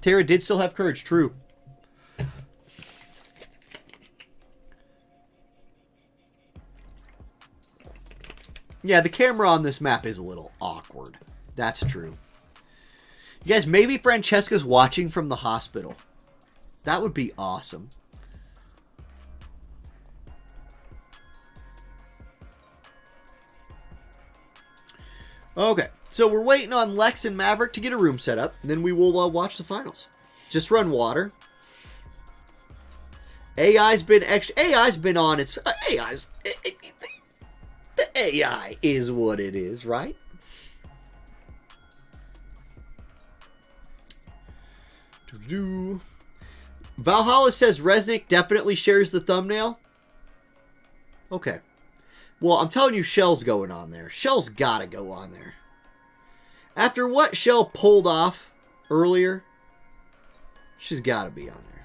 Tara did still have Courage. True. Yeah, the camera on this map is a little awkward. That's true. You guys, maybe Francesca's watching from the hospital. That would be awesome. Okay. So we're waiting on Lex and Maverick to get a room set up. And then we will watch the finals. Just run water. AI's been on its... the AI is what it is, right? Valhalla says Resnick definitely shares the thumbnail. Okay. Well, I'm telling you, Shell's going on there. Shell's got to go on there. After what Shell pulled off earlier, she's got to be on there.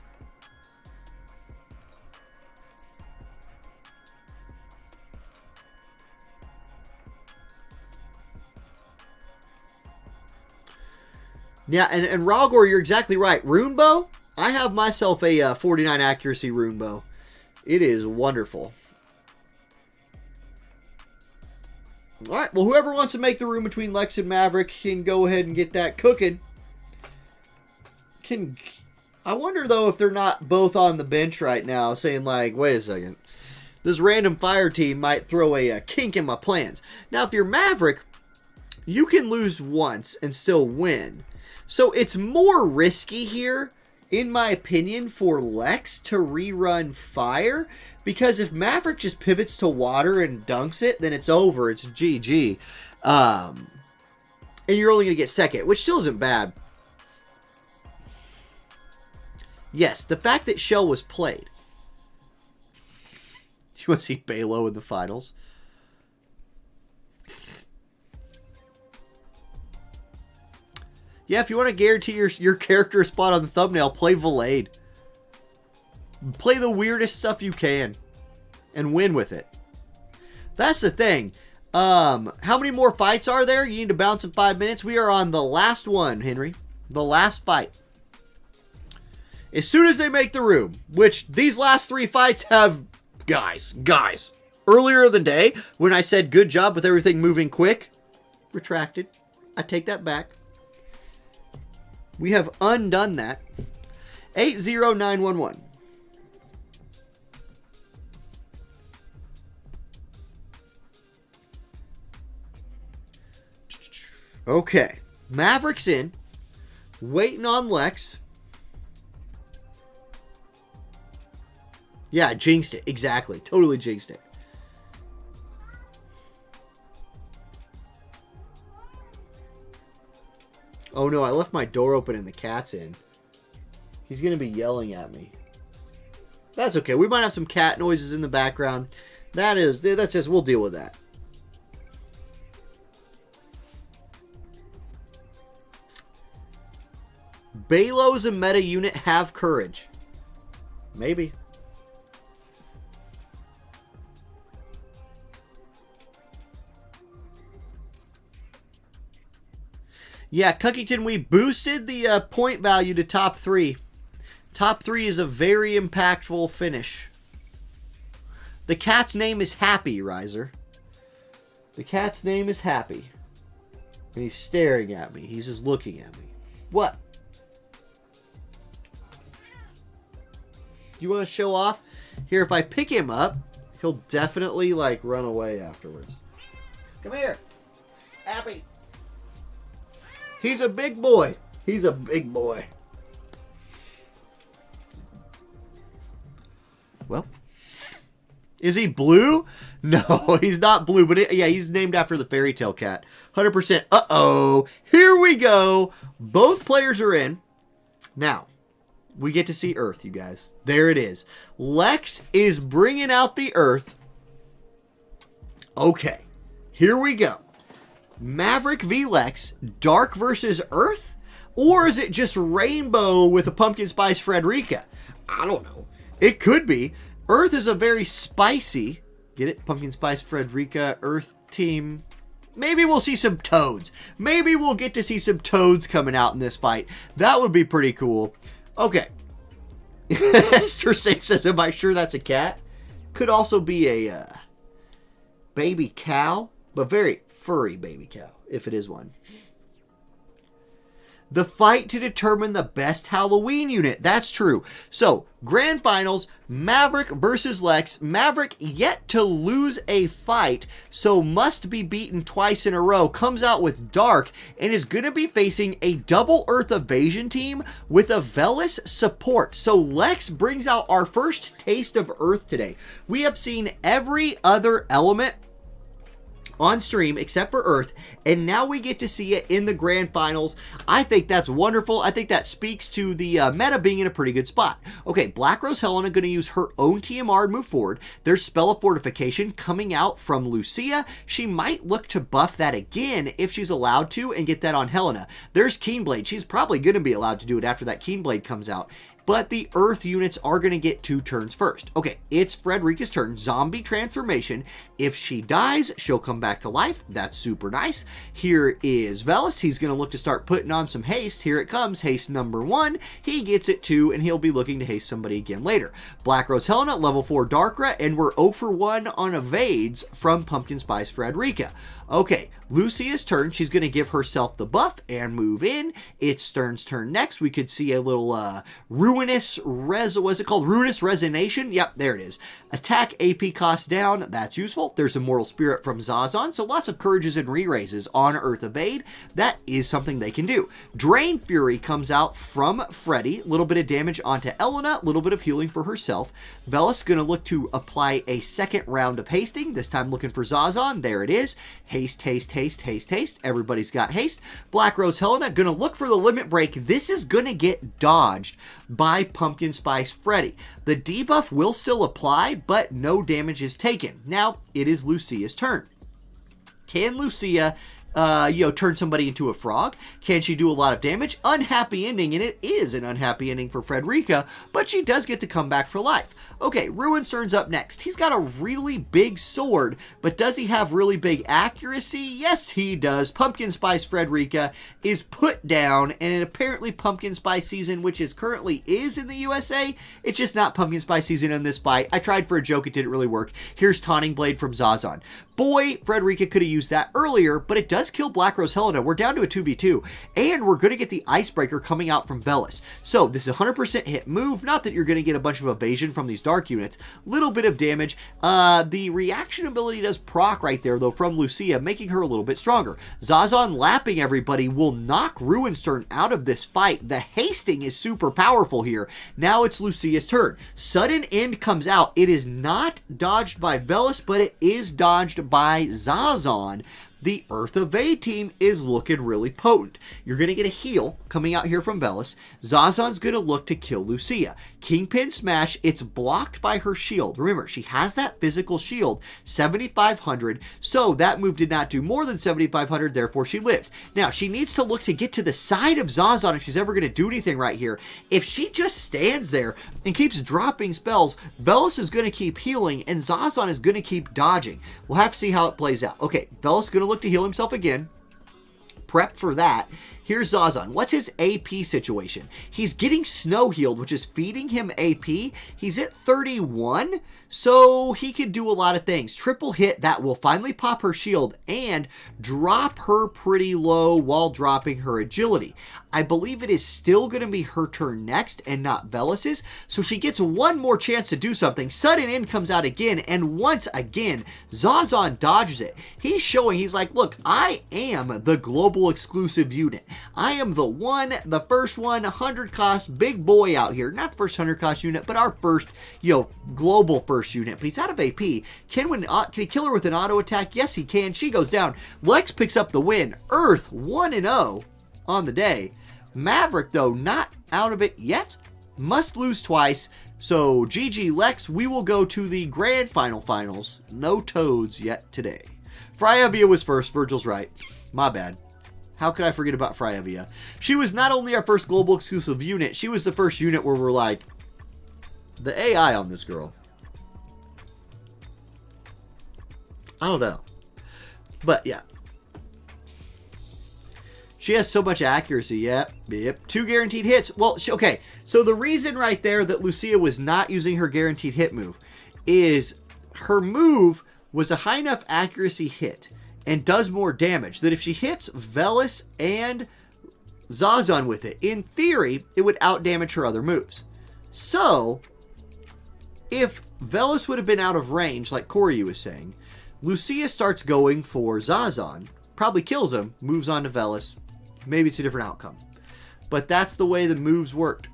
Yeah, and Ralgor, you're exactly right. Rune Bow, I have myself a 49 accuracy Rune Bow. It is wonderful. All right, well, whoever wants to make the room between Lex and Maverick can go ahead and get that cooking. I wonder, though, if they're not both on the bench right now saying, like, wait a second. This random fire team might throw a kink in my plans. Now, if you're Maverick, you can lose once and still win. So it's more risky here, in my opinion, for Lex to rerun fire. Because if Maverick just pivots to water and dunks it, then it's over. It's GG. And you're only going to get second, which still isn't bad. Yes, the fact that Shell was played. You want to see Balo in the finals? Yeah, if you want to guarantee your character a spot on the thumbnail, play Valade. Play the weirdest stuff you can. And win with it. That's the thing. How many more fights are there? You need to bounce in 5 minutes. We are on the last one, Henry. The last fight. As soon as they make the room, which these last 3 fights have... Guys. Earlier in the day, when I said good job with everything moving quick, retracted. I take that back. We have undone that. 80911. Okay. Maverick's in. Waiting on Lex. Yeah, jinxed it. Exactly. Totally jinxed it. Oh no, I left my door open and the cat's in. He's going to be yelling at me. That's okay. We might have some cat noises in the background. That's just, we'll deal with that. Balo's a meta unit. Have courage. Maybe. Yeah, Cuckington, we boosted the point value to top 3. Top 3 is a very impactful finish. The cat's name is Happy, Riser. The cat's name is Happy. And he's staring at me. He's just looking at me. What? You want to show off? Here, if I pick him up, he'll definitely, like, run away afterwards. Come here. Happy. He's a big boy. He's a big boy. Well, is he blue? No, he's not blue, but yeah, he's named after the fairy tale cat. 100%. Uh-oh. Here we go. Both players are in. Now, we get to see Earth, you guys. There it is. Lex is bringing out the Earth. Okay, here we go. Maverick v Lex, Dark versus Earth? Or is it just Rainbow with a Pumpkin Spice Frederica? I don't know. It could be. Earth is a very spicy, get it? Pumpkin Spice Frederica, Earth team. Maybe we'll see some toads. Maybe we'll get to see some toads coming out in this fight. That would be pretty cool. Okay. Sir Safe says, am I sure that's a cat? Could also be a baby cow, but very furry baby cow, if it is one. The fight to determine the best Halloween unit. That's true. So, Grand Finals, Maverick versus Lex. Maverick yet to lose a fight, so must be beaten twice in a row. Comes out with Dark and is going to be facing a double Earth evasion team with a Velis support. So, Lex brings out our first taste of Earth today. We have seen every other element on stream except for Earth, and now we get to see it in the Grand Finals. I think that's wonderful. I think that speaks to the meta being in a pretty good spot. Okay, Black Rose Helena going to use her own TMR and move forward. There's Spell of Fortification coming out from Lucia. She might look to buff that again if she's allowed to and get that on Helena. There's Keenblade. She's probably going to be allowed to do it after that Keenblade comes out. but the Earth units are going to get 2 turns first. Okay, it's Frederica's turn. Zombie transformation. If she dies, she'll come back to life. That's super nice. Here is Velis. He's going to look to start putting on some haste. Here it comes. Haste number 1. He gets it 2, and he'll be looking to haste somebody again later. Black Rose Helena, level 4 Darkra, and we're 0 for 1 on evades from Pumpkin Spice Frederica. Okay, Lucia's turn. She's going to give herself the buff and move in. It's Stern's turn next. We could see a little ruinous what's it called? Ruinous Resonation. Yep, there it is. Attack AP cost down. That's useful. There's Immortal Spirit from Zazon, so lots of courages and re-raises on Earth Evade. That is something they can do. Drain Fury comes out from Freddy. A little bit of damage onto Elena, a little bit of healing for herself. Velis going to look to apply a second round of hasting, this time looking for Zazon. There it is. Haste, haste, haste, haste, haste. Everybody's got haste. Black Rose Helena going to look for the limit break. This is going to get dodged by Pumpkin Spice Freddy. The debuff will still apply, but no damage is taken. Now, it is Lucia's turn. Can Lucia turn somebody into a frog? Can she do a lot of damage? Unhappy ending, and it is an unhappy ending for Frederica, but she does get to come back for life. Okay, Ruinstern's up next. He's got a really big sword, but does he have really big accuracy? Yes, he does. Pumpkin Spice Frederica is put down, and apparently Pumpkin Spice season, which is currently is in the USA, it's just not Pumpkin Spice season in this fight. I tried for a joke, it didn't really work. Here's Taunting Blade from Zazon. Boy, Frederica could have used that earlier, but it does kill Black Rose Helena. We're down to a 2v2, and we're going to get the Icebreaker coming out from Velis. So this is a 100% hit move. Not that you're going to get a bunch of evasion from these dark units. Little bit of damage. The reaction ability does proc right there, though, from Lucia, making her a little bit stronger. Zazon lapping everybody will knock Ruinstern out of this fight. The hasting is super powerful here. Now it's Lucia's turn. Sudden End comes out. It is not dodged by Velis, but it is dodged by Zazon. The Earth Evade team is looking really potent. You're going to get a heal coming out here from Velis. Zazon's going to look to kill Lucia. Kingpin Smash, it's blocked by her shield. Remember, she has that physical shield, 7,500, so that move did not do more than 7,500, therefore she lived. Now, she needs to look to get to the side of Zazon if she's ever going to do anything right here. If she just stands there and keeps dropping spells, Velis is going to keep healing, and Zazon is going to keep dodging. We'll have to see how it plays out. Okay, Velis is going to look to heal himself again. Prep for that. Here's Zazon. What's his AP situation? He's getting snow healed, which is feeding him AP. He's at 31, so he can do a lot of things. Triple hit, that will finally pop her shield and drop her pretty low while dropping her agility. I believe it is still going to be her turn next and not Velis's, so she gets one more chance to do something. Sudden End comes out again, and once again, Zazon dodges it. He's showing, he's like, look, I am the global exclusive unit. I am the one, the first one, 100 cost, big boy out here. Not the first 100 cost unit, but our first, global first unit. But he's out of AP. Can he kill her with an auto attack? Yes, he can. She goes down. Lex picks up the win. Earth 1-0 on the day. Maverick, though, not out of it yet. Must lose twice. So, GG Lex, we will go to the grand finals. No toads yet today. Fryavia was first. Virgil's right. My bad. How could I forget about Fryavia? She was not only our first global exclusive unit, she was the first unit where we're like, the AI on this girl. I don't know. But, yeah. She has so much accuracy. Yep. 2 guaranteed hits. Well, okay. So the reason right there that Lucia was not using her guaranteed hit move is her move was a high enough accuracy hit and does more damage that if she hits Velis and Zazon with it, in theory, it would outdamage her other moves. So, if Velis would have been out of range, like Corey was saying, Lucia starts going for Zazon, probably kills him, moves on to Velis. Maybe it's a different outcome. But that's the way the moves worked.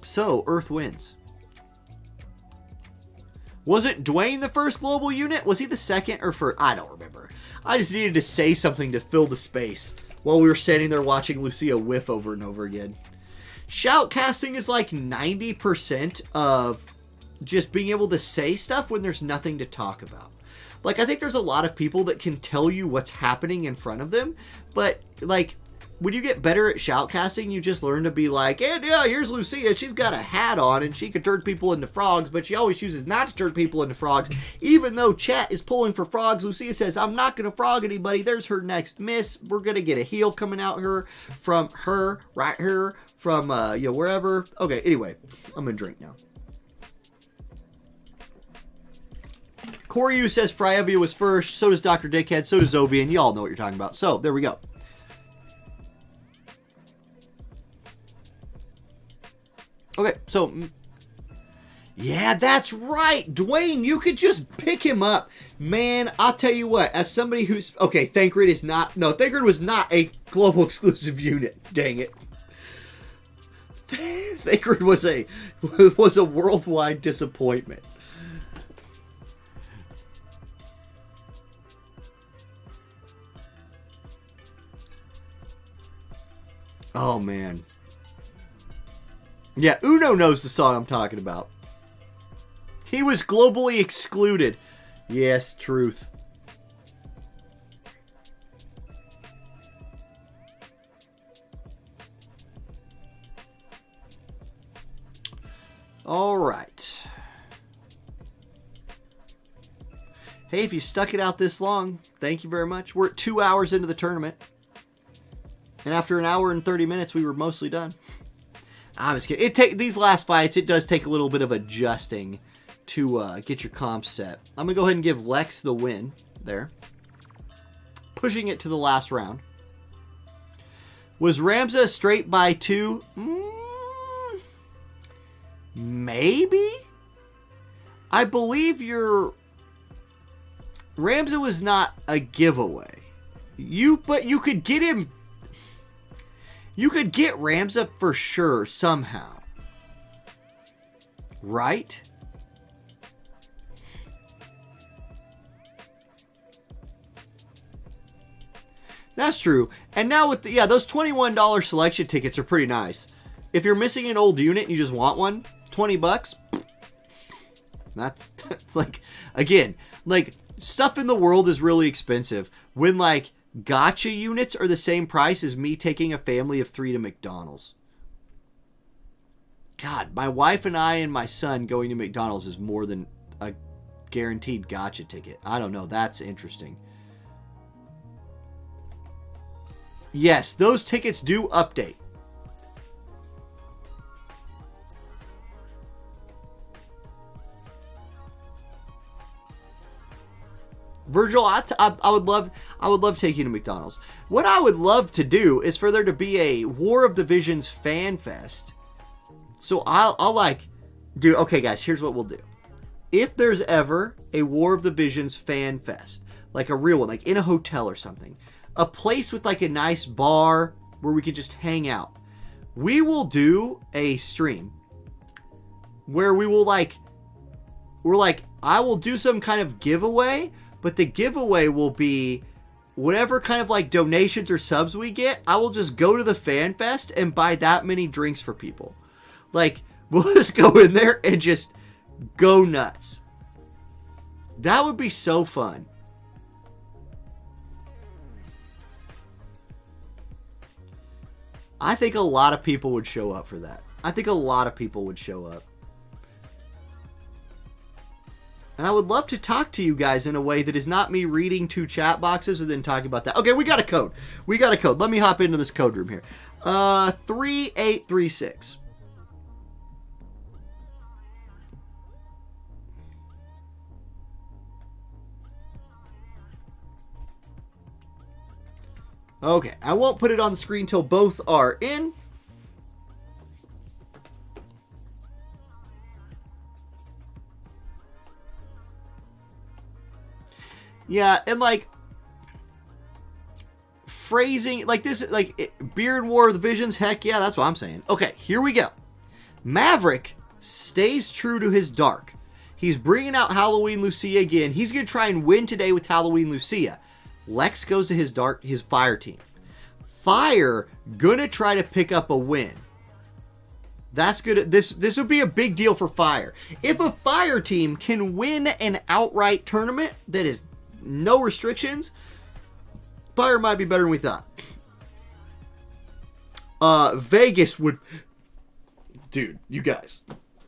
So, Earth wins. Wasn't Dwayne the first global unit? Was he the second or first? I don't remember. I just needed to say something to fill the space while we were standing there watching Lucia whiff over and over again. Shoutcasting is like 90% of just being able to say stuff when there's nothing to talk about. Like, I think there's a lot of people that can tell you what's happening in front of them, but, like, when you get better at shoutcasting, you just learn to be like, and yeah, here's Lucia. She's got a hat on and she can turn people into frogs, but she always chooses not to turn people into frogs. Even though chat is pulling for frogs, Lucia says, I'm not going to frog anybody. There's her next miss. We're going to get a heel coming out her from her, right here, from, wherever. Okay, anyway, I'm going to drink now. Koryu says Fryevia was first. So does Dr. Dickhead. So does Zovian. You all know what you're talking about. So, there we go. Okay, so, yeah, that's right. Dwayne, you could just pick him up. Man, I'll tell you what, as somebody who's, okay, Thancred is not, no, Thancred was not a global exclusive unit. Dang it. Thancred was a worldwide disappointment. Oh, man. Yeah, Uno knows the song I'm talking about. He was globally excluded. Yes, truth. All right. Hey, if you stuck it out this long, thank you very much. We're at 2 hours into the tournament. And after an hour and 30 minutes, we were mostly done. I'm just kidding. These last fights, it does take a little bit of adjusting to get your comps set. I'm going to go ahead and give Lex the win there. Pushing it to the last round. Was Ramza straight by 2? Maybe? I believe Ramza was not a giveaway. But you could get him. You could get Ramza for sure somehow. Right? That's true. And now with those $21 selection tickets are pretty nice. If you're missing an old unit and you just want one, $20. That's like, again, like stuff in the world is really expensive. When like gacha units are the same price as me taking a family of 3 to McDonald's. God, my wife and I and my son going to McDonald's is more than a guaranteed gacha ticket. I don't know. That's interesting. Yes, those tickets do update. Virgil, I would love taking you to McDonald's. What I would love to do is for there to be a War of the Visions fan fest. So I'll like, dude, okay guys, here's what we'll do. If there's ever a War of the Visions fan fest, like a real one, like in a hotel or something, a place with like a nice bar where we could just hang out, we will do a stream where we will I will do some kind of giveaway. But the giveaway will be whatever kind of like donations or subs we get. I will just go to the fan fest and buy that many drinks for people. Like, we'll just go in there and just go nuts. That would be so fun. I think a lot of people would show up for that. I think a lot of people would show up. And I would love to talk to you guys in a way that is not me reading 2 chat boxes and then talking about that. Okay, we got a code. Let me hop into this code room here. 3836. Okay, I won't put it on the screen till both are in. Yeah, and like phrasing like this, like Beard War of the Visions. Heck yeah, that's what I'm saying. Okay, here we go. Maverick stays true to his dark. He's bringing out Halloween Lucia again. He's gonna try and win today with Halloween Lucia. Lex goes to his fire team. Fire gonna try to pick up a win. That's good. This would be a big deal for Fire. If a Fire team can win an outright tournament that is no restrictions, Fire might be better than we thought. Vegas would... Dude, you guys,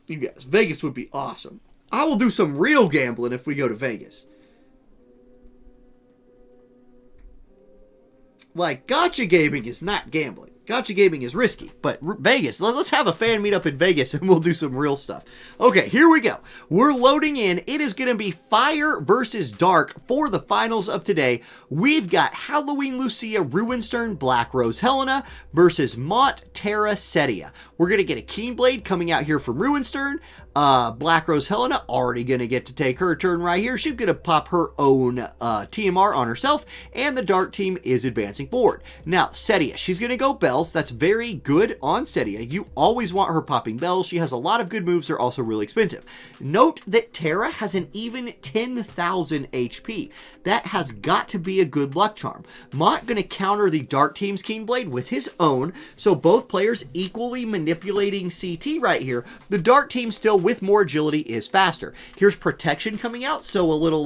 Vegas would be awesome. I will do some real gambling if we go to Vegas. Like, gotcha gaming is not gambling. Gotcha gaming is risky, but Vegas, let's have a fan meet up in Vegas and we'll do some real stuff. Okay, here we go. We're loading in. It is going to be Fire versus Dark for the finals of today. We've got Halloween Lucia Ruinstern Black Rose Helena versus Mont Terra Setia. We're going to get a Keenblade coming out here from Ruinstern. Black Rose Helena already going to get to take her turn right here. She's going to pop her own TMR on herself, and the Dark team is advancing forward. Now, Setia, she's going to go Bells. That's very good on Setia. You always want her popping bells. She has a lot of good moves. They're also really expensive. Note that Terra has an even 10,000 HP. That has got to be a good luck charm. Mont going to counter the Dark team's Keenblade with his own, so both players equally manipulating CT right here. The Dark team still with more agility is faster. Here's protection coming out, so a little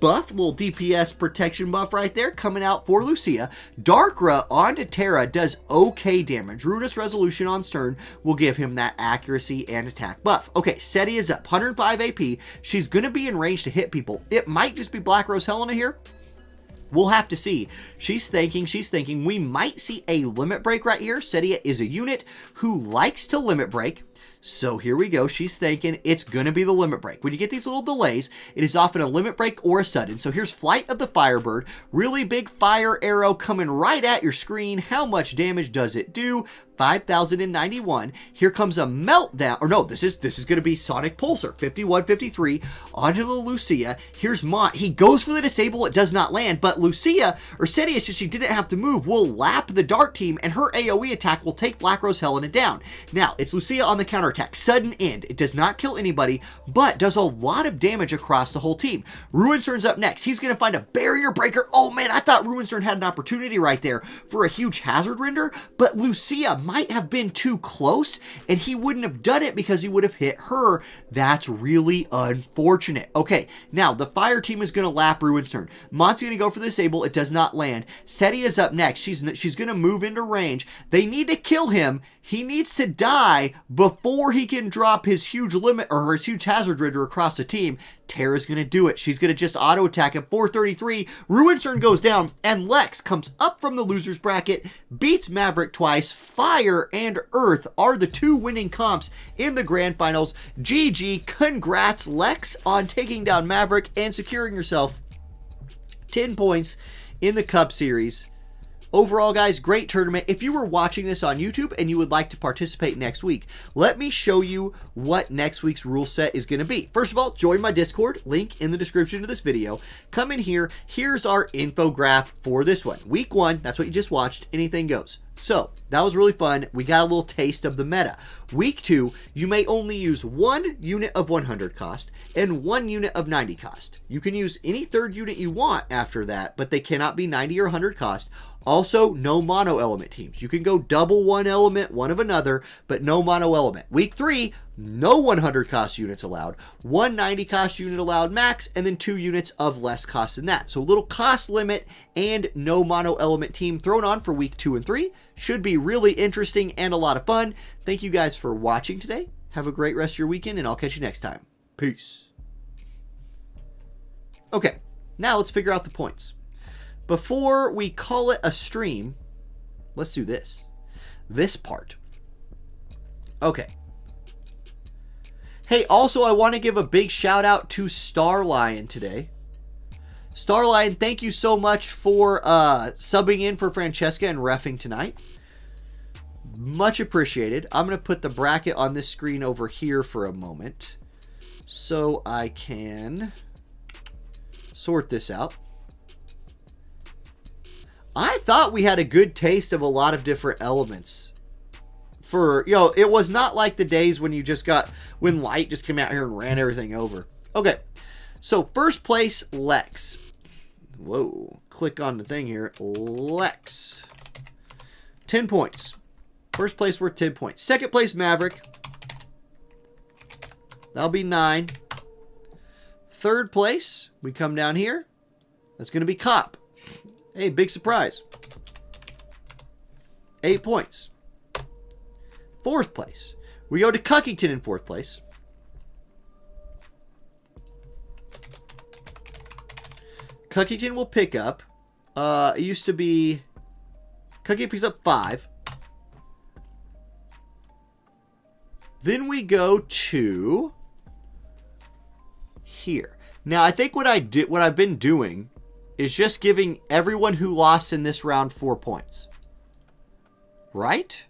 buff, little DPS protection buff right there coming out for Lucia. Darkra onto Terra does okay damage. Ruinous Resolution on Stern will give him that accuracy and attack buff. Okay, Setia is up, 105 AP. She's going to be in range to hit people. It might just be Black Rose Helena here. We'll have to see. She's thinking we might see a limit break right here. Setia is a unit who likes to limit break. So here we go. She's thinking it's going to be the limit break. When you get these little delays, it is often a limit break or a sudden. So here's Flight of the Firebird. Really big fire arrow coming right at your screen. How much damage does it do? 5,091. Here comes a meltdown. Or no, this is going to be Sonic Pulsar. 5153 onto the Lucia. Here's Mont. He goes for the disable. It does not land. But Lucia, or Setia, since she didn't have to move, will lap the Dark team, and her AoE attack will take Black Rose Helena down. Now, it's Lucia on the counterattack. Sudden end. It does not kill anybody, but does a lot of damage across the whole team. Ruinstern's up next. He's going to find a barrier breaker. Oh man, I thought Ruinstern had an opportunity right there for a huge hazard render, but Lucia might have been too close, and he wouldn't have done it because he would have hit her. That's really unfortunate. Okay, now the fire team is going to lap Ruinstern. Mont's going to go for the disable. It does not land. Setia is up next. She's going to move into range. They need to kill him. He needs to die before he can drop his huge limit or his huge hazard render across the team. Terra's going to do it. She's going to just auto attack at 433. Ruinstern goes down, and Lex comes up from the loser's bracket, beats Maverick twice. Fire and Earth are the two winning comps in the grand finals. GG. Congrats, Lex, on taking down Maverick and securing yourself 10 points in the Cup Series. Overall, guys, great tournament. If you were watching this on YouTube and you would like to participate next week, let me show you what next week's rule set is going to be. First of all, join my Discord, link in the description of this video. Come in here. Here's our infograph for this one. Week 1, that's what you just watched. Anything goes. So, that was really fun. We got a little taste of the meta. Week 2, you may only use 1 unit of 100 cost and 1 unit of 90 cost. You can use any third unit you want after that, but they cannot be 90 or 100 cost. Also, no mono element teams. You can go double one element, one of another, but no mono element. Week 3, no 100 cost units allowed, 190 cost unit allowed max, and then 2 units of less cost than that. So a little cost limit and no mono element team thrown on for week 2 and 3. Should be really interesting and a lot of fun. Thank you guys for watching today. Have a great rest of your weekend, and I'll catch you next time. Peace. Okay, now let's figure out the points. Before we call it a stream, let's do this. This part. Okay. Hey, also, I want to give a big shout out to Starlion today. Starlion, thank you so much for subbing in for Francesca and reffing tonight. Much appreciated. I'm going to put the bracket on this screen over here for a moment so I can sort this out. I thought we had a good taste of a lot of different elements. For, you know, it was not like the days when when Light just came out here and ran everything over. Okay, so first place, Lex. Whoa, click on the thing here. Lex. 10 points. First place worth 10 points. Second place, Maverick. That'll be 9. Third place, we come down here. That's going to be Cop. Hey, big surprise. 8 points. 4th place. We go to Cuckington in 4th place. Cuckington will pick up. It used to be... Cuckington picks up 5. Then we go to... here. Now, I think what I've been doing is just giving everyone who lost in this round 4 points. Right?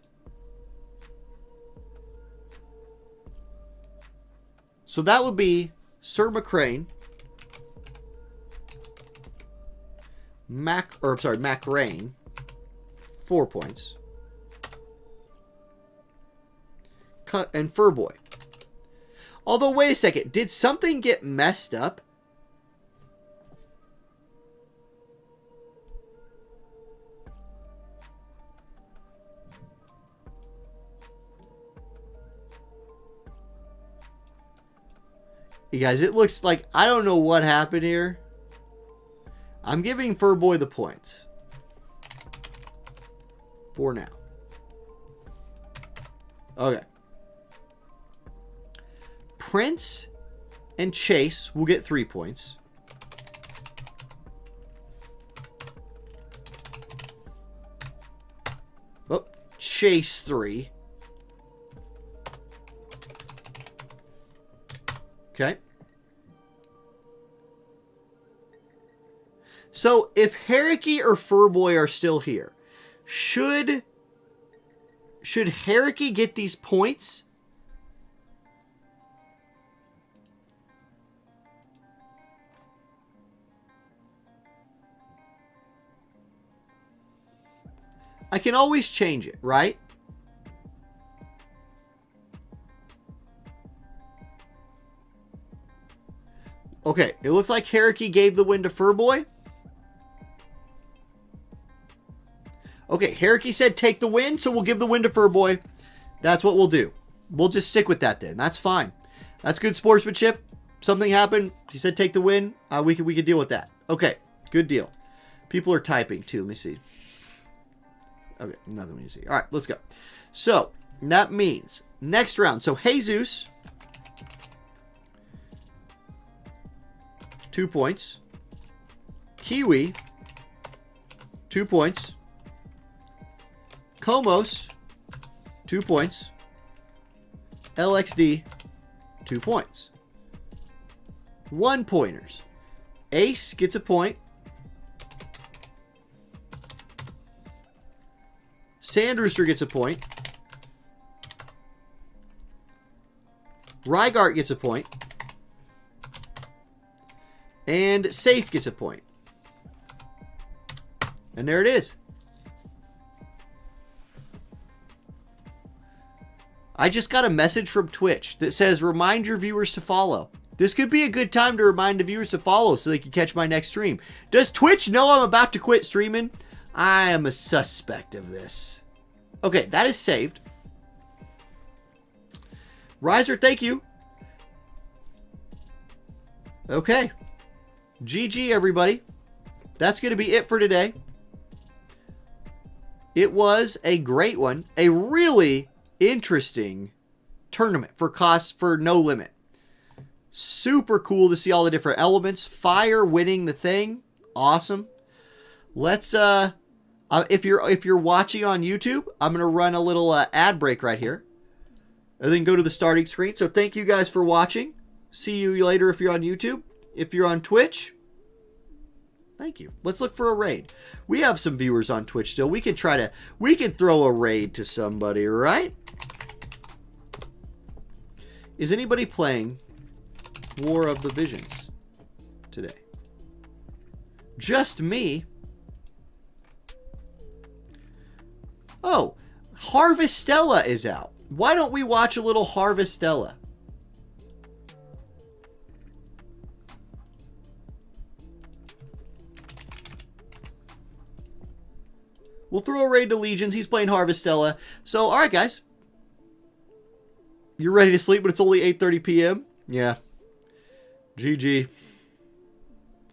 So that would be Sir McCrane, McRain, 4 points. Cut and Furboy. Although, wait a second. Did something get messed up? You guys, it looks like I don't know what happened here. I'm giving Furboy the points. For now. Okay. Prince and Chase will get 3 points. Oh, Chase 3. Okay. So if Haruki or Furboy are still here, should Haruki get these points? I can always change it, right? Okay, it looks like Haruki gave the win to Furboy. Okay, Haruki said take the win, so we'll give the win to Furboy. That's what we'll do. We'll just stick with that then. That's fine. That's good sportsmanship. Something happened. He said take the win. We can deal with that. Okay, good deal. People are typing too. Let me see. Okay, nothing we can see. All right, let's go. So, that means next round. So, Jesus, 2 points. Kiwi, 2 points. Komos, 2 points. LXD, 2 points. 1 pointers. Ace gets a point. Sandrooster gets a point. Rygart gets a point. And Safe gets a point. And there it is. I just got a message from Twitch that says, remind your viewers to follow. This could be a good time to remind the viewers to follow so they can catch my next stream. Does Twitch know I'm about to quit streaming? I am a suspect of this. Okay, that is saved. Riser, thank you. Okay. GG, everybody. That's going to be it for today. It was a great one. A really interesting tournament for costs for no limit. Super cool to see all the different elements. Fire winning the thing. Awesome. Let's if you're watching on YouTube, I'm going to run a little ad break right here. And then go to the starting screen. So thank you guys for watching. See you later if you're on YouTube. If you're on Twitch, thank you. Let's look for a raid. We have some viewers on Twitch still. We can throw a raid to somebody, right? Is anybody playing War of the Visions today? Just me. Oh, Harvestella is out. Why don't we watch a little Harvestella? We'll throw a raid to Legions. He's playing Harvestella. So, all right, guys. You're ready to sleep, but it's only 8:30 p.m.? Yeah. GG.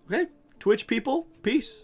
Okay, Twitch people, peace.